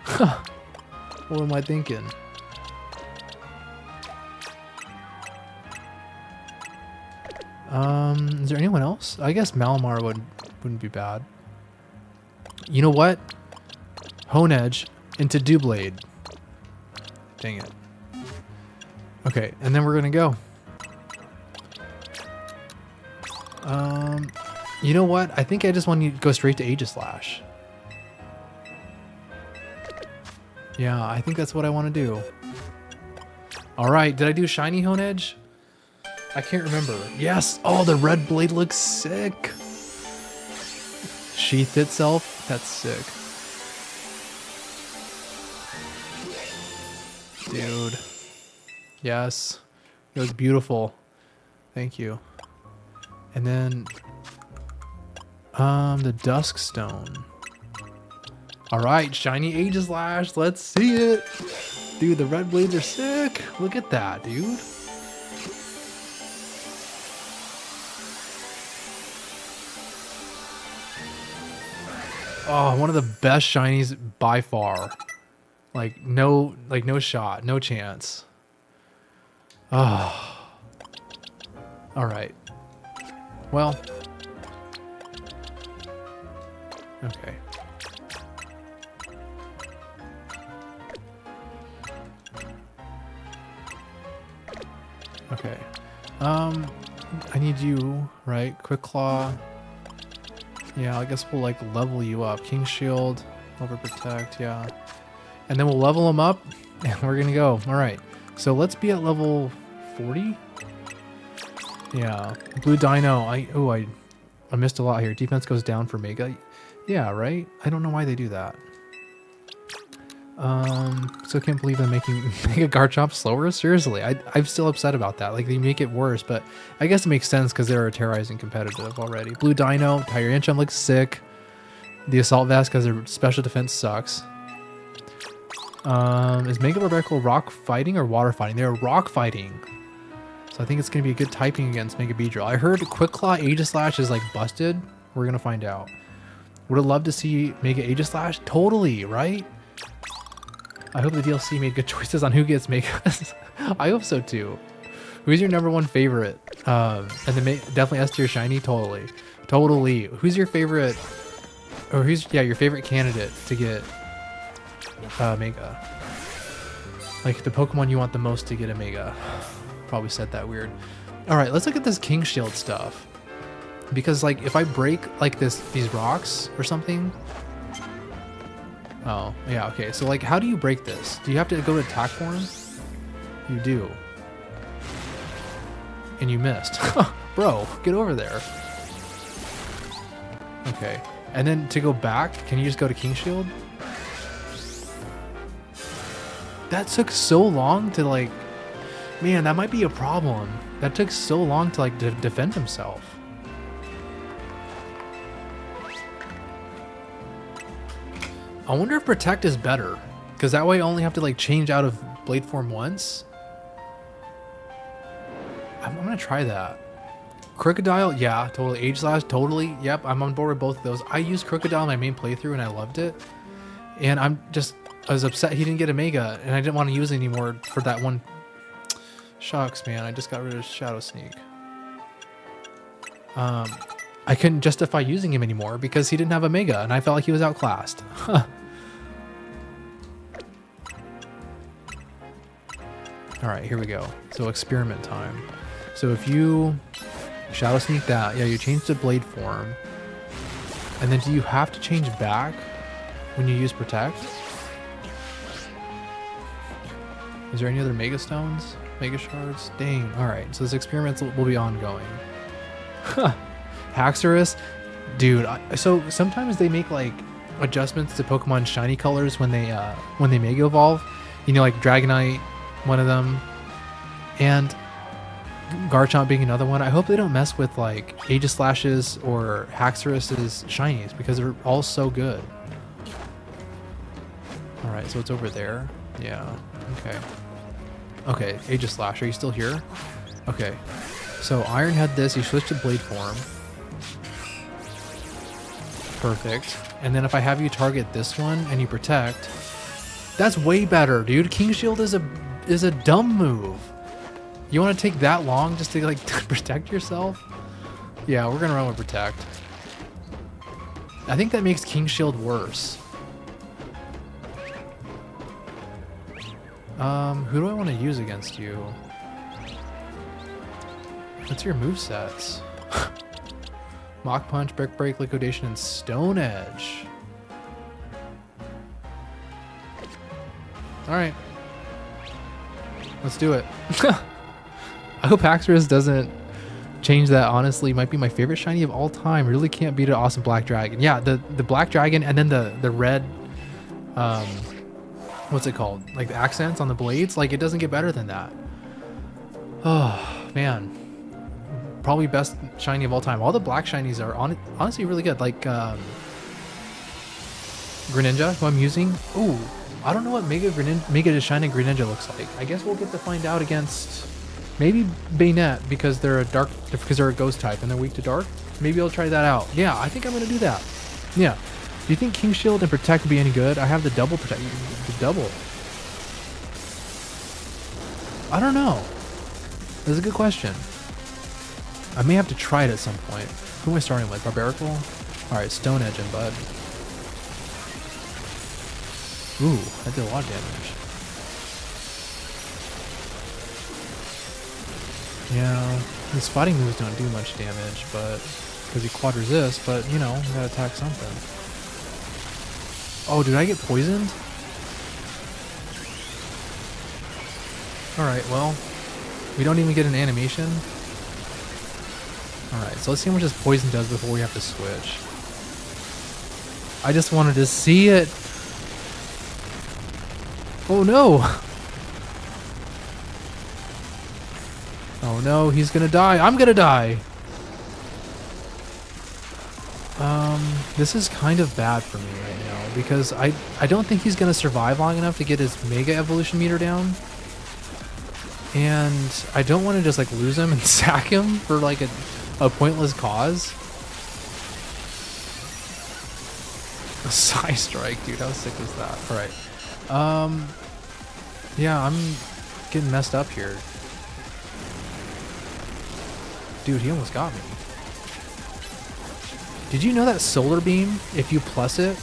Huh. What am I thinking? Is there anyone else? I guess Malamar wouldn't be bad. You know what? Hone Edge into Dewblade. Dang it. Okay, and then we're gonna go. You know what? I think I just want you to go straight to Aegislash. Yeah, I think that's what I want to do. Alright, did I do Shiny Hone Edge? I can't remember. Yes! Oh, the red blade looks sick! Sheathed itself? That's sick. Dude. Yes. It was beautiful. Thank you. And then... the Dusk Stone. Alright, Shiny Aegislash. Let's see it! Dude, the red blades are sick! Look at that, dude. Oh, one of the best shinies by far. Like no shot, no chance. Oh. All right. Well. Okay. Okay. I need you, right? Quick Claw. Yeah, I guess we'll like level you up. King Shield, Overprotect, yeah. And then we'll level them up and we're gonna go. All right. So let's be at level 40. Yeah. Blue Dino. I missed a lot here. Defense goes down for Mega. Yeah, right? I don't know why they do that. So I can't believe I'm making Mega Garchomp slower. Seriously, I'm still upset about that. Like, they make it worse, but I guess it makes sense because they're terrorizing competitive already. Blue Dino, Tyranicham looks sick. The Assault Vest because their special defense sucks. Is Mega Barbacle rock fighting or water fighting? They're rock fighting. So I think it's going to be a good typing against Mega Beedrill. I heard Quick Claw Aegislash is like busted. We're going to find out. Would have loved to see Mega Aegislash. Totally, right? I hope the DLC made good choices on who gets Megas. I hope so too. Who's your #1 favorite? And then definitely S tier shiny. Totally, totally. Who's your favorite? Or who's your favorite candidate to get Mega? Like the Pokemon you want the most to get a Mega. Probably said that weird. All right, let's look at this King Shield stuff. Because like if I break like these rocks or something. Oh, yeah, okay. So, like, how do you break this? Do you have to go to attack form? You do. And you missed. Bro, get over there. Okay. And then to go back, can you just go to King Shield? That took so long to, like... Man, that might be a problem. That took so long to, like, defend himself. I wonder if Protect is better, because that way I only have to like change out of blade form once. I'm gonna try that. Crocodile, yeah, totally. Aegislash, totally. Yep, I'm on board with both of those. I used Crocodile in my main playthrough and I loved it. And I was upset he didn't get a Mega, and I didn't want to use it anymore for that one. Shucks, man, I just got rid of Shadow Sneak. I couldn't justify using him anymore because he didn't have a Mega and I felt like he was outclassed. Alright, here we go. So experiment time. So if you Shadow Sneak that, yeah, you change to blade form. And then do you have to change back when you use Protect? Is there any other Mega Stones? Mega Shards? Dang. Alright, so this experiment will be ongoing. Haxorus, Dude, so sometimes they make like adjustments to Pokemon shiny colors when they Mega Evolve. You know, like Dragonite, one of them, and Garchomp being another one. I hope they don't mess with like Aegislash's or Haxorus's shinies because they're all so good. All right, so it's over there. Yeah. Okay. Okay, Aegislash, are you still here? Okay. So Iron had this. You switched to Blade form. Perfect. And then if I have you target this one and you protect, that's way better, dude. King Shield is a dumb move. You want to take that long just to like protect yourself? Yeah, we're gonna run with protect. I think that makes King Shield worse. Who do I want to use against you? What's your movesets? Mach Punch, Brick Break, Liquidation, and Stone Edge. Alright. Let's do it. I hope Haxorus doesn't change that, honestly. Might be my favorite shiny of all time. Really can't beat an awesome Black Dragon. Yeah, the Black Dragon and then the red... what's it called? Like the accents on the blades? Like, it doesn't get better than that. Oh, man. Probably best shiny of all time. All the black shinies are honestly really good. Like Greninja, who I'm using. Ooh, I don't know what Mega Shiny Greninja looks like. I guess we'll get to find out against maybe Bayonet because they're a ghost type and they're weak to dark. Maybe I'll try that out. Yeah, I think I'm gonna do that. Yeah. Do you think King Shield and Protect would be any good? I have the double protect. The double. I don't know. That's a good question. I may have to try it at some point. Who am I starting with? Barbarical? Alright, Stone Edge and Bud. Ooh, that did a lot of damage. Yeah, his fighting moves don't do much damage, but because he quad resists, but you know, you gotta attack something. Oh, did I get poisoned? Alright, well, we don't even get an animation. Alright, so let's see how much this poison does before we have to switch. I just wanted to see it. Oh no! Oh no, he's gonna die. I'm gonna die! This is kind of bad for me right now because I don't think he's gonna survive long enough to get his Mega Evolution meter down. And I don't want to just like lose him and sack him for like a pointless cause. A Psy Strike, dude, how sick is that? Alright. Yeah, I'm getting messed up here. Dude, he almost got me. Did you know that Solar Beam, if you plus it,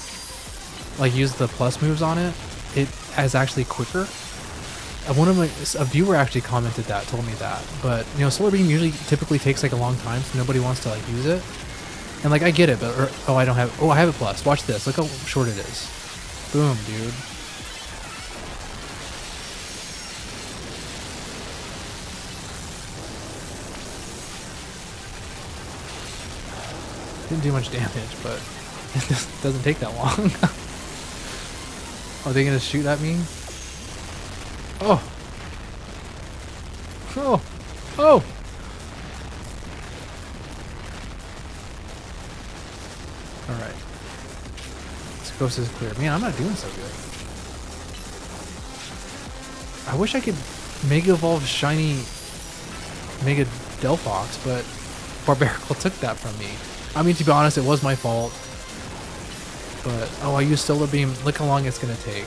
like use the plus moves on it, it is actually quicker? A viewer actually commented that, told me that. But, you know, Solar Beam typically takes like a long time, so nobody wants to like use it. And like, I get it, but, I have it plus. Watch this. Look how short it is. Boom, dude. Didn't do much damage, but it doesn't take that long. Are they gonna shoot at me? Oh! Oh! Oh! Alright. This coast is clear. Man, I'm not doing so good. I wish I could Mega Evolve shiny Mega Delphox, but Barbarical took that from me. I mean, to be honest, it was my fault. But, oh, I used Solar Beam. Look how long it's gonna take.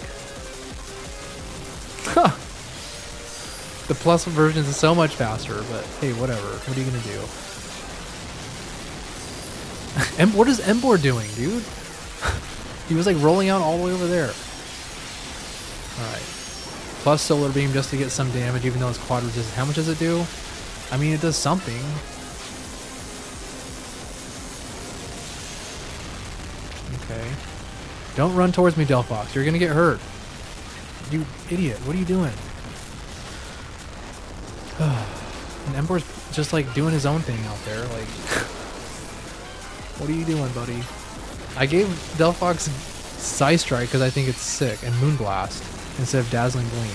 The plus version is so much faster, but hey, whatever. What are you gonna do? What is Embor doing, dude? He was like rolling out all the way over there. Alright. Plus Solar Beam just to get some damage, even though it's quad resistant. How much does it do? I mean, it does something. Okay. Don't run towards me, Delphox. You're gonna get hurt. You idiot. What are you doing? And Embor's just like doing his own thing out there. Like, What are you doing, buddy? I gave Delphox Psy Strike because I think it's sick, and Moonblast instead of Dazzling Gleam.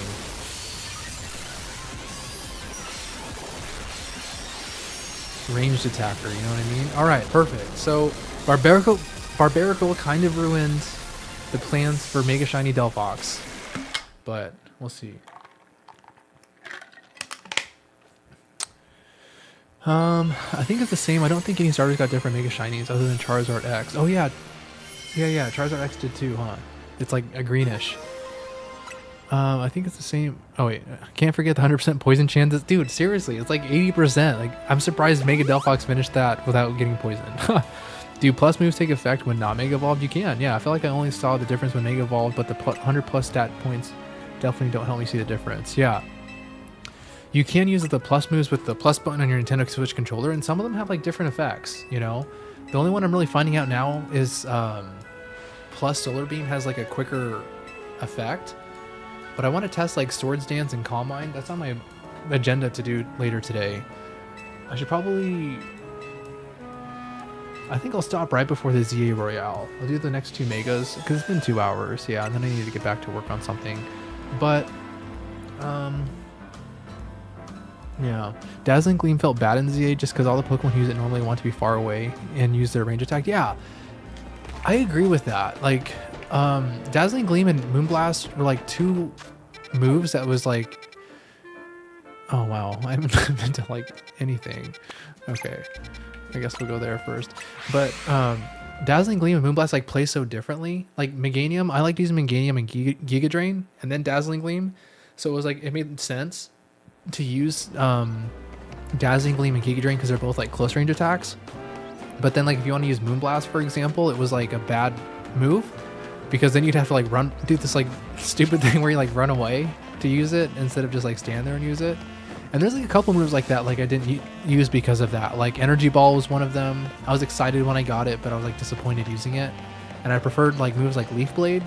Ranged attacker, you know what I mean? Alright, perfect. So Barbarical kind of ruined the plans for Mega Shiny Delphox, but we'll see. I think it's the same. I don't think any starters got different Mega Shinies other than Charizard X. Oh yeah. Yeah, Charizard X did too, huh? It's like a greenish. I think it's the same. Oh wait, can't forget the 100% poison chances. Dude, seriously, it's like 80%. Like, I'm surprised Mega Delphox finished that without getting poisoned. Do plus moves take effect when not Mega Evolved? You can, yeah. I feel like I only saw the difference when Mega Evolved, but the 100 plus stat points definitely don't help me see the difference. Yeah. You can use the plus moves with the plus button on your Nintendo Switch controller, and some of them have like different effects, you know? The only one I'm really finding out now is plus Solar Beam has like a quicker effect, but I want to test like Swords Dance and Calm Mind. That's on my agenda to do later today. I should probably... I think I'll stop right before the ZA Royale. I'll do the next 2 Megas, because it's been 2 hours, yeah, and then I need to get back to work on something. But, yeah. Dazzling Gleam felt bad in ZA just because all the Pokemon who use it normally want to be far away and use their range attack. Yeah, I agree with that. Like, Dazzling Gleam and Moonblast were like 2 moves that was like... Oh wow, I haven't been to like anything. Okay, I guess we'll go there first. But Dazzling Gleam and Moonblast like play so differently. Like Meganium, I like using Meganium and Giga Drain, and then Dazzling Gleam. So it was like, it made sense to use Dazzling Gleam and Giga Drain because they're both like close range attacks. But then like if you want to use Moonblast, for example, it was like a bad move because then you'd have to like do this like stupid thing where you like run away to use it instead of just like stand there and use it. And there's like a couple moves like that like I didn't use because of that. Like Energy Ball was one of them. I was excited when I got it, but I was like disappointed using it. And I preferred like moves like Leaf Blade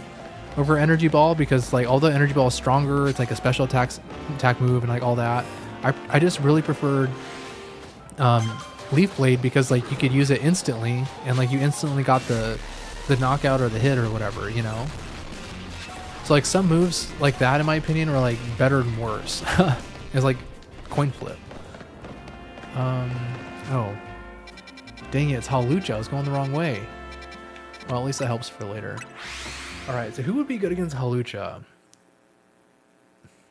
over Energy Ball because like although Energy Ball is stronger, it's like a special attack move and like all that. I just really preferred Leaf Blade because like you could use it instantly and like you instantly got the knockout or the hit or whatever, you know? So like some moves like that in my opinion are like better and worse. It's like coin flip. Oh. Dang it, it's Hawlucha. I was going the wrong way. Well, at least that helps for later. Alright, so who would be good against Hawlucha?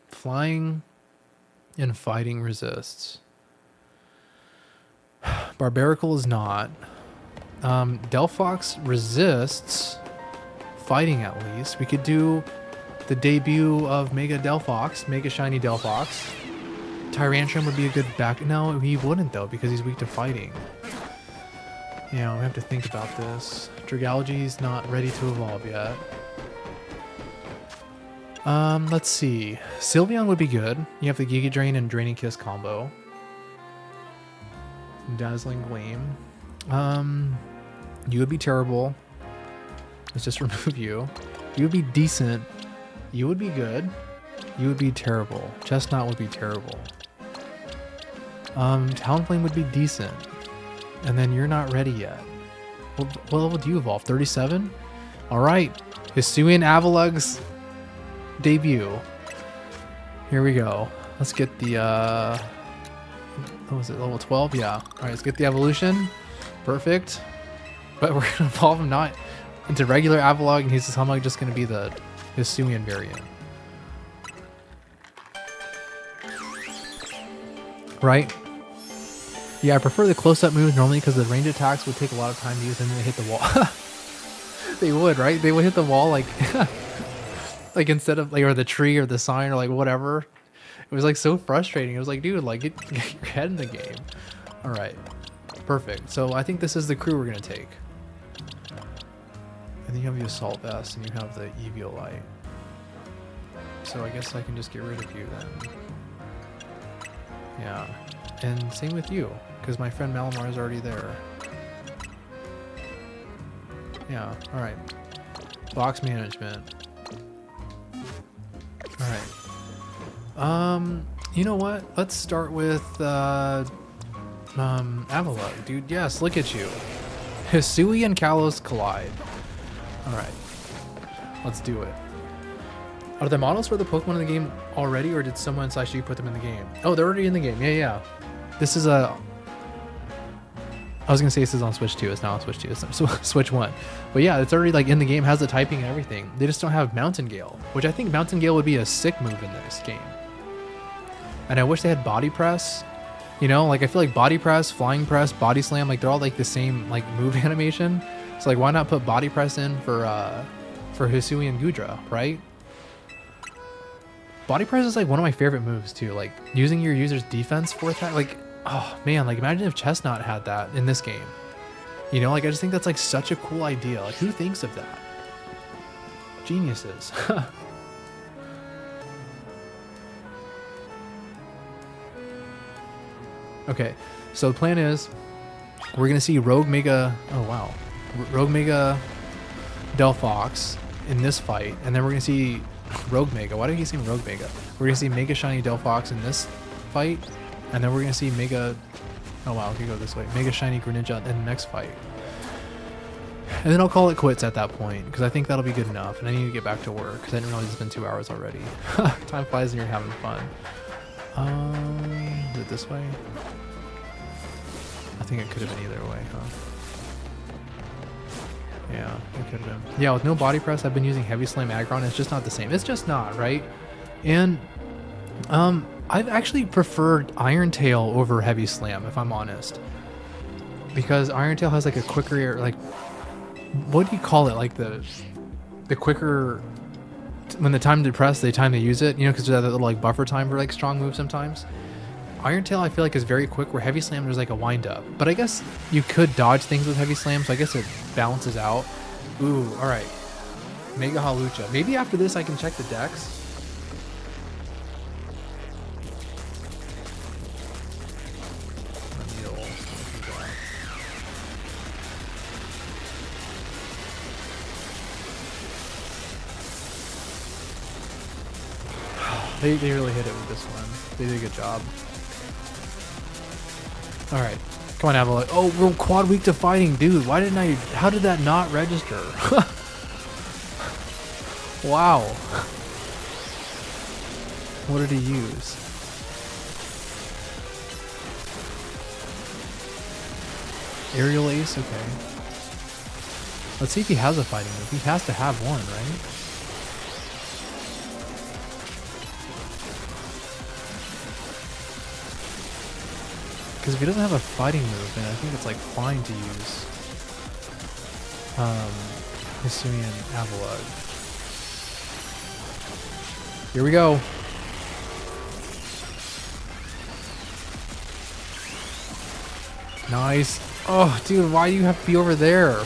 Flying and fighting resists. Barbarical is not. Delphox resists fighting at least. We could do the debut of Mega Delphox, Mega Shiny Delphox. Tyrantrum would be a good back... No, he wouldn't though because he's weak to fighting. Yeah, we have to think about this. Dragalge's not ready to evolve yet. Let's see. Sylveon would be good. You have the Giga Drain and Draining Kiss combo. Dazzling Gleam. You would be terrible. Let's just remove you. You would be decent. You would be good. You would be terrible. Chestnut would be terrible. Talonflame would be decent. And then you're not ready yet. What level do you evolve? 37? Alright. Hisuian Avalug's debut. Here we go. Let's get the what was it, level 12? Yeah. Alright, let's get the evolution. Perfect. But we're gonna evolve him not into regular Avalugg, and he's just gonna be the Hisuian variant. Right? Yeah, I prefer the close-up moves normally because the range attacks would take a lot of time to use and then they hit the wall. They would, right? They would hit the wall like like instead of like or the tree or the sign or like whatever. It was like so frustrating. It was like, dude, like get your head in the game. All right. Perfect. So I think this is the crew we're going to take. And then you have the Assault Vest and you have the Eviolite. So I guess I can just get rid of you then. Yeah. And same with you, because my friend Malamar is already there. Yeah, alright. Box management. Alright. You know what? Let's start with Avalugg, dude. Yes, look at you. Hisui and Kalos collide. Alright. Let's do it. Are the models for the Pokemon in the game already, or did someone / you put them in the game? Oh, they're already in the game. Yeah. This is a... I was going to say this is on Switch 2. It's not on Switch 2. It's Switch 1. But yeah, it's already like in the game, has the typing and everything. They just don't have Mountain Gale, which I think Mountain Gale would be a sick move in this game. And I wish they had Body Press. You know, like I feel like Body Press, Flying Press, Body Slam, like they're all like the same like move animation. So like why not put Body Press in for Hisui and Gudra, right? Body Press is like one of my favorite moves too. Like using your user's defense for attack. Like, oh man, like imagine if Chestnut had that in this game. You know, like I just think that's like such a cool idea. Like who thinks of that? Geniuses. Okay, so the plan is we're gonna see Rogue Mega. Oh wow, Rogue Mega Delphox in this fight, and then we're gonna see Rogue Mega. Why do you say Rogue Mega? We're gonna see Mega Shiny Delphox in this fight, and then we're gonna see Mega. Oh wow, okay, go this way. Mega Shiny Greninja in the next fight, and then I'll call it quits at that point because I think that'll be good enough. And I need to get back to work because I didn't realize it's been 2 hours already. Time flies and you're having fun. Is it this way? I think it could have been either way, huh? Yeah, it could have been. Yeah, with no Body Press, I've been using Heavy Slam Aggron. It's just not the same. It's just not, right? And I've actually preferred Iron Tail over Heavy Slam, if I'm honest. Because Iron Tail has like a quicker, like, what do you call it? Like the quicker, when the time to press, the time to use it, you know, because there's that little like buffer time for like strong moves sometimes. Iron Tail I feel like is very quick, where Heavy Slam there's like a wind up. But I guess you could dodge things with Heavy Slam, so I guess it balances out. Ooh, alright. Mega Halucha. Maybe after this I can check the decks. They really hit it with this one. They did a good job. Alright. Come on, Avalon. Oh, we're quad weak to fighting. Dude, why didn't I... How did that not register? Wow. What did he use? Aerial Ace? Okay. Let's see if he has a fighting move. He has to have one, right? Because if he doesn't have a fighting move, then I think it's like fine to use Hisuian Avalugg. Here we go. Nice. Oh, dude, why do you have to be over there?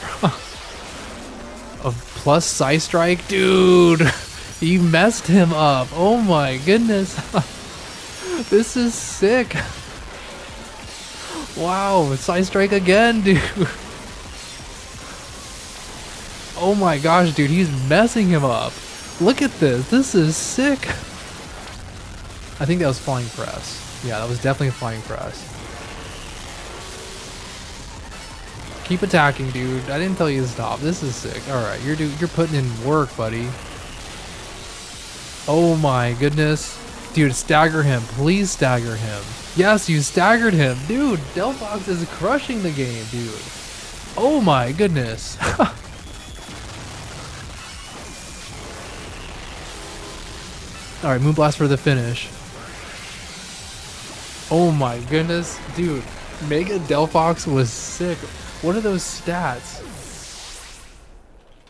A plus Psy Strike? Dude, you messed him up. Oh my goodness. This is sick. Wow, Psy Strike again, dude. Oh my gosh, dude, he's messing him up. Look at this. This is sick. I think that was Flying Press. Yeah, that was definitely Flying Press. Keep attacking, dude. I didn't tell you to stop. This is sick. Alright, you're putting in work, buddy. Oh my goodness. Dude, stagger him. Please stagger him. Yes, you staggered him. Dude, Delphox is crushing the game, dude. Oh my goodness. Alright, Moonblast for the finish. Oh my goodness. Dude, Mega Delphox was sick. What are those stats?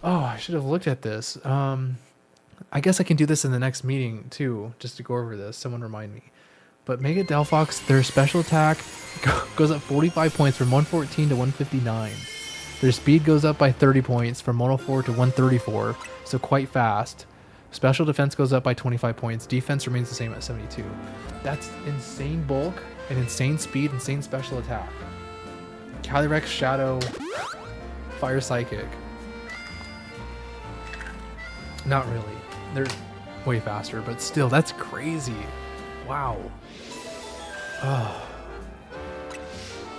Oh, I should have looked at this. I guess I can do this in the next meeting too, just to go over this. Someone remind me. But Mega Delphox, their special attack goes up 45 points from 114 to 159. Their speed goes up by 30 points from 104 to 134, so quite fast. Special defense goes up by 25 points. Defense remains the same at 72. That's insane bulk and insane speed, insane special attack. Calyrex, Shadow, Fire Psychic. Not really. They're way faster, but still, that's crazy. Wow. Oh.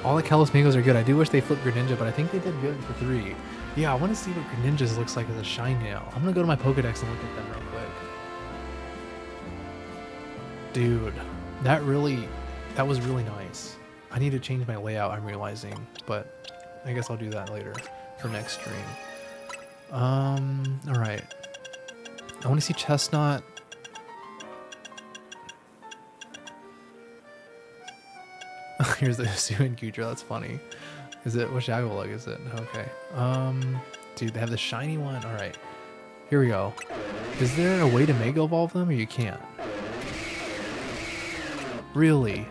All the Kalos Mangoes are good. I do wish they flipped Greninja, but I think they did good for 3. Yeah, I want to see what Greninja's looks like as a shine nail. I'm going to go to my Pokedex and look at them real quick. Dude, that was really nice. I need to change my layout, I'm realizing, but I guess I'll do that later for next stream. Alright. I want to see Chestnut. Here's the Sue and Gudra, that's funny. Is it, which Agolug is it? Okay. Dude, they have the shiny one. Alright. Here we go. Is there a way to Mega Evolve them, or you can't? Really?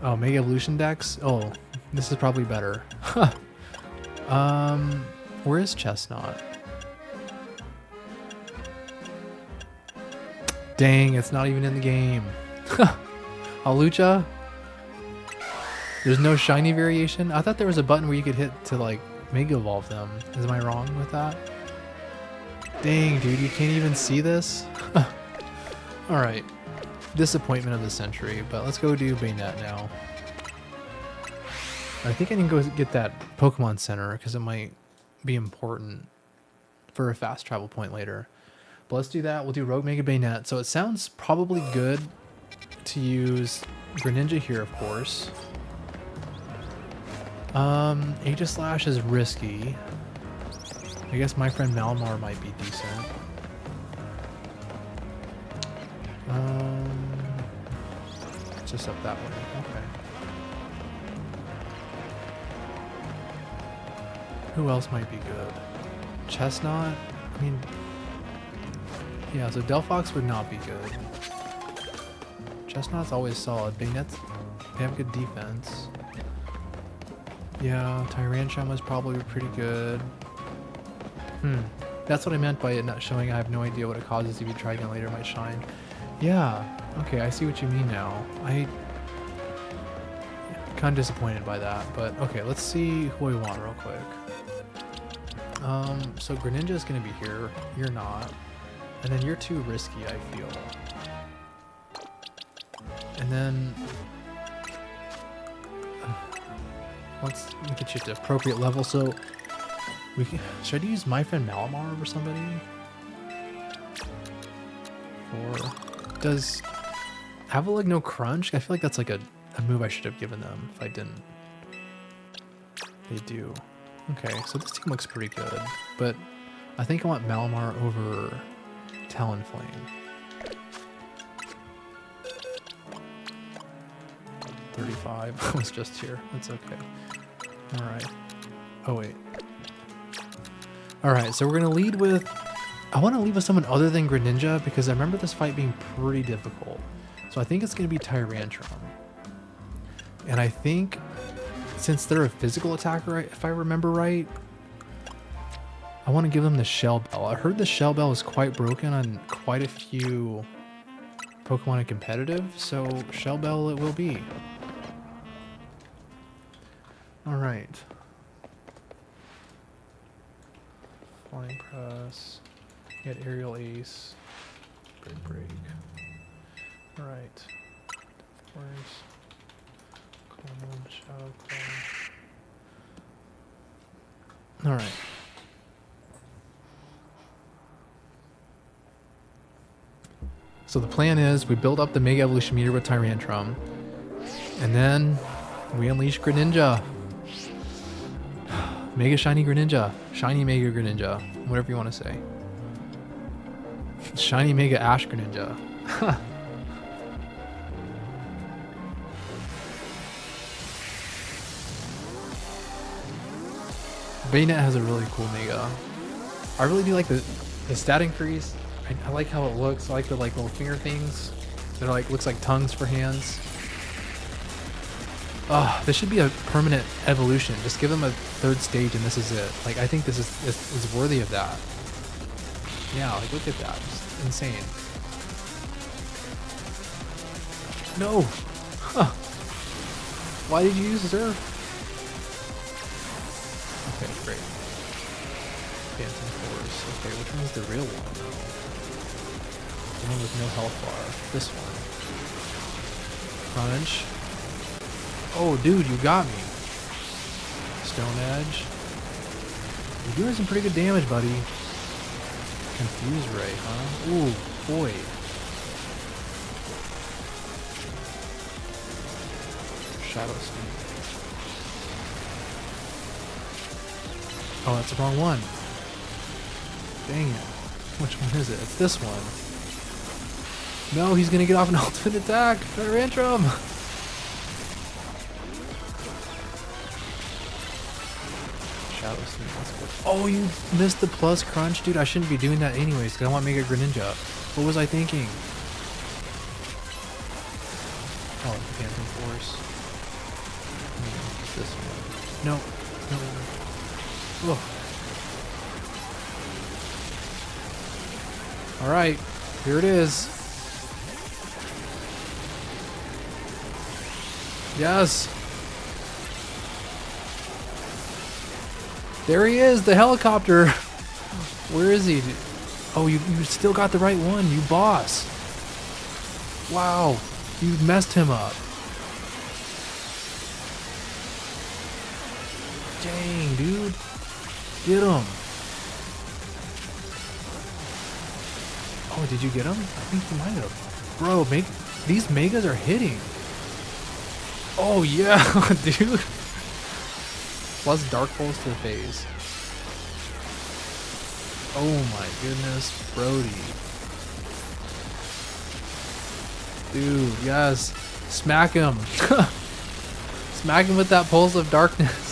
Oh, Mega Evolution Dex? Oh, this is probably better. Where is Chestnut? Dang, it's not even in the game. Alucha? There's no shiny variation? I thought there was a button where you could hit to like Mega Evolve them. Am I wrong with that? Dang, dude, you can't even see this? Alright. Disappointment of the century, but let's go do Bayonet now. I think I can go get that Pokemon Center because it might be important for a fast travel point later. But let's do that. We'll do Rogue Mega Bayonet. So it sounds probably good to use Greninja here, of course. Aegislash is risky. I guess my friend Malamar might be decent. Just up that way. Okay. Who else might be good? Chestnut? I mean, yeah, so Delphox would not be good. Chestnut's always solid. Bayonets, they have good defense. Yeah, Tyrantrum is probably pretty good. That's what I meant by it not showing. I have no idea what it causes. If you try again later, it might shine. Yeah, okay, I see what you mean now. I'm kind of disappointed by that, but okay, let's see who I want real quick. So Greninja is going to be here. You're not. And then you're too risky, I feel. And then let's get you to appropriate level. So should I use my friend Malamar over somebody? Or does Avalugg no crunch? I feel like that's like a move I should have given them if I didn't. They do. Okay, so this team looks pretty good, but I think I want Malamar over Talonflame. 35 was just here. That's okay. Alright. Oh, wait. Alright, so we're going to lead with... I want to lead with someone other than Greninja because I remember this fight being pretty difficult. So I think it's going to be Tyrantrum. And I think since they're a physical attacker, if I remember right, I want to give them the Shell Bell. I heard the Shell Bell is quite broken on quite a few Pokemon in competitive, so Shell Bell it will be. Alright. Flying Press. Get Aerial Ace. Break. Alright. Force. Calm, Shadow Claw. Alright. So the plan is we build up the Mega Evolution meter with Tyrantrum, and then we unleash Greninja. Mega Shiny Greninja. Shiny Mega Greninja. Whatever you want to say. Shiny Mega Ash Greninja. Bayonet has a really cool Mega. I really do like the stat increase. I like how it looks. I like the like little finger things. They're like looks like tongues for hands. This should be a permanent evolution. Just give them a third stage and this is it. Like I think this is worthy of that. Yeah, like look at that. Just insane. No. Huh. Why did you use Zerf? Okay, great. Phantom Force. Okay, which one is the real one? The one with no health bar. This one. Crunch. Oh, dude, you got me. Stone Edge. You're doing some pretty good damage, buddy. Confuse Ray, huh? Ooh, boy. Shadow Sneak. Oh, that's the wrong one. Dang it. Which one is it? It's this one. No, he's gonna get off an ultimate attack. Try to Rantrum. Shadow Sneak. Oh, you missed the plus crunch, dude. I shouldn't be doing that anyways because I want Mega Greninja. What was I thinking? Oh, Phantom Force. This one. No. No. Ugh. Alright, here it is. Yes. There he is, the helicopter. Where is he? Oh, you still got the right one, you boss. Wow, you messed him up. Dang, dude. Get him. Oh, did you get him? I think you might have. Bro, these megas are hitting. Oh, yeah, dude. Plus Dark Pulse to the face. Oh my goodness, Brody. Dude, yes. Smack him. Smack him with that Pulse of Darkness.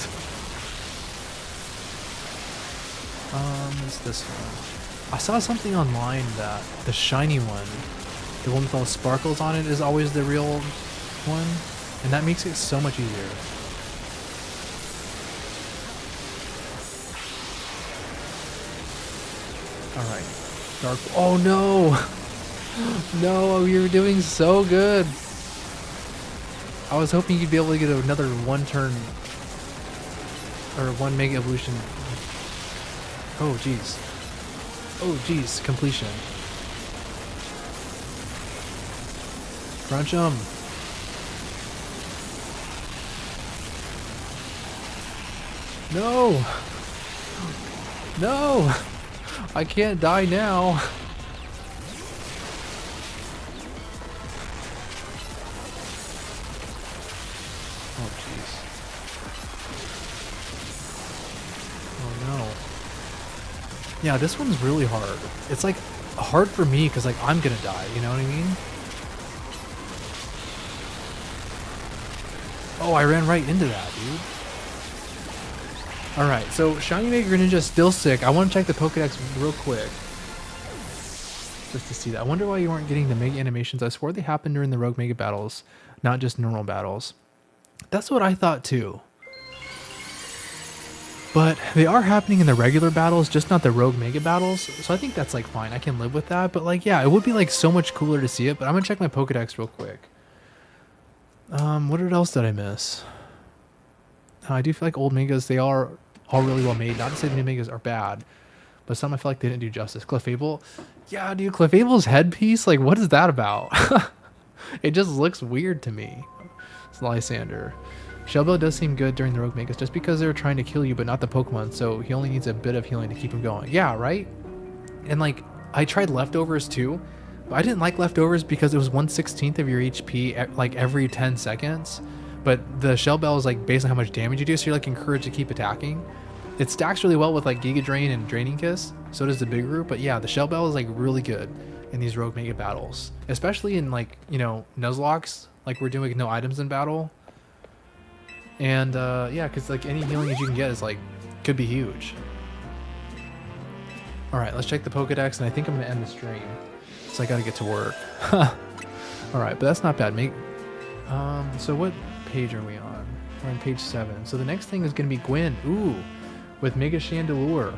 It's this one. I saw something online that the shiny one, the one with all the sparkles on it, is always the real one. And that makes it so much easier. Alright. Dark. Oh no! No, you were doing so good. I was hoping you'd be able to get another one turn or one Mega Evolution. Oh jeez. Oh jeez, completion. Crunch 'em. No! No! I can't die now. Oh jeez. Oh no. Yeah, this one's really hard. It's like hard for me because like I'm gonna die, you know what I mean? Oh, I ran right into that, dude. Alright, so Shiny Mega Greninja is still sick. I want to check the Pokedex real quick. Just to see that. I wonder why you weren't getting the Mega animations. I swore they happened during the Rogue Mega battles, not just normal battles. That's what I thought too. But they are happening in the regular battles, just not the Rogue Mega battles. So I think that's like fine. I can live with that. But like, yeah, it would be like so much cooler to see it. But I'm going to check my Pokedex real quick. What else did I miss? I do feel like old Megas, they are all really well made. Not to say the new Megas are bad, but some I feel like they didn't do justice. Clefable, yeah, dude, Clefable's headpiece, like, what is that about? It just looks weird to me. It's Lysander. Shelbell does seem good during the Rogue Megas just because they were trying to kill you, but not the Pokemon, so he only needs a bit of healing to keep him going. Yeah, right? And, like, I tried Leftovers too, but I didn't like Leftovers because it was 1/16 of your HP, like, every 10 seconds. But the Shell Bell is like based on how much damage you do, so you're like encouraged to keep attacking. It stacks really well with like Giga Drain and Draining Kiss, so does the Big Root. But yeah, the Shell Bell is like really good in these Rogue Mega battles, especially in like, you know, Nuzlocke, like we're doing no items in battle. And yeah, because like any healing that you can get is like could be huge. All right, let's check the Pokedex, and I think I'm gonna end the stream, so I gotta get to work. All right, but that's not bad. So what page are we on? We're on page 7. So the next thing is going to be Gwen. Ooh, with Mega Chandelure.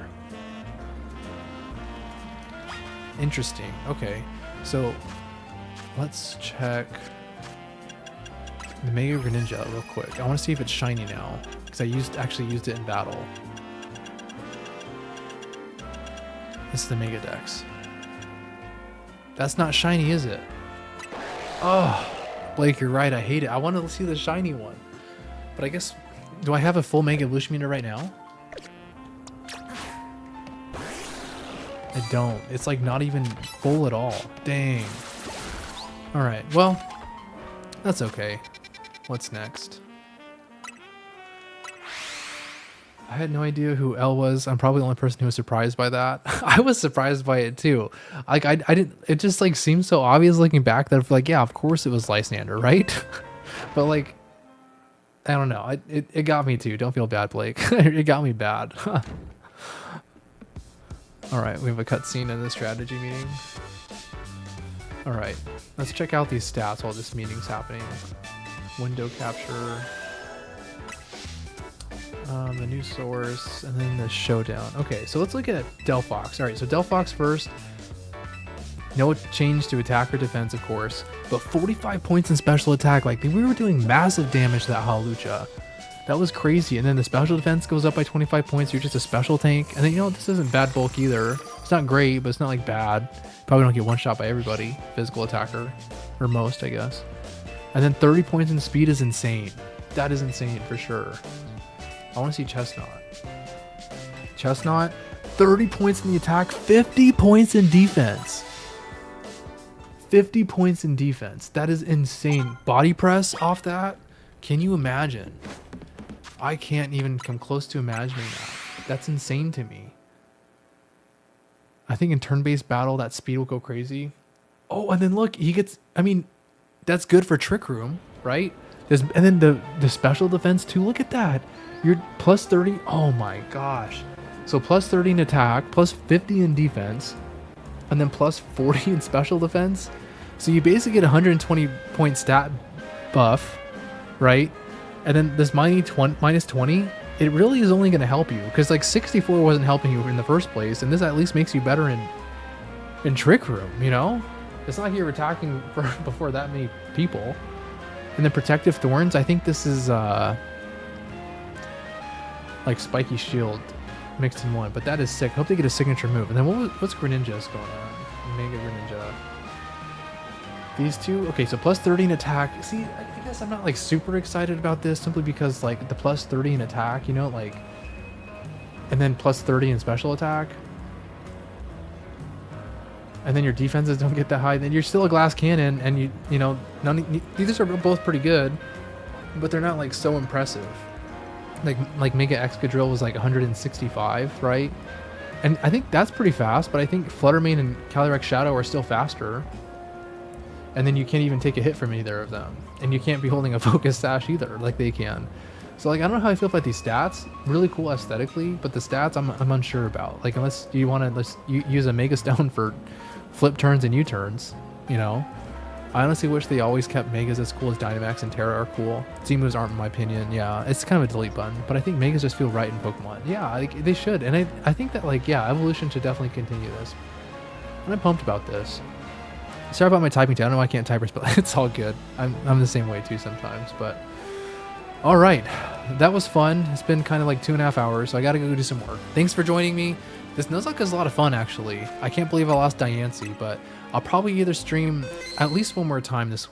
Interesting. Okay, so let's check the Mega Greninja real quick. I want to see if it's shiny now because I actually used it in battle. This is the Mega Dex. That's not shiny, is it? Oh. Blake, you're right. I hate it. I want to see the shiny one. But I guess, do I have a full Mega Evolution meter right now? I don't. It's like not even full at all. Dang. Alright, well, that's okay. What's next? I had no idea who Elle was. I'm probably the only person who was surprised by that. I was surprised by it too. Like I didn't. It just like seems so obvious looking back that like yeah, of course it was Lysander, right? But like, I don't know. It got me too. Don't feel bad, Blake. It got me bad. All right, we have a cutscene in the strategy meeting. All right, let's check out these stats while this meeting's happening. Window capture. The new source, and then the showdown. Okay, so let's look at Delphox. All right, so Delphox first. No change to attack or defense, of course, but 45 points in special attack. Like, we were doing massive damage to that Hawlucha. That was crazy. And then the special defense goes up by 25 points. You're just a special tank. And then, you know, this isn't bad bulk either. It's not great, but it's not like bad. Probably don't get one shot by everybody. Physical attacker, or most, I guess. And then 30 points in speed is insane. That is insane for sure. I want to see Chestnut. Chestnut, 30 points in the attack, 50 points in defense. 50 points in defense. That is insane. Body press off that? Can you imagine? I can't even come close to imagining that. That's insane to me. I think in turn-based battle, that speed will go crazy. Oh, and then look, he gets... I mean, that's good for Trick Room, right? And then the special defense too. Look at that. You're plus 30. Oh my gosh. So plus 30 in attack, plus 50 in defense, and then plus 40 in special defense. So you basically get 120 point stat buff, right? And then this minus 20, it really is only going to help you because like 64 wasn't helping you in the first place, and this at least makes you better in Trick Room, you know? It's not like you're attacking before that many people. And then Protective Thorns, I think this is like Spiky Shield mixed in one, but that is sick. Hope they get a signature move. And then what's Greninja's going on? Mega Greninja. These two, okay, so plus 30 in attack. See, I guess I'm not like super excited about this simply because like the plus 30 in attack, you know, like, and then plus 30 in special attack. And then your defenses don't get that high. Then you're still a glass cannon, and you know, these are both pretty good, but they're not like so impressive. Like Mega Excadrill was like 165, right? And I think that's pretty fast, but I think Fluttermane and Calyrex Shadow are still faster. And then you can't even take a hit from either of them. And you can't be holding a Focus Sash either, like they can. So like, I don't know how I feel about these stats. Really cool aesthetically, but the stats I'm unsure about. Like, unless you want to use a Mega Stone for flip turns and U-turns, you know? I honestly wish they always kept Megas as cool as Dynamax and Terra are cool. Z-moves aren't in my opinion. Yeah, it's kind of a delete button, but I think Megas just feel right in Pokemon. Yeah, like, they should. And I think that, like, yeah, Evolution should definitely continue this. And I'm pumped about this. Sorry about my typing too. I know I can't type, but it's all good. I'm the same way too sometimes, but all right. That was fun. It's been kind of like 2.5 hours, so I got to go do some work. Thanks for joining me. This Nuzlocke is a lot of fun, actually. I can't believe I lost Diancie, but I'll probably either stream at least one more time this